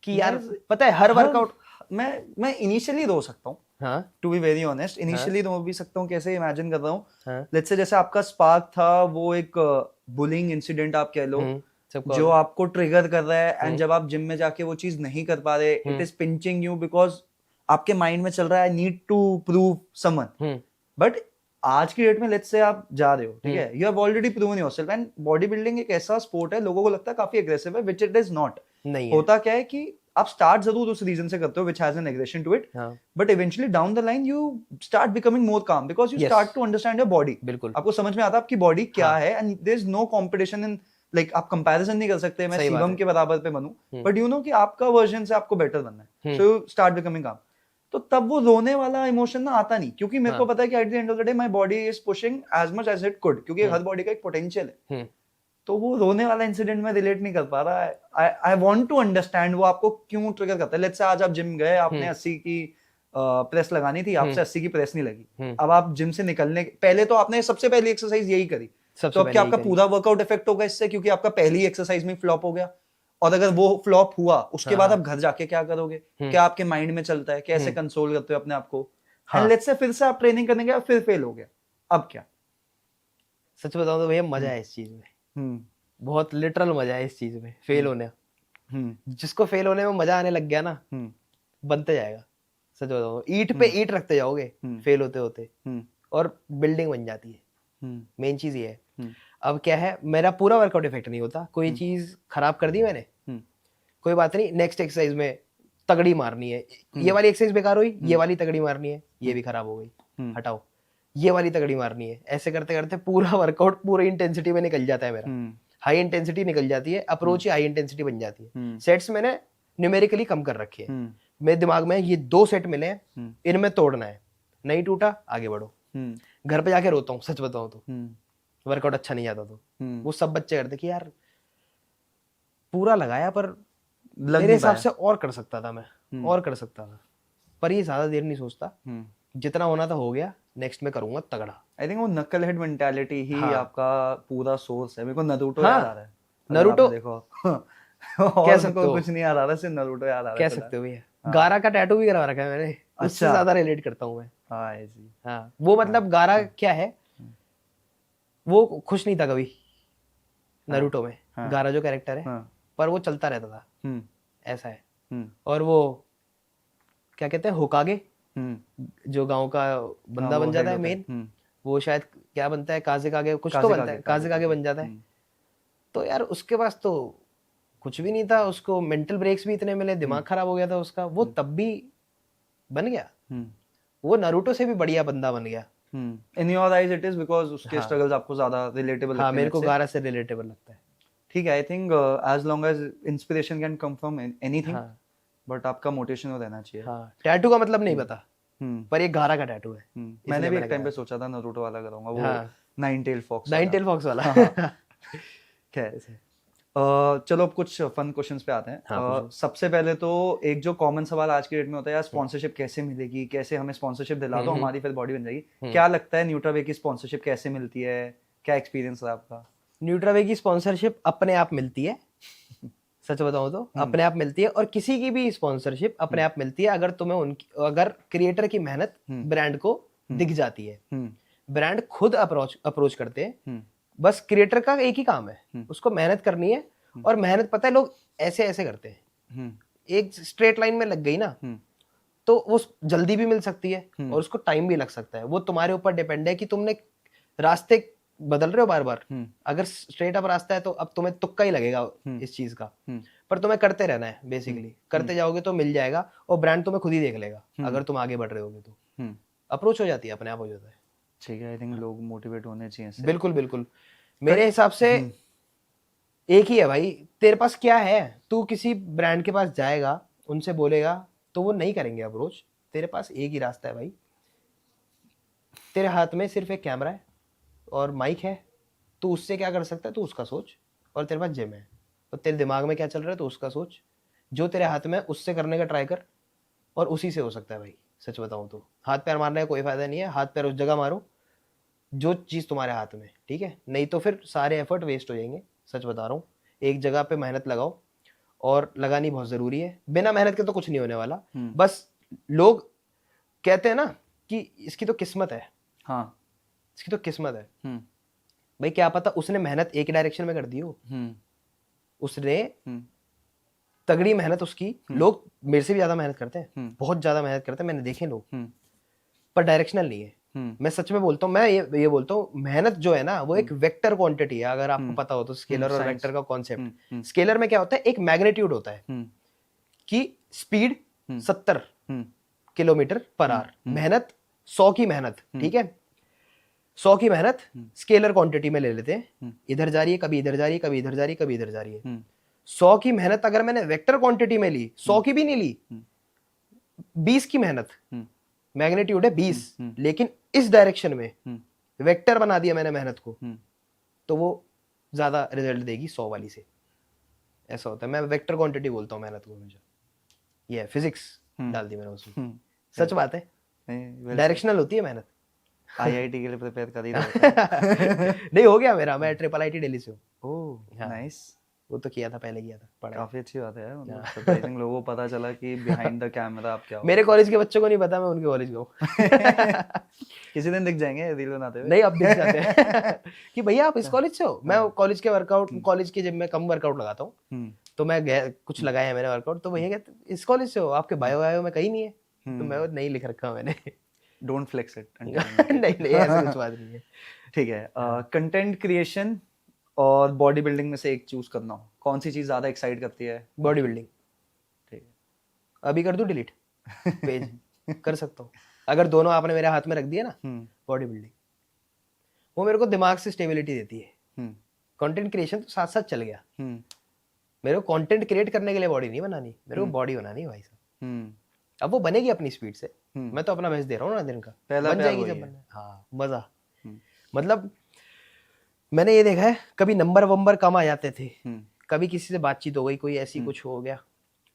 कि यार पता है हर वर्कआउट, मैं इनिशियली रो सकता हूँ, हाँ to be very honest, initially रो भी सकता हूँ। कैसे? इमेजिन कर रहा हूँ, हाँ, लेट्स से जैसे आपका स्पार्क था, वो एक बुलिंग इंसिडेंट आप कह लो, जो आपको ट्रिगर कर रहा है, एंड जब आप जिम में जाके वो चीज नहीं कर पा रहे, it is pinching you because आपके माइंड में चल रहा है need to prove someone. But आज की डेट में लेट्स से आप जा रहे हो, ठीक है, you have already proven yourself, and body building एक ऐसा स्पोर्ट है, लोगों को लगता है काफी एग्रेसिव है, व्हिच इट इज नॉट। नहीं होता क्या है कि आप स्टार्ट जरूर उस रीजन से करते हो which has an aggression to it, but eventually down the line you start becoming more calm because you start to understand your body. बिल्कुल, आपको समझ में आता है आपकी बॉडी क्या है, and there is no competition in, like आप कंपैरिजन नहीं कर सकते मैं शिवम के बराबर पे बनूं, बट यू नो कि आपका वर्जन से आपको बेटर बनना है, सो यू स्टार्ट बिकमिंग काम। तो तब वो रोने वाला इमोशन ना आता नहीं, क्योंकि मेरे को पता है कि at the end of the day my body is pushing as much as it could, क्योंकि हर बॉडी का एक पोटेंशियल है। तो वो रोने वाला इंसिडेंट में रिलेट नहीं कर पा रहा। आई वांट टू अंडरस्टैंड वो आपको क्यों ट्रिगर करता है। लेट्स से आज आप जिम गए, आपने 80 की प्रेस लगानी थी, आपसे 80 की प्रेस नहीं लगी, अब आप जिम से निकलने पहले तो आपने सबसे पहली एक्सरसाइज यही करी, तो अब क्या आपका पूरा वर्कआउट इफेक्ट होगा इससे, क्योंकि आपका पहली एक्सरसाइज में फ्लॉप हो गया, और अगर वो फ्लॉप हुआ उसके बाद आप घर जाके क्या करोगे, क्या आपके माइंड में चलता है, कैसे कंसोल करते हो अपने आप को, एंड लेट्स से फिर से आप ट्रेनिंग करने गए, फिर फेल हो गया, अब क्या? सच बताऊं तो भैया मजा है इस चीज में, बहुत लिटरल मजा है इस चीज में, फेल होने, जिसको फेल होने में मजा आने लग गया ना, बनते जाएगा। सच बताऊं, ईंट पे ईंट रखते जाओगे फेल होते होते, और बिल्डिंग बन जाती है। मेन चीज ये है। अब क्या है, मेरा पूरा वर्कआउट इफेक्ट नहीं होता, कोई चीज खराब कर दी मैंने, कोई बात नहीं, नेक्स्ट एक्सरसाइज में तगड़ी मारनी है, ये वाली एक्सरसाइज बेकार हुई, ये वाली तगड़ी मारनी है, ये भी खराब हो गई, हटाओ, ये वाली तगड़ी मारनी है, ऐसे करते करते पूरा वर्कआउट पूरी इंटेंसिटी में निकल जाता है मेरा, हाई इंटेंसिटी निकल जाती है, अप्रोच ही हाई इंटेंसिटी बन जाती है। सेट्स मैंने न्यूमेरिकली कम कर रखे हैं, मेरे दिमाग में ये 2 सेट मिले हैं, इनमें तोड़ना है, नहीं टूटा आगे बढ़ो। घर पे जाके रोता हूँ सच बताऊं तो, वर्कआउट अच्छा नहीं जाता तो, वो सब बच्चे करते कि यार पूरा लगाया पर मेरे हिसाब से और कर सकता था मैं, और कर सकता था, पर ये ज्यादा देर नहीं सोचता, हम्म। जितना होना था हो गया, नेक्स्ट में करूंगा तगड़ा। आई थिंक वो नकल हेड मेंटालिटी ही हाँ। आपका पूरा सोर्स है। मेरे को नरूटो हाँ, याद आ रहा है, अगर नरूटो आपने देखो। कह और मेरे सकते को हो, कुछ नहीं याद आ रहा, सिर्फ नरूटो याद आ रहा कह है सकते हो भैया। हाँ। गारा का टैटू भी करवा रखा है मैंने, उससे अच्छा। ज्यादा रिलेट करता हूँ मैं। हाँ ऐसी। हाँ, वो मतलब गारा क्या है, वो खुश नहीं था कभी हाँ, नरूटो में, हाँ, गारा जो कैरेक्टर है, हाँ, पर वो चलता रहता था, हम्म, ऐसा है। हम्म, और वो क्या कहते हैं, होकागे, हम्म, जो गांव का हाँ, बंदा वो बन जाता हेड है होता है, मेन, वो शायद क्या बनता है, काजे कागे कुछ तो काजे बनता कागे, है, काजे काजे कागे कागे, बन जाता है। तो यार उसके पास तो कुछ भी नहीं था, उसको मेंटल ब्रेक्स भी इतने मिले, दिमाग खराब हो गया था उसका, वो तब भी बन गया, वो नारुतो से भी बढ़िया बंदा बन गया। In your eyes it is because उसके हाँ, स्ट्रगल्स आपको ज्यादा रिलेटेबल हाँ लगते हैं मेरे को let's say। गारा से रिलेटेबल लगता है। ठीक है, I think as long as inspiration can come from anything, हाँ, बट आपका मोटिवेशन हो रहना चाहिए। हाँ टैटू का मतलब नहीं पता, हम्म, पर ये गारा का टैटू है, मैंने इसलिए भी मैंने एक टाइम पे करा। सोचा था नारुतो वाला करूंगा, वो हाँ, नाइन टेल फॉक्स नाइन वाला। टेल फॉक्स वाला। हाँ। खैर, चलो अब कुछ फन क्वेश्चंस पे आते हैं। हाँ, पूछो। सबसे पहले तो एक जो कॉमन सवाल आज की डेट में होता है यार, स्पॉन्सरशिप कैसे मिलेगी, कैसे हमें स्पॉन्सरशिप दिला दो, हमारी फिर बॉडी बन जाएगी। क्या लगता है न्यूट्रावे की स्पॉन्सरशिप कैसे मिलती है, क्या एक्सपीरियंस है आपका? न्यूट्रावे की स्पॉन्सरशिप अपने आप मिलती है, सच बताऊं तो अपने आप मिलती है, और किसी की भी स्पॉन्सरशिप अपने आप मिलती है अगर तुम्हें उनकी, अगर क्रिएटर की मेहनत ब्रांड को दिख जाती है। ब्रांड खुद अप्रोच करते हैं, बस क्रिएटर का एक ही काम है, उसको मेहनत करनी है, और मेहनत पता है लोग ऐसे ऐसे करते हैं, एक स्ट्रेट लाइन में लग गई ना तो वो जल्दी भी मिल सकती है और उसको टाइम भी लग सकता है, वो तुम्हारे ऊपर डिपेंड है कि तुमने रास्ते बदल रहे हो बार बार। अगर स्ट्रेट अप रास्ता है तो अब तुम्हें तुक्का ही लगेगा इस चीज का, पर तुम्हें करते रहना है, बेसिकली करते जाओगे तो मिल जाएगा, और ब्रांड तुम्हें खुद ही देख लेगा अगर तुम आगे बढ़ रहे होगे तो अप्रोच हो जाती है, अपने आप हो जाता है। ठीक है, आई थिंक लोग मोटिवेट होने चाहिए इससे। बिल्कुल बिल्कुल, मेरे हिसाब से एक ही है भाई, तेरे पास क्या है, तू किसी ब्रांड के पास जाएगा, उनसे बोलेगा तो वो नहीं करेंगे अप्रोच, तेरे पास एक ही रास्ता है भाई, तेरे हाथ में सिर्फ एक कैमरा है और माइक है, तू उससे क्या कर सकता है तू उसका सोच, और तेरे पास जिम है, और तेरे दिमाग में क्या चल रहा है तो उसका सोच, जो तेरे हाथ में उससे करने का ट्राई कर, और उसी से हो सकता है भाई। सच बताऊं तो हाथ पैर मारने का कोई फायदा नहीं है, हाथ पैर उस जगह मारो जो चीज़ तुम्हारे हाथ में, ठीक है, नहीं तो फिर सारे एफर्ट वेस्ट हो जाएंगे। सच बता रहा हूँ, एक जगह पे मेहनत लगाओ, और लगानी बहुत ज़रूरी है, बिना मेहनत के तो कुछ नहीं होने वाला। बस लोग कहते हैं ना कि इसकी तो किस्मत है, हाँ, इसकी तो किस्मत है, भाई क्या पता उसने मेहनत एक डायरेक्शन में कर दी हो, उसने तगड़ी मेहनत उसकी, लोग मेरे से भी ज्यादा मेहनत करते हैं, बहुत ज्यादा मेहनत करते हैं, मैंने देखे लोग, पर डायरेक्शनल नहीं है। मैं सच में बोलता हूँ, मैं ये बोलता हूँ, मेहनत जो है ना वो एक वेक्टर क्वांटिटी है, अगर आपको पता हो तो, स्केलर और वेक्टर का कॉन्सेप्ट। स्केलर में क्या होता है, एक मैग्नीट्यूड होता है कि स्पीड 70 किलोमीटर पर आवर, मेहनत 100 की मेहनत, ठीक है, 100 की मेहनत स्केलर क्वांटिटी में ले लेते हैं, इधर जा रही है, कभी इधर जा रही है, कभी इधर जा रही है, कभी इधर जा रही है। 100 की मेहनत अगर मैंने वेक्टर क्वांटिटी में ली, 100 की भी नहीं ली, 20 की मेहनत, मैग्नीट्यूड है 20, लेकिन इस डायरेक्शन में वेक्टर बना दिया मैंने मेहनत को, तो वो ज्यादा रिजल्ट देगी 100 वाली से। ऐसा होता है, मैं वेक्टर क्वांटिटी बोलता हूँ मेहनत को हमेशा, ये फिजिक्स डाल दी मैंने उसमें। सच बात है, डायरेक्शनल होती है मेहनत। आईआईटी के लिए प्रिपेयर कर ही रहा था। नहीं हो गया मेरा, मैं ट्रिपल आईटी दिल्ली से हूँ। ओह नाइस, वो तो किया था, पहले किया था, पढ़ा। काफी अच्छी बात है यार, मतलब सरप्राइजिंग लोगों को पता चला कि बिहाइंड द कैमरा आप क्या हो। मेरे कॉलेज के बच्चों को नहीं पता मैं उनके कॉलेज का हूँ। किसी दिन दिख जाएंगे रील बनाते हुए। नहीं, अब दिख जाते हैं कि भैया आप इस कॉलेज से हो। मैं कॉलेज के वर्कआउट, कॉलेज के जिम में कम वर्कआउट लगाता हूँ, तो मैं कुछ लगाया है मैंने वर्कआउट, तो भैया कहते इस कॉलेज से हो, आपके बायो में कहीं नहीं है, तो मैं नहीं लिख रखा मैंने। Don't flex it. नहीं ऐसा कुछ बात नहीं है। ठीक है, कंटेंट क्रिएशन और बॉडी बिल्डिंग में से एक चूज करना हो, कौन सी चीज ज्यादा एक्साइट करती है? Body building. ठीक है, अभी कर दूं डिलीट पेज? कर सकता हूँ, अगर दोनों आपने मेरे हाथ में रख दिया ना, बॉडी बिल्डिंग वो मेरे को दिमाग से स्टेबिलिटी देती है। कंटेंट क्रिएशन तो साथ साथ चल गया, मेरे को कंटेंट क्रिएट करने के लिए बॉडी नहीं बनानी, मेरे को बॉडी बनानी है भाई साहब। अब वो बनेगी अपनी स्पीड से, मैं तो अपना बेस्ट दे रहा हूँ ना दिन का, बन जाएगी जब बनना। हाँ मजा, मतलब मैंने ये देखा है, कभी नंबर वंबर कम आ जाते थे, कभी किसी से बातचीत हो गई, कोई ऐसी कुछ हो गया,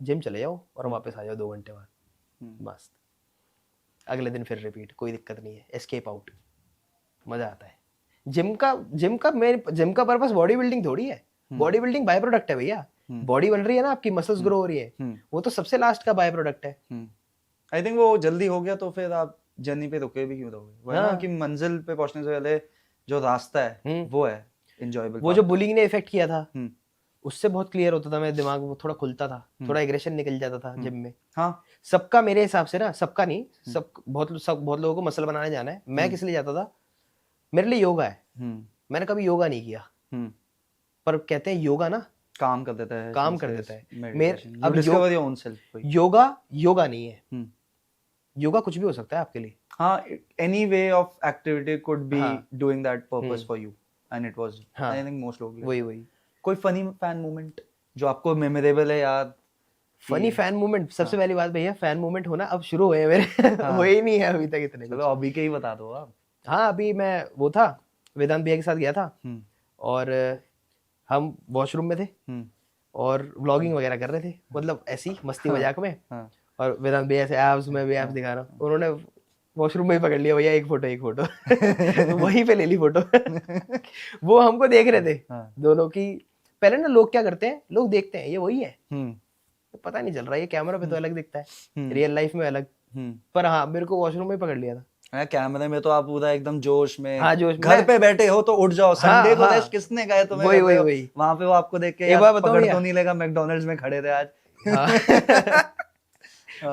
जिम चले जाओ और वापस आ जाओ 2 घंटे बाद, बस अगले दिन फिर रिपीट, कोई दिक्कत नहीं है, एस्केप आउट, मजा आता है। जिम का पर्पस बॉडी बिल्डिंग थोड़ी है, बॉडी बिल्डिंग बाय प्रोडक्ट है भैया। बॉडी बन रही है ना आपकी, मसल्स ग्रो हो रही है, वो तो सबसे लास्ट का बाय प्रोडक्ट है। आई थिंक वो जल्दी हो गया तो फिर आप जर्नी पे रुके भी क्यों रहोगे? वो है ना हाँ। कि मंजिल पे पहुंचने से पहले जो रास्ता है वो है एंजॉयबल। वो जो बुलिंग ने इफेक्ट किया था उससे बहुत क्लियर होता था, मेरा दिमाग वो थोड़ा खुलता था, थोड़ा एग्रेशन निकल जाता था जिम में। हाँ सबका मेरे हिसाब से ना, सबका नहीं, बहुत लोगों को मसल बनाने जाना है। मैं किस लिए जाता था? मेरे लिए योगा है। मैंने कभी योगा नहीं किया, पर कहते हैं योगा ना काम कर देता है, काम कर देता है। अब discover your own self. Yoga नहीं है, योगा कुछ भी हो सकता है आपके लिए। हाँ, any way of activity could be doing that purpose for you and it was I think most लोग वही कोई फनी फैन मोमेंट जो आपको मेमोरेबल है याद? फनी फैन मोमेंट, सबसे पहली बात भैया, फैन मोमेंट होना अब शुरू हुए हैं मेरे। हुए ही नहीं है अभी तक इतने। चलो अभी के ही बता दो आप। हाँ, अभी मैं वो था, वेदांत भैया के साथ गया था और हम वॉशरूम में थे और व्लॉगिंग वगैरह कर रहे थे, मतलब ऐसी मस्ती मजाक में। और वेदांत भैया से एब्स में भी एब्स दिखा रहा हूँ, उन्होंने वॉशरूम में ही पकड़ लिया, भैया एक फोटो वहीं पे ले ली फोटो। वो हमको देख रहे थे दोनों की। पहले ना लोग क्या करते हैं, लोग देखते हैं ये वही है, तो पता नहीं चल रहा, ये कैमरा पे तो अलग दिखता है, रियल लाइफ में अलग। पर हाँ, मेरे को वॉशरूम में ही पकड़ लिया था। कैमरे में तो आप पूरा एकदम जोश में, हाँ जोश में, घर पे बैठे हो तो उठ जाओ, संडे को रेस्ट किसने कहा तुम्हें? वही वहां पे वो आपको देख के यार पकड़ तो नहीं लेगा, मैकडॉनल्ड्स में खड़े थे आज।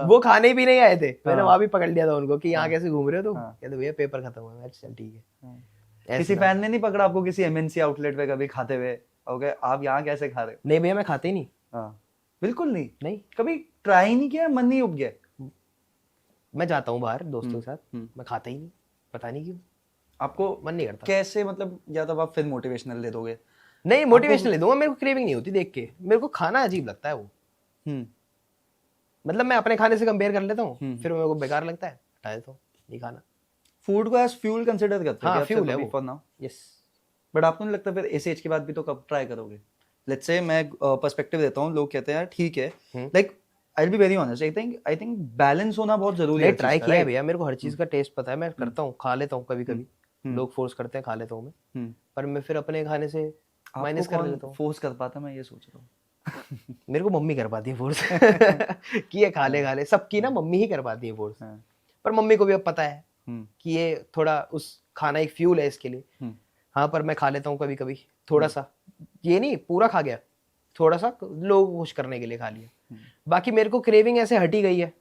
वो खाने भी नहीं आए थे, मैंने वहां भी पकड़ लिया था उनको कि यहाँ कैसे घूम रहे हो तुम? कहते भैया पेपर खत्म हुआ है। चल ठीक है। किसी फैन ने नहीं पकड़ा आपको किसी एमएनसी आउटलेट पे कभी खाते हुए? ओके, आप यहाँ कैसे खा रहे हो? नहीं भैया, मैं खाते ही नहीं। बिल्कुल नहीं, कभी ट्राई नहीं किया, मन नहीं उब गया? मैं जाता हूँ बाहर दोस्तों के साथ, मैं खाता ही नहीं, पता नहीं क्यों, आपको मन नहीं करता। कैसे, मतलब या तो आप फिर मोटिवेशनल दे दोगे? नहीं, मोटिवेशनल ले दूंगा, मेरे को क्रेविंग नहीं होती देख के, मेरे को खाना अजीब लगता है वो। मतलब मैं अपने खाने से कंपेयर कर लेता हूँ, फिर मेरे को बेकार लगता है, हटा देता हूँ, नहीं खाना। फूड को एज फ्यूल कंसीडर करते हैं? हाँ, फ्यूल है वो फॉर नाउ। यस। बट आपको नहीं लगता फिर इस एज के बाद भी तो कब ट्राई करोगे? लेट्स से मैं पर्सपेक्टिव देता हूँ, लोग कहते हैं यार ठीक है, like I will be very honest, I think balance होना बहुत जरूरी है। ट्राई किया है भैया, मेरे को हर चीज का टेस्ट पता है, मैं करता हूँ, खा लेता हूँ कभी कभी, लोग फोर्स करते हैं, खा लेता हूँ मैं, पर मैं फिर अपने खाने से माइनस कर लेता हूँ। फोर्स कर पाता, मैं ये सोच रहा हूँ। मेरे को मम्मी कर पाती है फोर्स कि ये खा ले, सबकी ना मम्मी ही कर पाती है फोर्स। पर मम्मी को भी अब पता है कि ये थोड़ा उस खाना एक फ्यूल है इसके लिए। हाँ, पर मैं खा लेता हूँ कभी कभी थोड़ा सा, ये नहीं पूरा खा गया, थोड़ा सा लोग खुश करने के लिए खा लिया। बाकी मेरे को क्रेविंग ऐसे हट ही गई है,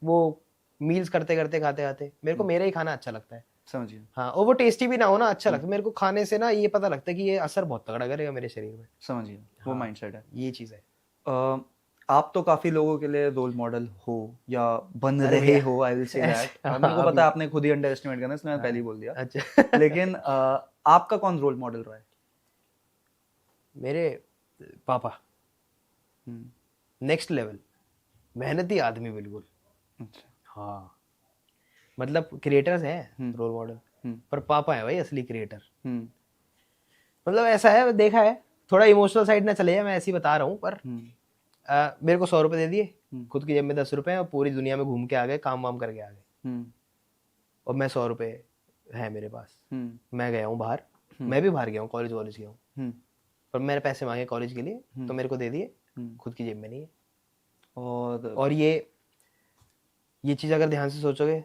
वो मील्स करते करते खाते खाते मेरे को मेरा ही खाना अच्छा लगता है। समझिए। हाँ, और वो टेस्टी भी ना हो ना, अच्छा लगता है मेरे को खाने से ना, ये पता लगता है कि ये असर बहुत तगड़ा करेगा मेरे शरीर में। समझिए, वो माइंडसेट है, ये चीज है। आप तो काफी लोगों के लिए रोल मॉडल हो या बन रहे हो, आई विल से दैट। मेरे को पता है आपने खुद ही अंडर एस्टिमेट करना, इसलिए मैंने पहले ही बोल दिया। अच्छा। लेकिन आपका कौन रोल मॉडल रहा है? मेरे पापा, नेक्स्ट लेवल मेहनती आदमी बिल्कुल। अच्छा। हाँ, मतलब क्रिएटर्स हैं रोल मॉडल, पर पापा है भाई असली क्रिएटर। मतलब ऐसा है, देखा है, थोड़ा इमोशनल साइड ना चले जाए, मैं ऐसे ही बता रहा हूँ, पर मेरे को 100 रुपए दे दिए, खुद की जेब में 10 रुपए, और पूरी दुनिया में घूम के आ गए, काम वाम करके आ गए, और मैं 100 रुपए है मेरे पास, मैं गया हूँ बाहर, मैं भी बाहर गया हूँ, कॉलेज गया हूँ, पर मैंने पैसे मांगे कॉलेज के लिए, तो मेरे को दे दिए, खुद की जेब में नहीं है। और ये चीज अगर ध्यान से सोचोगे,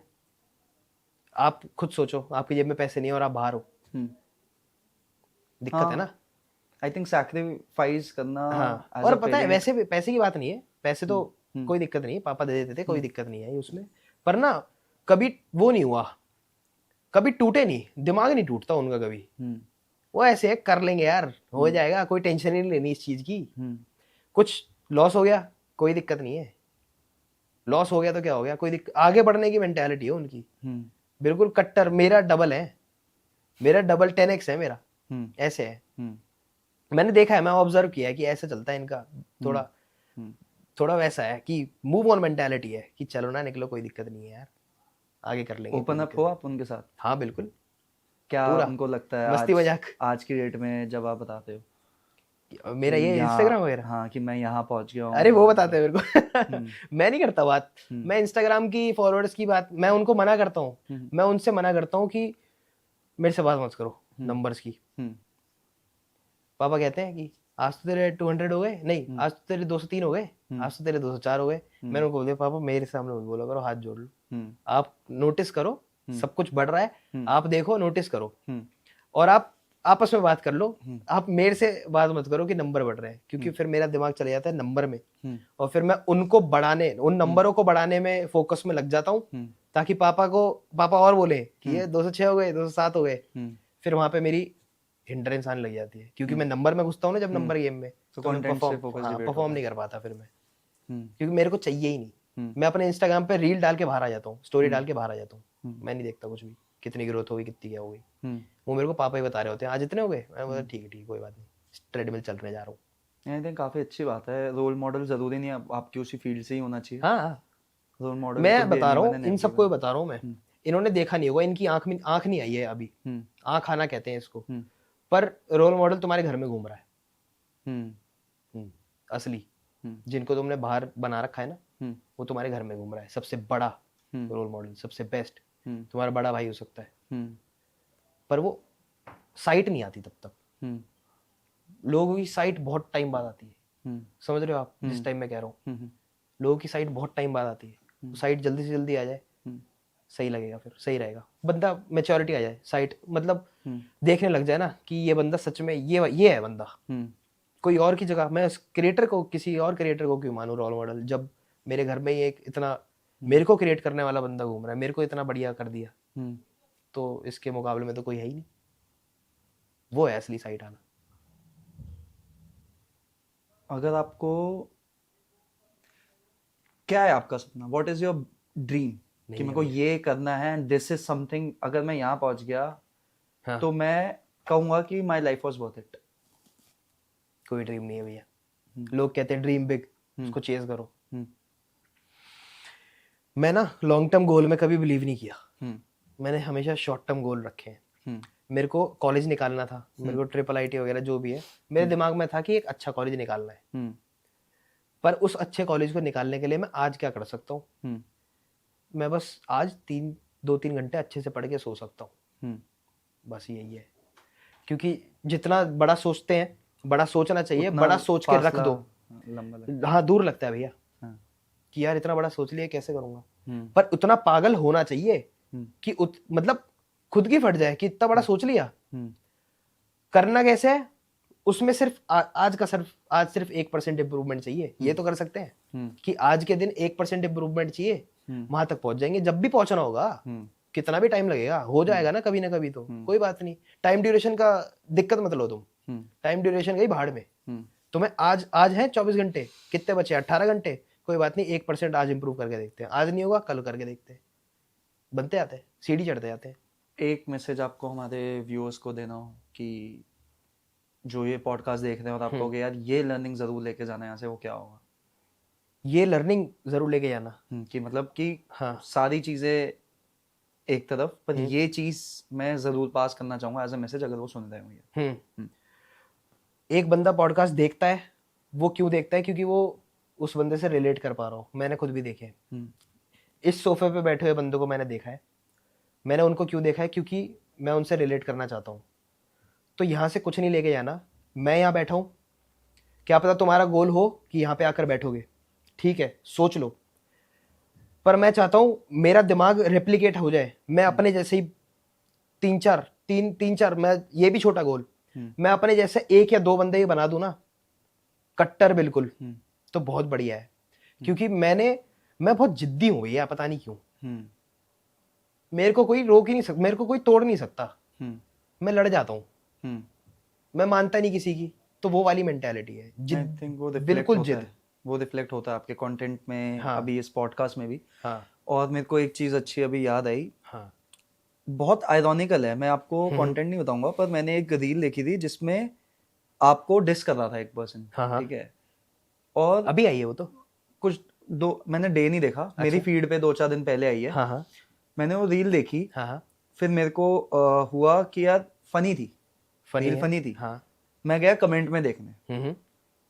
आप खुद सोचो, आपकी जेब में पैसे नहीं है और आप बाहर हो, दिक्कत है ना। आई थिंक सैक्रिफाइस करना। हाँ, और पता है वैसे भी पैसे की बात नहीं है, पैसे तो कोई दिक्कत नहीं है, पापा दे देते थे, कोई दिक्कत नहीं है उसमें, पर ना कभी वो नहीं हुआ, कभी टूटे नहीं, दिमाग नहीं टूटता उनका कभी। वो ऐसे कर लेंगे यार, हो जाएगा, कोई टेंशन ही नहीं लेनी इस चीज की। कुछ लॉस हो गया, कोई दिक्कत नहीं है, लॉस हो गया तो क्या हो गया, कोई दिक्कत, आगे बढ़ने की मेंटालिटी है उनकी, बिल्कुल कट्टर। मेरा डबल है, मेरा डबल 10x है मेरा, ऐसे है। मैंने देखा है, मैं ऑब्जर्व किया है कि ऐसे चलता है इनका, थोड़ा वैसा है कि मूव ऑन मेंटालिटी है, कि चलो ना, निकलो, कोई दिक्कत नहीं है यार, आगे कर लेंगे। ओपन अप हो आप उनके साथ? हाँ बिल्कुल। क्या उनको लगता है मस्ती मजाक आज की डेट में जब आप बताते हो? मेरा ये इंस्टाग्राम वगैरह, हाँ कि मैं यहाँ पहुंच गया हूँ। अरे वो बताते हैं मेरे को। मैं नहीं करता बात, मैं इंस्टाग्राम की फॉलोअर्स की बात मैं उनको मना करता हूँ, मैं उनसे मना करता हूँ कि मेरे से बात मत करो नंबर्स की। पापा कहते हैं कि आज तो तेरे 200 हो गए, नहीं आज तो तेरे 203 हो गए, आज तो तेरे 204 हो गए। मैंने उनको बोल दिया पापा मेरे सामने मत बोला करो, हाथ जोड़ लो, आप नोटिस करो सब कुछ बढ़ रहा है, आप देखो नोटिस करो और आप आपस में बात कर लो, आप मेरे से बात मत करो कि नंबर बढ़ रहे हैं, क्योंकि फिर मेरा दिमाग चला जाता है नंबर में और फिर मैं उनको बढ़ाने, उन नंबरों को बढ़ाने में फोकस में लग जाता हूँ ताकि पापा और बोले कि ये 206 हो गए, 207 हो गए। फिर वहां पे मेरी हिंड्रेंस आने लग जाती है, क्योंकि मैं नंबर में घुसता हूँ ना जब नंबर गेम में, तो मैं परफॉर्म नहीं कर पाता फिर मैं, क्योंकि मेरे को चाहिए ही नहीं। मैं अपने इंस्टाग्राम पे रील डाल के बाहर आ जाता हूँ, स्टोरी डाल के बाहर आ जाता हूँ, मैं नहीं देखता कुछ भी, कितनी ग्रोथ होगी कितनी क्या होगी, वो मेरे को पापा ही बता रहे होते हैं आज इतने हो गए, मैं बोला ठीक है कोई बात नहीं, ट्रेडमिल चल रहे जा रहा हूँ। आई थिंक काफी अच्छी बात है, रोल मॉडल जरूरी नहीं है आपकी उसी फील्ड से ही होना चाहिए। हाँ रोल मॉडल मैं बता रहा हूँ, इन सबको बता रहा हूँ मैं, इन्होंने देखा नहीं होगा, इनकी आंख में आंख नहीं आई है अभी, आंख आना कहते हैं इसको, पर रोल मॉडल तुम्हारे घर में घूम रहा है असली, जिनको तुमने बाहर बना रखा है ना वो तुम्हारे घर में घूम रहा है। सबसे बड़ा रोल मॉडल, सबसे बेस्ट तुम्हारा बड़ा भाई हो सकता है, पर वो साइट नहीं आती तब तक, लोगों की साइट बहुत टाइम बाद आती है, समझ रहे हो आप जिस टाइम मैं कह रहा हूँ, लोगों की साइट बहुत टाइम बाद आती है, साइट जल्दी से जल्दी आ जाए सही लगेगा, फिर सही रहेगा, बंदा मैच्योरिटी आ जाए, साइट मतलब देखने लग जाए ना कि ये बंदा सच में ये है बंदा, कोई और की जगह मैं क्रिएटर को, किसी और क्रिएटर को क्यों मानूं रोल मॉडल, जब मेरे घर में ही एक इतना मेरे को क्रिएट करने वाला बंदा घूम रहा है, मेरे को इतना बढ़िया कर दिया, तो इसके मुकाबले में तो कोई है ही नहीं, वो है असली साइट आना। अगर आपको क्या है आपका सपना, व्हाट इज योर ड्रीम, कि मेरे को ये करना है, दिस इज समथिंग, अगर मैं यहाँ पहुंच गया हाँ. तो मैं कहूंगा कि my life was worth it. कोई ड्रीम नहीं है भैया, लोग कहते हैं ड्रीम बिग, उसको चेज करो, मैं ना लॉन्ग टर्म गोल में कभी बिलीव नहीं किया, मैंने हमेशा शॉर्ट टर्म गोल रखे हैं। मेरे को कॉलेज निकालना था, मेरे को ट्रिपल आईटी वगैरह जो भी है मेरे दिमाग में था कि एक अच्छा कॉलेज निकालना है, पर उस अच्छे कॉलेज को निकालने के लिए मैं आज क्या कर सकता हूँ, मैं बस आज 2-3 घंटे अच्छे से पढ़ के सो सकता हूँ, बस यही है। क्योंकि जितना बड़ा सोचते हैं, बड़ा सोचना चाहिए, बड़ा सोच के रख दो, हाँ दूर लगता है भैया कि यार इतना बड़ा सोच लिया कैसे करूंगा, पर उतना पागल होना चाहिए कि मतलब खुद की फट जाए कि इतना बड़ा सोच लिया, करना कैसे है उसमें सिर्फ आज सिर्फ 1% इंप्रूवमेंट चाहिए, ये तो कर सकते हैं कि आज के दिन 1% इंप्रूवमेंट चाहिए, वहां तक पहुंच जाएंगे। जब भी पहुंचना होगा कितना भी टाइम लगेगा, हो जाएगा ना कभी तो कोई बात नहीं, टाइम ड्यूरेशन का दिक्कत मत लो तुम, टाइम ड्यूरेशन गई भाड़ में, तुम्हें आज है 24 घंटे, कितने बचे 18 घंटे, कोई बात नहीं 1% आज इंप्रूव करके देखते हैं, आज नहीं होगा कल करके देखते हैं, बनते आते हैं, सीढ़ी चढ़ते जाते हैं। एक मैसेज आपको हमारे व्यूअर्स को देना हो कि जो ये पॉडकास्ट देख रहे हैं और आप कहोगे यार ये लर्निंग जरूर लेके जाना है यहाँ से, वो क्या होगा? ये लर्निंग जरूर लेके जाना कि मतलब कि हाँ सारी चीजें एक तरफ, पर ये चीज मैं जरूर पास करना चाहूंगा एज अ मैसेज, अगर वो सुन रहे होंगे। एक बंदा पॉडकास्ट देखता है, वो क्यों देखता है? क्योंकि वो उस बंदे से रिलेट कर पा रहा हूँ, मैंने खुद भी देखे हैं, इस सोफे पे बैठे हुए बंदों को मैंने देखा है, मैंने उनको क्यों देखा है? क्योंकि मैं उनसे रिलेट करना चाहता हूँ। तो यहाँ से कुछ नहीं लेके जाना, मैं यहाँ बैठा हूँ, क्या पता तुम्हारा गोल हो कि यहाँ पे आकर बैठोगे, ठीक है सोच लो, पर मैं चाहता हूँ मेरा दिमाग रेप्लिकेट हो जाए, मैं अपने जैसे ही तीन चार, मैं ये भी छोटा गोल, मैं अपने जैसे 1 या 2 बंदे ही बना दूं ना, कट्टर बिल्कुल, तो बहुत बढ़िया है। क्योंकि मैं बहुत जिद्दी हूँ भैया, पता नहीं क्यों, मेरे को कोई रोक ही नहीं सकता, मेरे को कोई तोड़ नहीं सकता, मैं लड़ जाता हूँ, मैं मानता नहीं किसी की, तो वो वाली मेंटालिटी है, बिल्कुल जिद, वो रिफ्लेक्ट होता है आपके कंटेंट में। हाँ, अभी इस पॉडकास्ट में भी। हाँ, और मेरे को एक चीज अच्छी अभी याद आई। हाँ, बहुत आयरॉनिकल है, मैं आपको कंटेंट नहीं बताऊंगा, पर मैंने एक रील देखी थी जिसमें आपको डिस कर रहा था एक पर्सन, ठीक है, और अभी आई है वो, तो कुछ मैंने डे नहीं देखा, अच्छा? मेरी फीड पे 2-4 दिन पहले आई है। हाँ, हाँ, मैंने वो रील देखी, हाँ, फिर मेरे को हुआ कि यार फनी थी, रील फनी थी, हाँ, मैं गया कमेंट में देखने,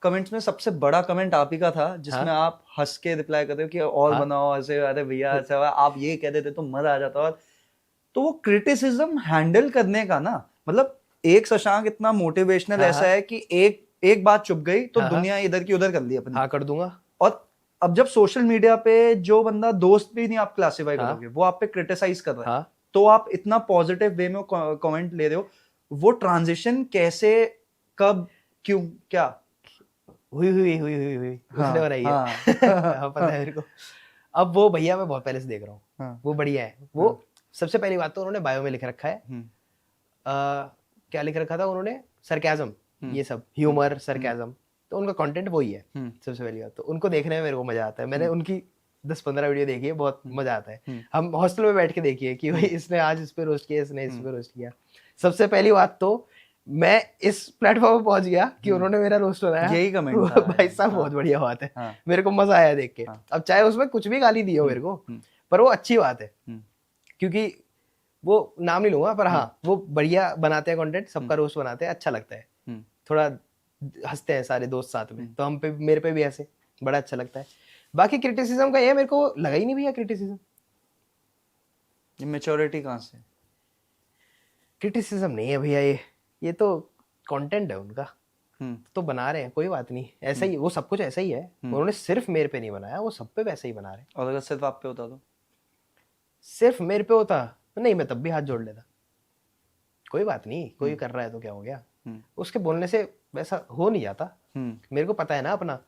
कमेंट्स में सबसे बड़ा कमेंट आप ही का था जिसमें आप हंस के रिप्लाई करते हो कि और बनाओ ऐसे, अरे भैया ऐसे, आप ये कह देते तो मजा आ जाता। और तो वो क्रिटिसिज्म हैंडल करने का ना, मतलब एक शशांक इतना मोटिवेशनल ऐसा है कि एक बात चुप गई तो दुनिया इधर की उधर कर ली अपनी। हाँ, कर दूंगा। और अब जब सोशल मीडिया पे जो बंदा दोस्त भी नहीं आप क्लासिफाई करोगे, वो आप पे क्रिटिसाइज कर रहा है, तो आप इतना पॉजिटिव वे में कमेंट ले रहे हो, वो ट्रांजिशन कैसे, कब, क्यों, क्या हुई उसने बनाई है। पता है मेरे को। अब वो भैया मैं बहुत पहले से देख रहा हूँ, वो बढ़िया है। वो सबसे पहली बात तो उन्होंने बायो में लिख रखा है, क्या लिख रखा था उन्होंने, सरकाज़म, ये सब ह्यूमर, सरकाज़म, तो उनका कंटेंट वही है। सबसे पहली बात तो उनको देखने में मेरे को मजा आता है। मैंने उनकी 10-15 वीडियो देखी है, बहुत मजा आता है। हम हॉस्टल में बैठ के देखिए कि भाई इसने आज इस पे रोस्ट किया, इसने इस पे रोस्ट किया। सबसे पहली बात तो मैं इस प्लेटफॉर्म पे पहुंच गया कि उन्होंने मेरा रोस्ट बनाया, यही कमेंट था भाई साहब, बहुत बढ़िया बात है। मेरे को मजा आया देख के। अब चाहे उसमें कुछ भी गाली दी हो मेरे को, पर वो अच्छी बात है, क्योंकि वो नाम नहीं लूंगा, पर हाँ वो बढ़िया बनाते हैं कंटेंट, सबका रोस्ट बनाते हैं, अच्छा लगता है। थोड़ा हंसते हैं सारे दोस्त साथ में, तो हम पे, मेरे पे भी ऐसे बड़ा अच्छा लगता है। बाकी क्रिटिसिज्म का ये मेरे को लगा ही नहीं भैया, क्रिटिसिज्म, मैच्योरिटी कहाँ से? क्रिटिसिज्म नहीं है भैया, ये तो कंटेंट है उनका, तो बना रहे हैं, कोई बात नहीं, ऐसा ही वो सब कुछ ऐसा ही है। उन्होंने सिर्फ मेरे पे नहीं बनाया, वो सब पे वैसे ही बना रहे। और अगर सिर्फ आप पे होता तो? सिर्फ मेरे पे होता नहीं, मैं तब भी हाथ जोड़ लेता, कोई बात नहीं, कोई कर रहा है तो क्या हो गया। उसके बोलने से वैसा हो नहीं जाता। मेरे को पता है ना अपना,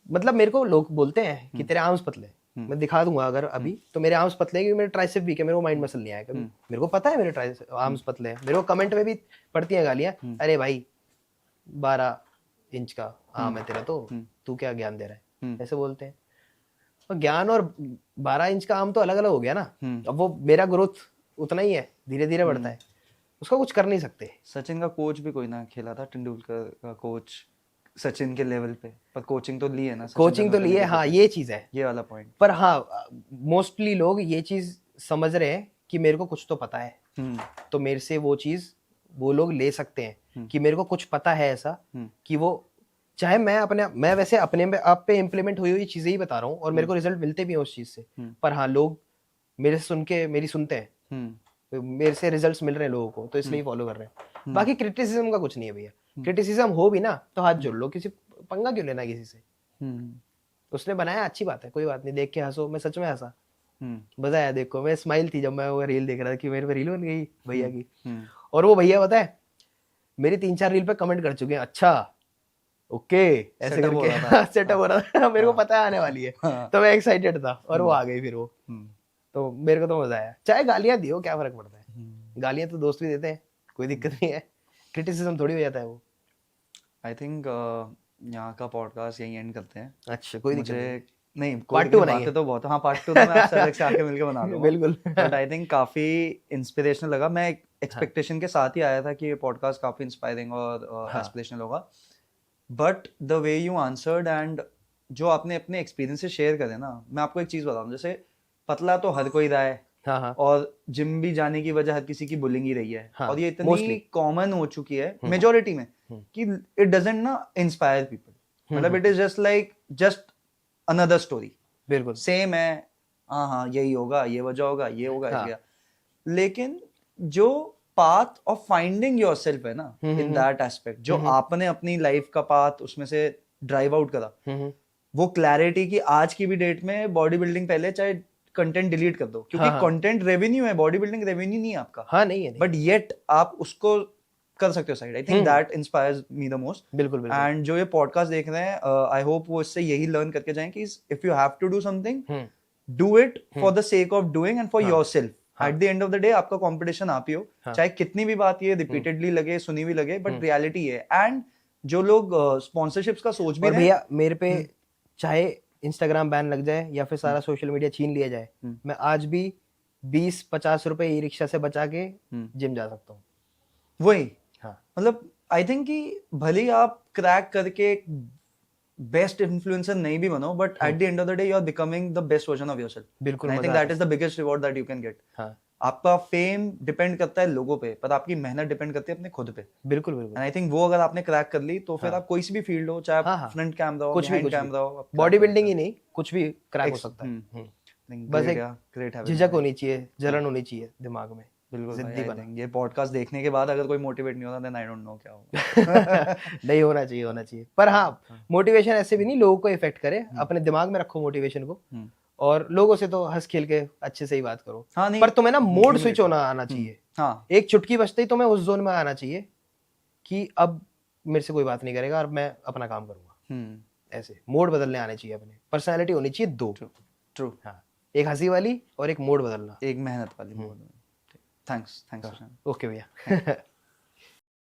मतलब मेरे को लोग बोलते हैं कि तेरे आर्म्स पतले, मैं दिखा दूंगा अगर अभी तो मेरे आर्म्स पतले हैं, क्योंकि मेरे ट्राइसेप वीक है, मेरे को माइंड मसल नहीं आया कभी। मेरे को पता है मेरे आर्म्स पतले हैं। मेरे को कमेंट में भी पड़ती हैं गालियां, अरे भाई 12 इंच का आर्म है तेरा, तो तू क्या ज्ञान दे रहा है, ऐसे बोलते हैं। और ज्ञान और 12 इंच का आर्म तो अलग अलग हो गया ना। अब वो मेरा ग्रोथ उतना ही है, धीरे धीरे बढ़ता है, उसका कुछ कर नहीं सकते। सचिन का कोच भी कोई ना खेला था, तेंदुलकर का कोच सचिन के लेवल पे, पर कोचिंग तो ली है ना, कोचिंग तो ली है, हाँ ये चीज है, ये वाला पॉइंट। पर हाँ मोस्टली लोग ये चीज समझ रहे हैं कि मेरे को कुछ तो पता है, तो मेरे से वो चीज वो लोग ले सकते हैं कि मेरे को कुछ पता है ऐसा, कि वो चाहे मैं वैसे अपने में आप पे इम्प्लीमेंट हुई चीजें ही बता रहा हूँ, और मेरे को रिजल्ट मिलते भी हैं उस चीज से, पर हाँ लोग मेरे से सुन के मेरी सुनते हैं, मेरे से रिजल्ट्स मिल रहे हैं लोगों को, तो इसलिए फॉलो कर रहे हैं। बाकी क्रिटिसिज्म का कुछ नहीं है भैया, क्रिटिसिज्म हो भी ना तो हाथ जोड़ लो, किसी पंगा क्यों लेना किसी से। उसने बनाया अच्छी बात है, कोई बात नहीं, देख के हंसो। मैं सच में हंसा, मजा आया, देखो मैं स्माइल थी जब मैं वो रील देख रहा था कि मेरे पे रील बन गई भैया की। और वो भैया पता है मेरी 3-4 रील पे कमेंट कर चुके हैं, अच्छा ओके ऐसे करके सेटअप हो रहा था। मेरे को पता है आने वाली है, तो मैं एक्साइटेड था, और वो आ गई फिर वो, तो मेरे को तो मजा आया। चाहे गालियां दियो, क्या फर्क पड़ता है, गालियां तो दोस्त भी देते हैं, कोई दिक्कत नहीं है, क्रिटिसिज्म थोड़ी हो जाता है वो। आई थिंक यहाँ का पॉडकास्ट यही एंड करते हैं। अच्छा, कोई दिक्कत नहीं, पार्ट 2 बनाएंगे तो बहुत, हाँ पार्ट 2 तो मैं आपसे अलग से आके मिलकर बना लूंगा। बिल्कुल। बट आई थिंक काफी इंस्पिरेशनल लगा। मैं एक्सपेक्टेशन के साथ ही आया था कि ये पॉडकास्ट काफी इंस्पायरिंग और एस्पिरेशनल होगा, but the way you answered and जो आपने अपने एक्सपीरियंस से शेयर करे ना, मैं आपको एक चीज बताऊं, जैसे पतला तो हर कोई रहा है, और जिम भी जाने की वजह हर किसी की बुलिंग ही रही है, और ये इतनी कॉमन हो चुकी है मेजोरिटी में कि इट डजंट ना इंस्पायर पीपल, मतलब it is just like just another story, बिल्कुल सेम है, हाँ यही होगा, ये वजह होगा, ये होगा, लेकिन जो पाथ ऑफ फाइंडिंग योरसेल्फ है ना, इन दैट एस्पेक्ट, जो आपने अपनी लाइफ का पाथ उसमें से ड्राइव आउट करा, वो क्लैरिटी की आज की भी डेट में बॉडी बिल्डिंग, पहले चाहे कंटेंट डिलीट कर दो, क्योंकि कंटेंट रेवेन्यू है, बॉडी बिल्डिंग रेवेन्यू नहीं है आपका, हाँ नहीं है, बट येट आप उसको कर सकते हो side. I think that inspires me the most. बिल्कुल। एंड जो ये पॉडकास्ट देख रहे हैं, आई होप वो इससे यही लर्न करके जाएं कि if you have to do something, do it for the sake of doing and for yourself. At the end of the day आपका कंपटीशन आप ही हो, चाहे कितनी भी बात ये रिपीटेडली लगे, सुनी भी लगे, बट रियलिटी है। एंड जो लोग स्पॉन्सरशिप्स का सोच भी रहे हैं, भैया मेरे पे चाहे इंस्टाग्राम बैन लग जाए या फिर सारा सोशल मीडिया छीन लिया जाए, मैं आज भी 20-50 रुपए ई रिक्शा से बचा के जिम जा सकता हूँ। वही, हाँ, मतलब आई थिंक कि भले ही आप क्रैक करके बेस्ट इन्फ्लुएंसर नहीं भी बनो, but at the end of the day you are becoming the best version of yourself. बिल्कुल, I think that is the biggest reward that you can get. आपका fame depend करता है लोगों पे, पर आपकी मेहनत डिपेंड करती है अपने खुद पे। बिल्कुल बिल्कुल। एंड आई थिंक वो अगर आपने क्रैक कर ली तो फिर हाँ। आप कोई सी भी फील्ड हो, चाहे हाँ आप हाँ, फ्रंट कैमरा हो, कुछ भी बिहाइंड कुछ भी, कैमरा हो, आप बॉडी crack कर बिल्डिंग ही सकते नहीं, कुछ भी क्रैक हो हो। सकता है। बस ग्रेट एक यार, ग्रेट हैबिट झिझक होनी चाहिए, जलन होनी चाहिए दिमाग में, बिल्कुल भाई। जिद्दी आई बना। थिंक ये पॉडकास्ट देखने के बाद अगर कोई मोटिवेट नहीं होता देन आई डोंट नो क्या होगा। नहीं, होना चाहिए, होना चाहिए। पर हाँ, मोटिवेशन ऐसे भी नहीं लोगों को इफेक्ट करे, अपने दिमाग में रखो मोटिवेशन को, और लोगों से तो हंस खेल के अच्छे से ही बात करो। हाँ नहीं, पर तुम्हें ना मोड humility। स्विच होना आना चाहिए। हाँ एक चुटकी बजते ही तुम्हें उस जोन में आना चाहिए कि अब मेरे से कोई बात नहीं करेगा और मैं अपना काम करूंगा। ऐसे मोड बदलने आने चाहिए, अपने पर्सनालिटी होनी चाहिए दो। ट्रू। हाँ, एक हंसी वाली और एक मोड बदलना। एक मेहनत वाली मोड। Thanks, thanks. ओके भैया।